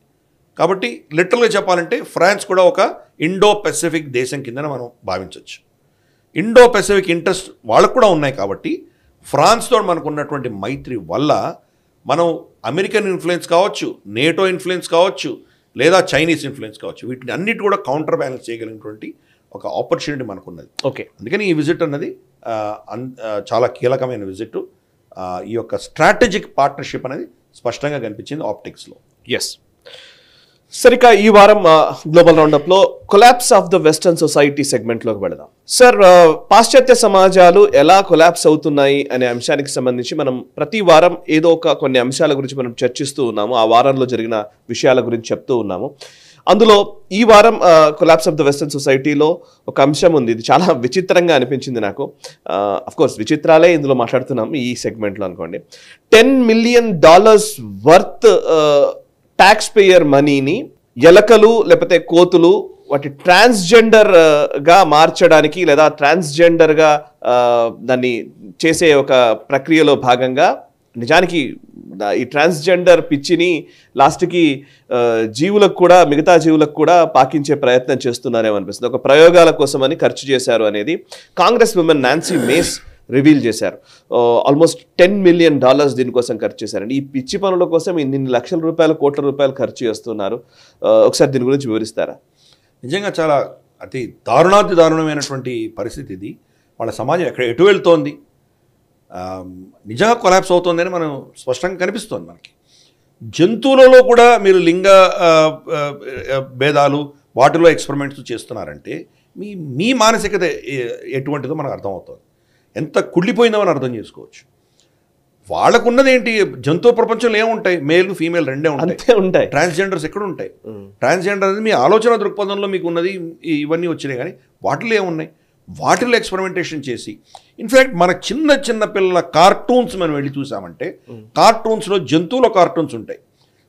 కాబట్టి లిటరల్గా చెప్పాలంటే ఫ్రాన్స్ కూడా ఒక ఇండో పెసిఫిక్ దేశం కిందన మనం భావించవచ్చు. ఇండో పెసిఫిక్ ఇంట్రెస్ట్ వాళ్ళకు కూడా ఉన్నాయి. కాబట్టి ఫ్రాన్స్తో మనకు ఉన్నటువంటి మైత్రి వల్ల మనం అమెరికన్ ఇన్ఫ్లుయెన్స్ కావచ్చు, నేటో ఇన్ఫ్లుయెన్స్ కావచ్చు, లేదా చైనీస్ ఇన్ఫ్లుయెన్స్ కావచ్చు, వీటిని అన్నిటి కూడా కౌంటర్ బ్యాలెన్స్ చేయగలిగినటువంటి ఒక ఆపర్చునిటీ మనకున్నది. ఓకే, అందుకని ఈ విజిట్ అన్నది చాలా కీలకమైన విజిట్. ఈ యొక్క స్ట్రాటజిక్ పార్ట్నర్షిప్ అనేది స్పష్టంగా కనిపించింది ఆప్టిక్స్లో. ఎస్, సరిగా ఈ వారం గ్లోబల్ రౌండప్లో collapse of the western society సెగ్మెంట్లోకి వెళదాం. సార్, పాశ్చాత్య సమాజాలు ఎలా కొలాప్స్ అవుతున్నాయి అనే అంశానికి సంబంధించి మనం ప్రతి వారం ఏదో కొన్ని అంశాల గురించి మనం చర్చిస్తూ ఉన్నాము. ఆ వారంలో జరిగిన విషయాల గురించి చెప్తూ ఉన్నాము. అందులో ఈ వారం కొలాప్స్ ఆఫ్ ద వెస్టర్న్ సొసైటీలో ఒక అంశం ఉంది. ఇది చాలా విచిత్రంగా అనిపించింది నాకు. అఫ్కోర్స్ విచిత్రాలే ఇందులో మాట్లాడుతున్నాం ఈ సెగ్మెంట్లో అనుకోండి. $10 million వర్త్ ట్యాక్స్ పేయర్ మనీని ఎలకలు లేకపోతే కోతులు వాటి ట్రాన్స్జెండర్గా మార్చడానికి లేదా ట్రాన్స్జెండర్గా దాన్ని చేసే ఒక ప్రక్రియలో భాగంగా నిజానికి ఈ ట్రాన్స్జెండర్ పిచ్చిని లాస్ట్కి జీవులకు కూడా, మిగతా జీవులకు కూడా పాకించే ప్రయత్నం చేస్తున్నారేమో అనిపిస్తుంది. ఒక ప్రయోగాల కోసమని ఖర్చు చేశారు అనేది Congress women Nancy mace reveal చేశారు. ఆల్మోస్ట్ $10 million దీనికోసం ఖర్చు చేశారండి. ఈ పిచ్చి పనుల కోసం ఇన్ని లక్షల రూపాయలు, కోట్ల రూపాయలు ఖర్చు చేస్తున్నారు. ఒకసారి దీని గురించి వివరిస్తారా? నిజంగా చాలా అతి దారుణమైనటువంటి పరిస్థితి ఇది. వాళ్ళ సమాజం ఎటు వెళ్తోంది, నిజంగా కొలాప్స్ అవుతోందని మనం స్పష్టంగా కనిపిస్తోంది మనకి. జంతువులలో కూడా మీరు లింగ భేదాలు వాటిలో ఎక్స్పెరిమెంట్స్ చేస్తున్నారంటే మీ మానసికత ఎటువంటిదో మనకు అర్థమవుతుంది. ఎంత కుళ్ళిపోయిందో మనం అర్థం చేసుకోవచ్చు. వాళ్ళకున్నది ఏంటి? జంతువు ప్రపంచంలో ఏముంటాయి? మేల్ ఫీమేల్ రెండే ఉంటాయి. ట్రాన్స్జెండర్స్ ఎక్కడ ఉంటాయి? ట్రాన్స్జెండర్ అనేది మీ ఆలోచన దృక్పథంలో మీకు ఉన్నది, ఇవన్నీ వచ్చినాయి. కానీ వాటిలో ఏమున్నాయి? వాటిల్లో ఎక్స్పెరిమెంటేషన్ చేసి ఇన్ఫ్యాక్ట్ మన చిన్న చిన్న పిల్లల కార్టూన్స్ మనం వెళ్ళి చూసామంటే కార్టూన్స్లో జంతువుల కార్టూన్స్ ఉంటాయి.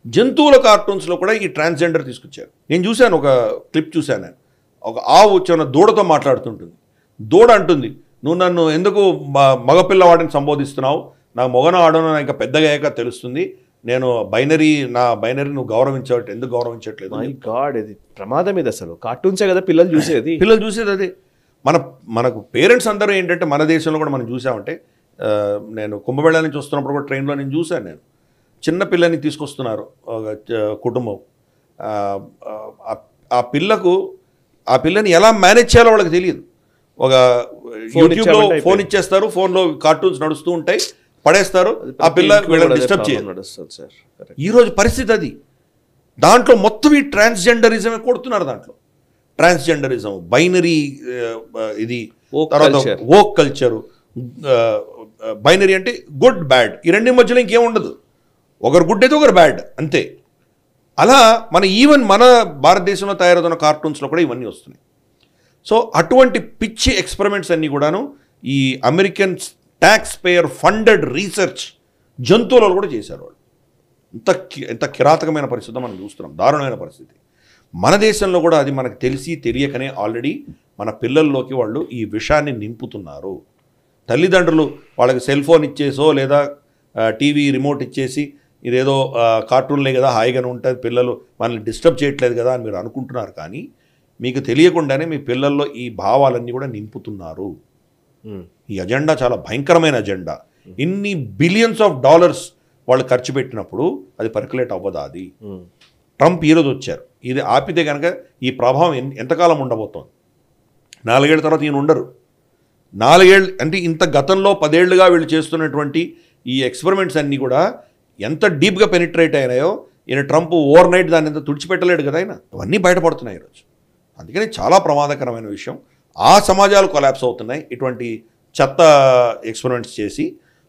జంతువుల కార్టూన్స్లో కూడా ఈ ట్రాన్స్జెండర్ తీసుకొచ్చారు. నేను చూశాను, ఒక క్లిప్ చూశాను నేను. ఒక ఆవు చిన్న దూడతో మాట్లాడుతుంటుంది. దూడ అంటుంది, నువ్వు నన్ను ఎందుకు మగపిల్లవాడిని సంబోధిస్తున్నావు, నాకు మొగన ఆడను ఇంకా పెద్దగా అయ్యాక తెలుస్తుంది, నేను నా బైనరీ నువ్వు గౌరవించట్లేదు, ఎందుకు గౌరవించట్లేదు? మై గాడ్, ఇది ప్రమాదం. ఇది అసలు కార్టూన్సే కదా పిల్లలు చూసేది. అదే. మనకు పేరెంట్స్ అందరూ ఏంటంటే మన దేశంలో కూడా మనం చూసామంటే, నేను కుంభమేళా నుంచి వస్తున్నప్పుడు కూడా ట్రైన్లో నేను చూశాను. నేను చిన్న పిల్లని తీసుకొస్తున్నారు కుటుంబం. ఆ పిల్లని ఎలా మేనేజ్ చేయాలో వాళ్ళకి తెలియదు. ఒక యూట్యూబ్లో ఫోన్ ఇచ్చేస్తారు, ఫోన్లో కార్టూన్స్ నడుస్తూ ఉంటాయి, పడేస్తారు, ఆ పిల్ల వీళ్ళని డిస్టర్బ్ చేయరు. ఈరోజు పరిస్థితి అది. దాంట్లో మొత్తం ఈ ట్రాన్స్జెండరిజమే కొడుతున్నారు. దాంట్లో ట్రాన్స్జెండరిజం, బైనరీ, ఇది తర్వాత వోక్ కల్చరు. బైనరీ అంటే గుడ్ బ్యాడ్, ఈ రెండింటి మధ్యలో ఇంకేం ఉండదు. ఒకరు గుడ్ అయితే ఒకరు బ్యాడ్, అంతే. అలా ఈవెన్ మన భారతదేశంలో తయారవుతున్న కార్టూన్స్లో కూడా ఇవన్నీ వస్తున్నాయి. సో అటువంటి పిచ్చి ఎక్స్పెరిమెంట్స్ అన్నీ కూడాను ఈ American tax payer funded research జంతువులలో కూడా చేశారు వాళ్ళు. ఎంత కిరాతకమైన పరిస్థితి మనం చూస్తున్నాం, దారుణమైన పరిస్థితి. మన దేశంలో కూడా అది మనకు తెలియకనే ఆల్రెడీ మన పిల్లల్లోకి వాళ్ళు ఈ విషయాన్ని నింపుతున్నారు. తల్లిదండ్రులు వాళ్ళకి సెల్ ఫోన్ ఇచ్చేసో లేదా టీవీ రిమోట్ ఇచ్చేసి ఇదేదో కార్టూన్లే కదా హాయిగానే ఉంటుంది, పిల్లలు మనల్ని డిస్టర్బ్ చేయట్లేదు కదా అని మీరు అనుకుంటున్నారు. కానీ మీకు తెలియకుండానే మీ పిల్లల్లో ఈ భావాలన్నీ కూడా నింపుతున్నారు. ఈ అజెండా చాలా భయంకరమైన అజెండా. ఇన్ని బిలియన్స్ ఆఫ్ డాలర్స్ వాళ్ళు ఖర్చు పెట్టినప్పుడు అది పర్కులేట్ అవ్వదా? అది ట్రంప్ ఈరోజు వచ్చారు, ఇది ఆపితే కనుక ఈ ప్రభావం ఎంతకాలం ఉండబోతోంది? 4 ఏళ్ల తర్వాత ఈయన ఉండరు. 4 ఏళ్ళు అంటే ఇంత గతంలో 10 ఏళ్లుగా వీళ్ళు చేస్తున్నటువంటి ఈ ఎక్స్పెరిమెంట్స్ అన్నీ కూడా ఎంత డీప్గా పెనిట్రేట్ అయినాయో ఈయన ట్రంప్ ఓవర్ నైట్ దాన్ని ఎంత తుడిచిపెట్టలేడు కదా ఆయన. అవన్నీ బయటపడుతున్నాయి ఈరోజు. అందుకని చాలా ప్రమాదకరమైన విషయం. ఆ సమాజాలు కొలాప్స్ అవుతున్నాయి ఇటువంటి చెత్త ఎక్స్పెరిమెంట్స్ చేసి.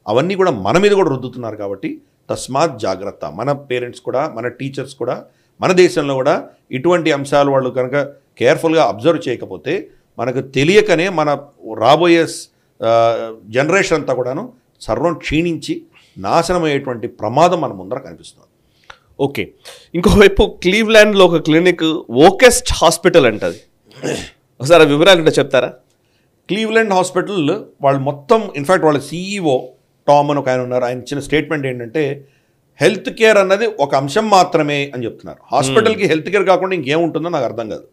అవన్నీ కూడా మన మీద కూడా రుద్దుతున్నారు. కాబట్టి తస్మాత్ జాగ్రత్త. మన పేరెంట్స్ కూడా, మన టీచర్స్ కూడా, మన దేశంలో కూడా ఇటువంటి అంశాలు వాళ్ళు కనుక కేర్ఫుల్గా అబ్జర్వ్ చేయకపోతే మనకు తెలియకనే మన రాబోయే జనరేషన్ అంతా కూడాను సర్వం క్షీణించి నాశనమయ్యేటువంటి ప్రమాదం మన ముందర కనిపిస్తుంది. ఓకే, ఇంకోవైపు క్లీవ్లాండ్లో ఒక క్లినిక్ వోకెస్ట్ హాస్పిటల్ అంటది. ఒకసారి వివరాలు అంటే చెప్తారా? క్లీవ్లాండ్ హాస్పిటల్ వాళ్ళు మొత్తం, ఇన్ఫ్యాక్ట్ వాళ్ళ CEO టామ్ అని ఒక ఆయన ఉన్నారు. ఆయన ఇచ్చిన స్టేట్మెంట్ ఏంటంటే హెల్త్ కేర్ అన్నది ఒక అంశం మాత్రమే అని చెప్తున్నారు. హాస్పిటల్కి హెల్త్ కేర్ కాకుండా ఇంకేముంటుందో నాకు అర్థం కాదు.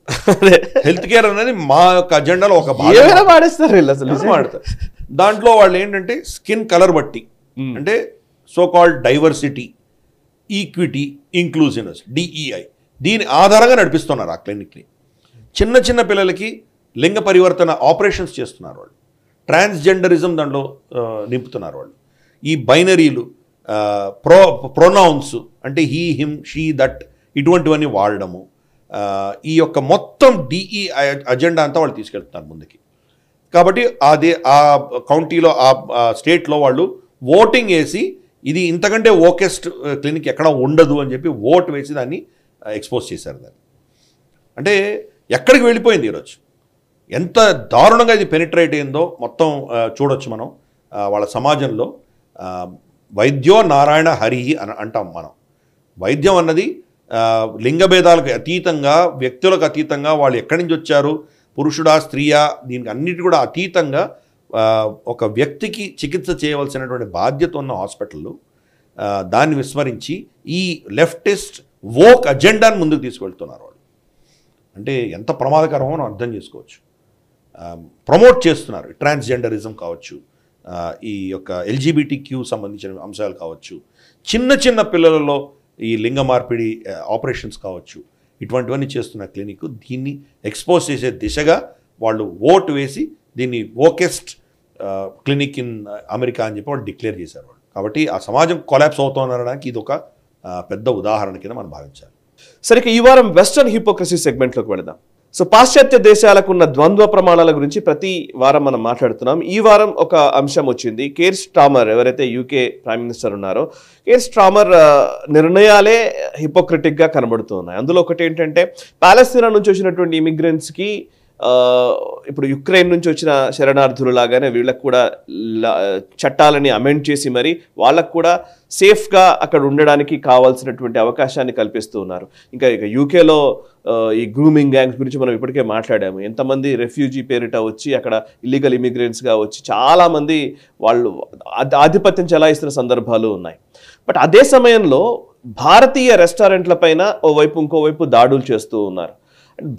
హెల్త్ కేర్ అనేది మా యొక్క అజెండాలో ఒక భాగం. వాడతారు. దాంట్లో వాళ్ళు ఏంటంటే స్కిన్ కలర్ బట్టి, అంటే so called diversity, equity, inclusiveness, DEI, దీని ఆధారంగా నడిపిస్తున్నారు ఆ క్లినిక్ని. చిన్న చిన్న పిల్లలకి లింగ పరివర్తన ఆపరేషన్స్ చేస్తున్నారు వాళ్ళు. ట్రాన్స్జెండరిజం దాంట్లో నింపుతున్నారు వాళ్ళు. ఈ బైనరీలు, ప్రొనౌన్స్ అంటే హీ, హిమ్, షీ, దట్, ఇటువంటివన్నీ వాడడము, ఈ యొక్క మొత్తం DEI అజెండా అంతా వాళ్ళు తీసుకెళ్తున్నారు ముందుకి. కాబట్టి ఆ కౌంటీలో, ఆ స్టేట్లో వాళ్ళు ఓటింగ్ వేసి ఇది ఇంతకంటే ఓకెస్ట్ క్లినిక్ ఎక్కడ ఉండదు అని చెప్పి ఓటు వేసి దాన్ని ఎక్స్పోజ్ చేశారు. దాన్ని అంటే ఎక్కడికి వెళ్ళిపోయింది ఈరోజు, ఎంత దారుణంగా ఇది పెనిట్రేట్ అయిందో మొత్తం చూడొచ్చు మనం. వాళ్ళ సమాజంలో వైద్యో నారాయణ హరి అని అంటాం మనం. వైద్యం అన్నది లింగభేదాలకు అతీతంగా, వ్యక్తులకు అతీతంగా, వాళ్ళు ఎక్కడి నుంచి వచ్చారు, పురుషుడా స్త్రీయా, దీనికి అన్నిటి కూడా అతీతంగా ఒక వ్యక్తికి చికిత్స చేయవలసినటువంటి బాధ్యత ఉన్న హాస్పిటళ్ళు దాన్ని విస్మరించి ఈ లెఫ్టిస్ట్ వోక్ అజెండాను ముందుకు తీసుకెళ్తున్నారు వాళ్ళు. అంటే ఎంత ప్రమాదకరమో మనం అర్థం చేసుకోవచ్చు. ప్రమోట్ చేస్తున్నారు ట్రాన్స్జెండరిజం కావచ్చు, ఈ యొక్క LGBTQ సంబంధించిన అంశాలు కావచ్చు, చిన్న చిన్న పిల్లలలో ఈ లింగ మార్పిడి ఆపరేషన్స్ కావచ్చు, ఇటువంటివన్నీ చేస్తున్న క్లినిక్ దీన్ని ఎక్స్పోజ్ చేసే దిశగా వాళ్ళు ఓటు వేసి దీన్ని వోకెస్ట్ క్లినిక్ ఇన్ అమెరికా అని చెప్పి వాళ్ళు డిక్లేర్ చేశారు వాళ్ళు. కాబట్టి ఆ సమాజం కొలాప్స్ అవుతుందనడానికి ఇది ఒక పెద్ద ఉదాహరణ కింద మనం భావించాలి. సరే, ఈ వారం వెస్టర్న్ హిపోక్రసీ సెగ్మెంట్లోకి వెళదాం. సో పాశ్చాత్య దేశాలకు ఉన్న ద్వంద్వ ప్రమాణాల గురించి ప్రతి వారం మనం మాట్లాడుతున్నాం. ఈ వారం ఒక అంశం వచ్చింది. కేర్ స్టార్మర్, ఎవరైతే UK ప్రైమ్ మినిస్టర్ ఉన్నారో, కేర్ స్టార్మర్ నిర్ణయాలే హిపోక్రిటిక్గా కనబడుతున్నాయి. అందులో ఒకటి ఏంటంటే, పాలస్తీనా నుంచి వచ్చినటువంటి ఇమిగ్రెంట్స్కి ఇప్పుడు యుక్రెయిన్ నుంచి వచ్చిన శరణార్థులు లాగానే వీళ్ళకు కూడా చట్టాలని అమెండ్ చేసి మరి వాళ్ళకు కూడా సేఫ్గా అక్కడ ఉండడానికి కావాల్సినటువంటి అవకాశాన్ని కల్పిస్తూ ఉన్నారు. ఇంకా యూకేలో ఈ గ్రూమింగ్ గ్యాంగ్స్ గురించి మనం ఇప్పటికే మాట్లాడాము. ఎంతమంది రెఫ్యూజీ పేరిట వచ్చి అక్కడ ఇల్లీగల్ ఇమిగ్రెంట్స్గా వచ్చి చాలామంది వాళ్ళు ఆధిపత్యం చెలాయిస్తున్న సందర్భాలు ఉన్నాయి. బట్ అదే సమయంలో భారతీయ రెస్టారెంట్ల పైన ఓవైపు ఇంకోవైపు దాడులు చేస్తూ ఉన్నారు.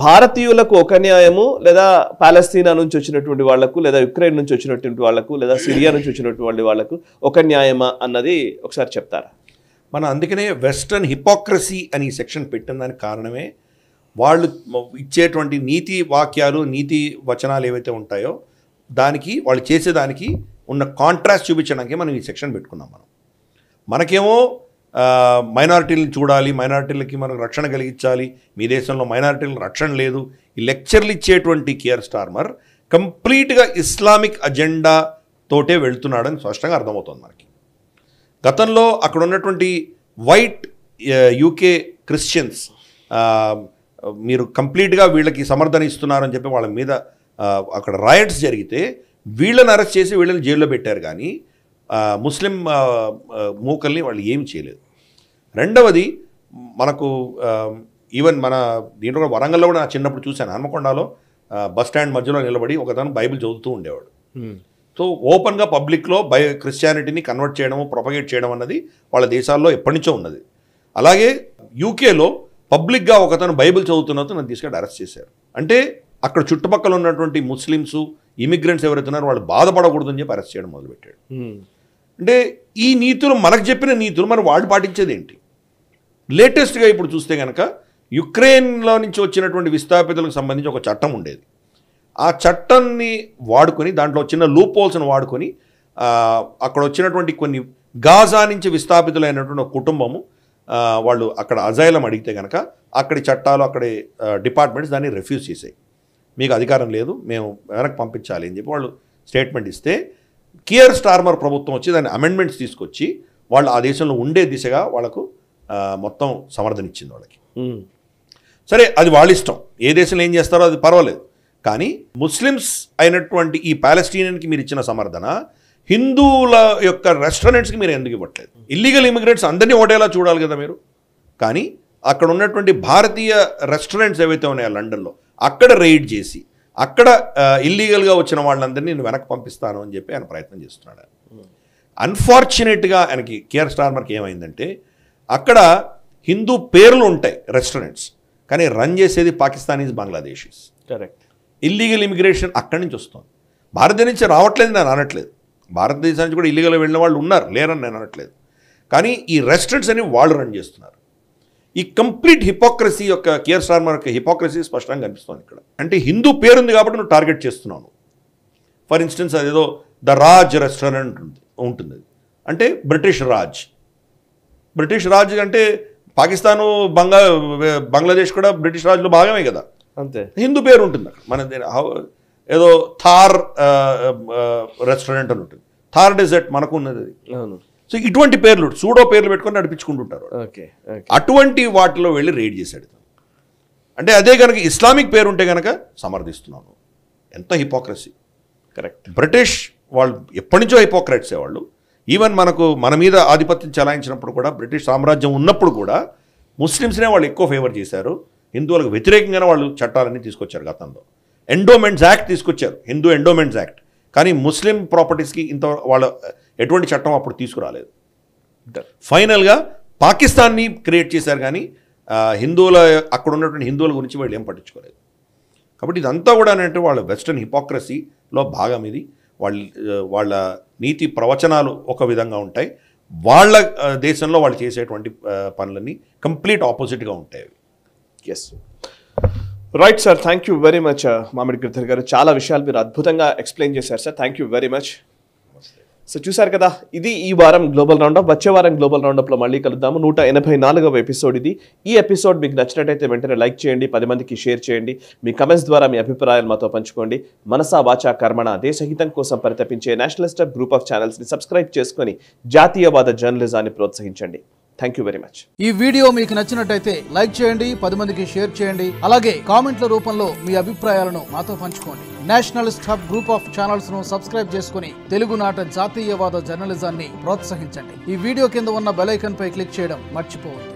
భారతీయులకు ఒక న్యాయము, లేదా పాలస్తీనా నుంచి వచ్చినటువంటి వాళ్లకు, లేదా యుక్రెయిన్ నుంచి వచ్చినటువంటి వాళ్లకు, లేదా సిరియా నుంచి వచ్చినటువంటి వాళ్లకు ఒక న్యాయమా అన్నది ఒకసారి చెప్తారా? మనం అందుకనే వెస్టర్న్ హిపోక్రసీ అని సెక్షన్ పెట్టిన దానికి కారణమే వాళ్ళు ఇచ్చేటువంటి నీతి వాక్యాలు, నీతి వచనాలు ఏవైతే ఉంటాయో దానికి వాళ్ళు చేసేదానికి ఉన్న కాంట్రాస్ట్ చూపించడానికి మనం ఈ సెక్షన్ పెట్టుకున్నాం. మనకేమో మైనారిటీలను చూడాలి, మైనారిటీలకి మనం రక్షణ కలిగించాలి, మీ దేశంలో మైనారిటీలకు రక్షణ లేదు, ఈ లెక్చర్లు ఇచ్చేటువంటి కియర్ స్టార్మర్ కంప్లీట్గా ఇస్లామిక్ అజెండా తోటే వెళ్తున్నాడని స్పష్టంగా అర్థమవుతుంది మనకి. గతంలో అక్కడ ఉన్నటువంటి వైట్ యూకే క్రిస్టియన్స్ మీరు కంప్లీట్గా వీళ్ళకి సమర్థన ఇస్తున్నారని చెప్పి వాళ్ళ మీద అక్కడ రాయట్స్ జరిగితే వీళ్ళని అరెస్ట్ చేసి వీళ్ళని జైల్లో పెట్టారు. కానీ ముస్లిం మూకల్ని వాళ్ళు ఏం చేయలేదు. రెండవది మనకు ఈవెన్ మన దీంట్లో కూడా వరంగల్లో కూడా నా చిన్నప్పుడు చూశాను, హన్మకొండలో బస్ స్టాండ్ మధ్యలో నిలబడి ఒకతను బైబిల్ చదువుతూ ఉండేవాడు. సో ఓపెన్గా పబ్లిక్లో క్రిస్టియానిటీని కన్వర్ట్ చేయడము, ప్రొపగేట్ చేయడం అన్నది వాళ్ళ దేశాల్లో ఎప్పటి నుంచో ఉన్నది. అలాగే యూకేలో పబ్లిక్గా ఒకతను బైబిల్ చదువుతున్నట్టు నన్ను తీసుకెళ్ళి అరెస్ట్ చేశారు. అంటే అక్కడ చుట్టుపక్కల ఉన్నటువంటి ముస్లిమ్స్ ఇమిగ్రెంట్స్ ఎవరైతే ఉన్నారో వాళ్ళు బాధపడకూడదని చెప్పి అరెస్ట్ చేయడం మొదలుపెట్టాడు. అంటే ఈ నీతులు మనకు చెప్పిన నీతులు మరి వాళ్ళు పాటించేది ఏంటి? లేటెస్ట్గా ఇప్పుడు చూస్తే కనుక యుక్రెయిన్లో నుంచి వచ్చినటువంటి విస్థాపితులకు సంబంధించి ఒక చట్టం ఉండేది. ఆ చట్టాన్ని వాడుకొని దాంట్లో చిన్న లూప్ హోల్స్ని వాడుకొని అక్కడ వచ్చినటువంటి కొన్ని గాజా నుంచి విస్థాపితులైనటువంటి ఒక కుటుంబము వాళ్ళు అక్కడ అజైలం అడిగితే కనుక అక్కడి చట్టాలు, అక్కడి డిపార్ట్మెంట్స్ దాన్ని రిఫ్యూజ్ చేసాయి. మీకు అధికారం లేదు, మేము వెనక్కి పంపించాలి అని చెప్పి వాళ్ళు స్టేట్మెంట్ ఇస్తే కియర్ స్టార్మర్ ప్రభుత్వం వచ్చి దాన్ని అమెండ్మెంట్స్ తీసుకొచ్చి వాళ్ళు ఆ దేశంలో ఉండే దిశగా వాళ్ళకు మొత్తం సమర్థన ఇచ్చింది వాళ్ళకి. సరే, అది వాళ్ళ ఇష్టం, ఏ దేశంలో ఏం చేస్తారో అది పర్వాలేదు. కానీ ముస్లిమ్స్ అయినటువంటి ఈ పాలస్తీనియన్కి మీరు ఇచ్చిన సమర్థన హిందువుల యొక్క రెస్టారెంట్స్కి మీరు ఎందుకు ఇవ్వట్లేదు? ఇల్లీగల్ ఇమిగ్రెంట్స్ అందరినీ ఒకటేలా చూడాలి కదా మీరు. కానీ అక్కడ ఉన్నటువంటి భారతీయ రెస్టారెంట్స్ ఏవైతే ఉన్నాయో లండన్లో అక్కడ రైడ్ చేసి అక్కడ ఇల్లీగల్గా వచ్చిన వాళ్ళందరినీ నేను వెనక్కి పంపిస్తాను అని చెప్పి ఆయన ప్రయత్నం చేస్తున్నాడు. అన్ఫార్చునేట్గా ఆయనకి కియర్ స్టార్మర్కి ఏమైందంటే అక్కడ హిందూ పేర్లు ఉంటాయి రెస్టారెంట్స్, కానీ రన్ చేసేది Pakistanis, Bangladeshis. Correct. Illegal immigration అక్కడి నుంచి వస్తుంది. భారతదేశం నుంచి రావట్లేదు నేను అనట్లేదు, భారతదేశం నుంచి కూడా ఇల్లీగల్గా వెళ్ళిన వాళ్ళు ఉన్నారు, లేరని నేను అనట్లేదు. కానీ ఈ రెస్టారెంట్స్ అని వాళ్ళు రన్ చేస్తున్నారు. ఈ కంప్లీట్ హిపోక్రసీ యొక్క కియర్ స్టార్మర్ యొక్క హిపోక్రసీ స్పష్టంగా కనిపిస్తుంది ఇక్కడ. అంటే హిందూ పేరుంది కాబట్టి నువ్వు టార్గెట్ చేస్తున్నాను. ఫర్ ఇన్స్టెన్స్ అదేదో ద రాజ్ రెస్టారెంట్ ఉంటుంది, అంటే బ్రిటిష్ రాజ్ అంటే పాకిస్తాను, బంగ్లాదేశ్ కూడా బ్రిటిష్ రాజ్లో భాగమే కదా, అంతే. హిందూ పేరు ఉంటుంది అక్కడ. మన ఏదో థార్ రెస్టారెంట్ అని ఉంటుంది, థార్ డెజర్ట్ మనకు ఉన్నది. సో ఇటువంటి పేర్లు, సూడో పేర్లు పెట్టుకొని నడిపించుకుంటుంటారు. అటువంటి వాటిలో వెళ్ళి రైడ్ చేశాడు. అంటే అదే కనుక ఇస్లామిక్ పేరు ఉంటే కనుక సమర్థిస్తున్నాను. ఎంత హిపోక్రసీ. కరెక్ట్. బ్రిటిష్ వాళ్ళు ఎప్పటి నుంచో హిపోక్రైట్సే వాళ్ళు. ఈవెన్ మన మీద ఆధిపత్యం చెలాయించినప్పుడు కూడా, బ్రిటిష్ సామ్రాజ్యం ఉన్నప్పుడు కూడా ముస్లిమ్స్నే వాళ్ళు ఎక్కువ ఫేవర్ చేశారు. హిందువులకు వ్యతిరేకంగానే వాళ్ళు చట్టాలన్నీ తీసుకొచ్చారు. గతంలో ఎండోమెంట్స్ యాక్ట్ తీసుకొచ్చారు, హిందూ ఎండోమెంట్స్ యాక్ట్. కానీ ముస్లిం ప్రాపర్టీస్కి ఇంత వాళ్ళ ఎటువంటి చట్టం అప్పుడు తీసుకురాలేదు. ఫైనల్గా పాకిస్తాన్ని క్రియేట్ చేశారు, కానీ హిందువుల అక్కడ ఉన్నటువంటి హిందువుల గురించి వాళ్ళు ఏం పట్టించుకోలేదు. కాబట్టి ఇదంతా కూడా అంటే వాళ్ళ వెస్టర్న్ హిపోక్రసీలో భాగం ఇది. వాళ్ళ నీతి ప్రవచనాలు ఒక విధంగా ఉంటాయి, వాళ్ళ దేశంలో వాళ్ళు చేసేటువంటి పనులన్నీ కంప్లీట్ ఆపోజిట్గా ఉంటాయి. Yes, right sir. Thank you very much Mamidi Giridhar గారు. చాలా విషయాలు మీరు అద్భుతంగా ఎక్స్ప్లెయిన్ చేశారు sir. Thank you very much. So చూసారు కదా, ఇది ఈ వారం గ్లోబల్ రౌండప్. వచ్చే వారం గ్లోబల్ రౌండప్లో మళ్ళీ కలుద్దాము. 184వ ఎపిసోడ్ ఇది. ఈ ఎపిసోడ్ మీకు నచ్చినట్టయితే వెంటనే లైక్ చేయండి, 10 మందికి షేర్ చేయండి. మీ కమెంట్స్ ద్వారా మీ అభిప్రాయాలు మాతో పంచుకోండి. మనసా వాచా కర్మణ దేశహితం కోసం పరితపించే నేషనలిస్ట్ గ్రూప్ ఆఫ్ ఛానల్స్ని సబ్స్క్రైబ్ చేసుకొని జాతీయవాద జర్నలిజాన్ని ప్రోత్సహించండి. Thank you very much. ఈ వీడియో మీకు నచ్చినట్టయితే లైక్ చేయండి, 10 మందికి షేర్ చేయండి. అలాగే కామెంట్ల రూపంలో మీ అభిప్రాయాలను మాతో పంచుకోండి. Nationalist hub group of channels ను సబ్స్క్రైబ్ చేసుకుని తెలుగునాట జాతీయవాద జర్నలిజాన్ని ప్రోత్సహించండి. ఈ వీడియో కింద ఉన్న బెల్ ఐకాన్ పై క్లిక్ చేయడం మర్చిపోవద్దు.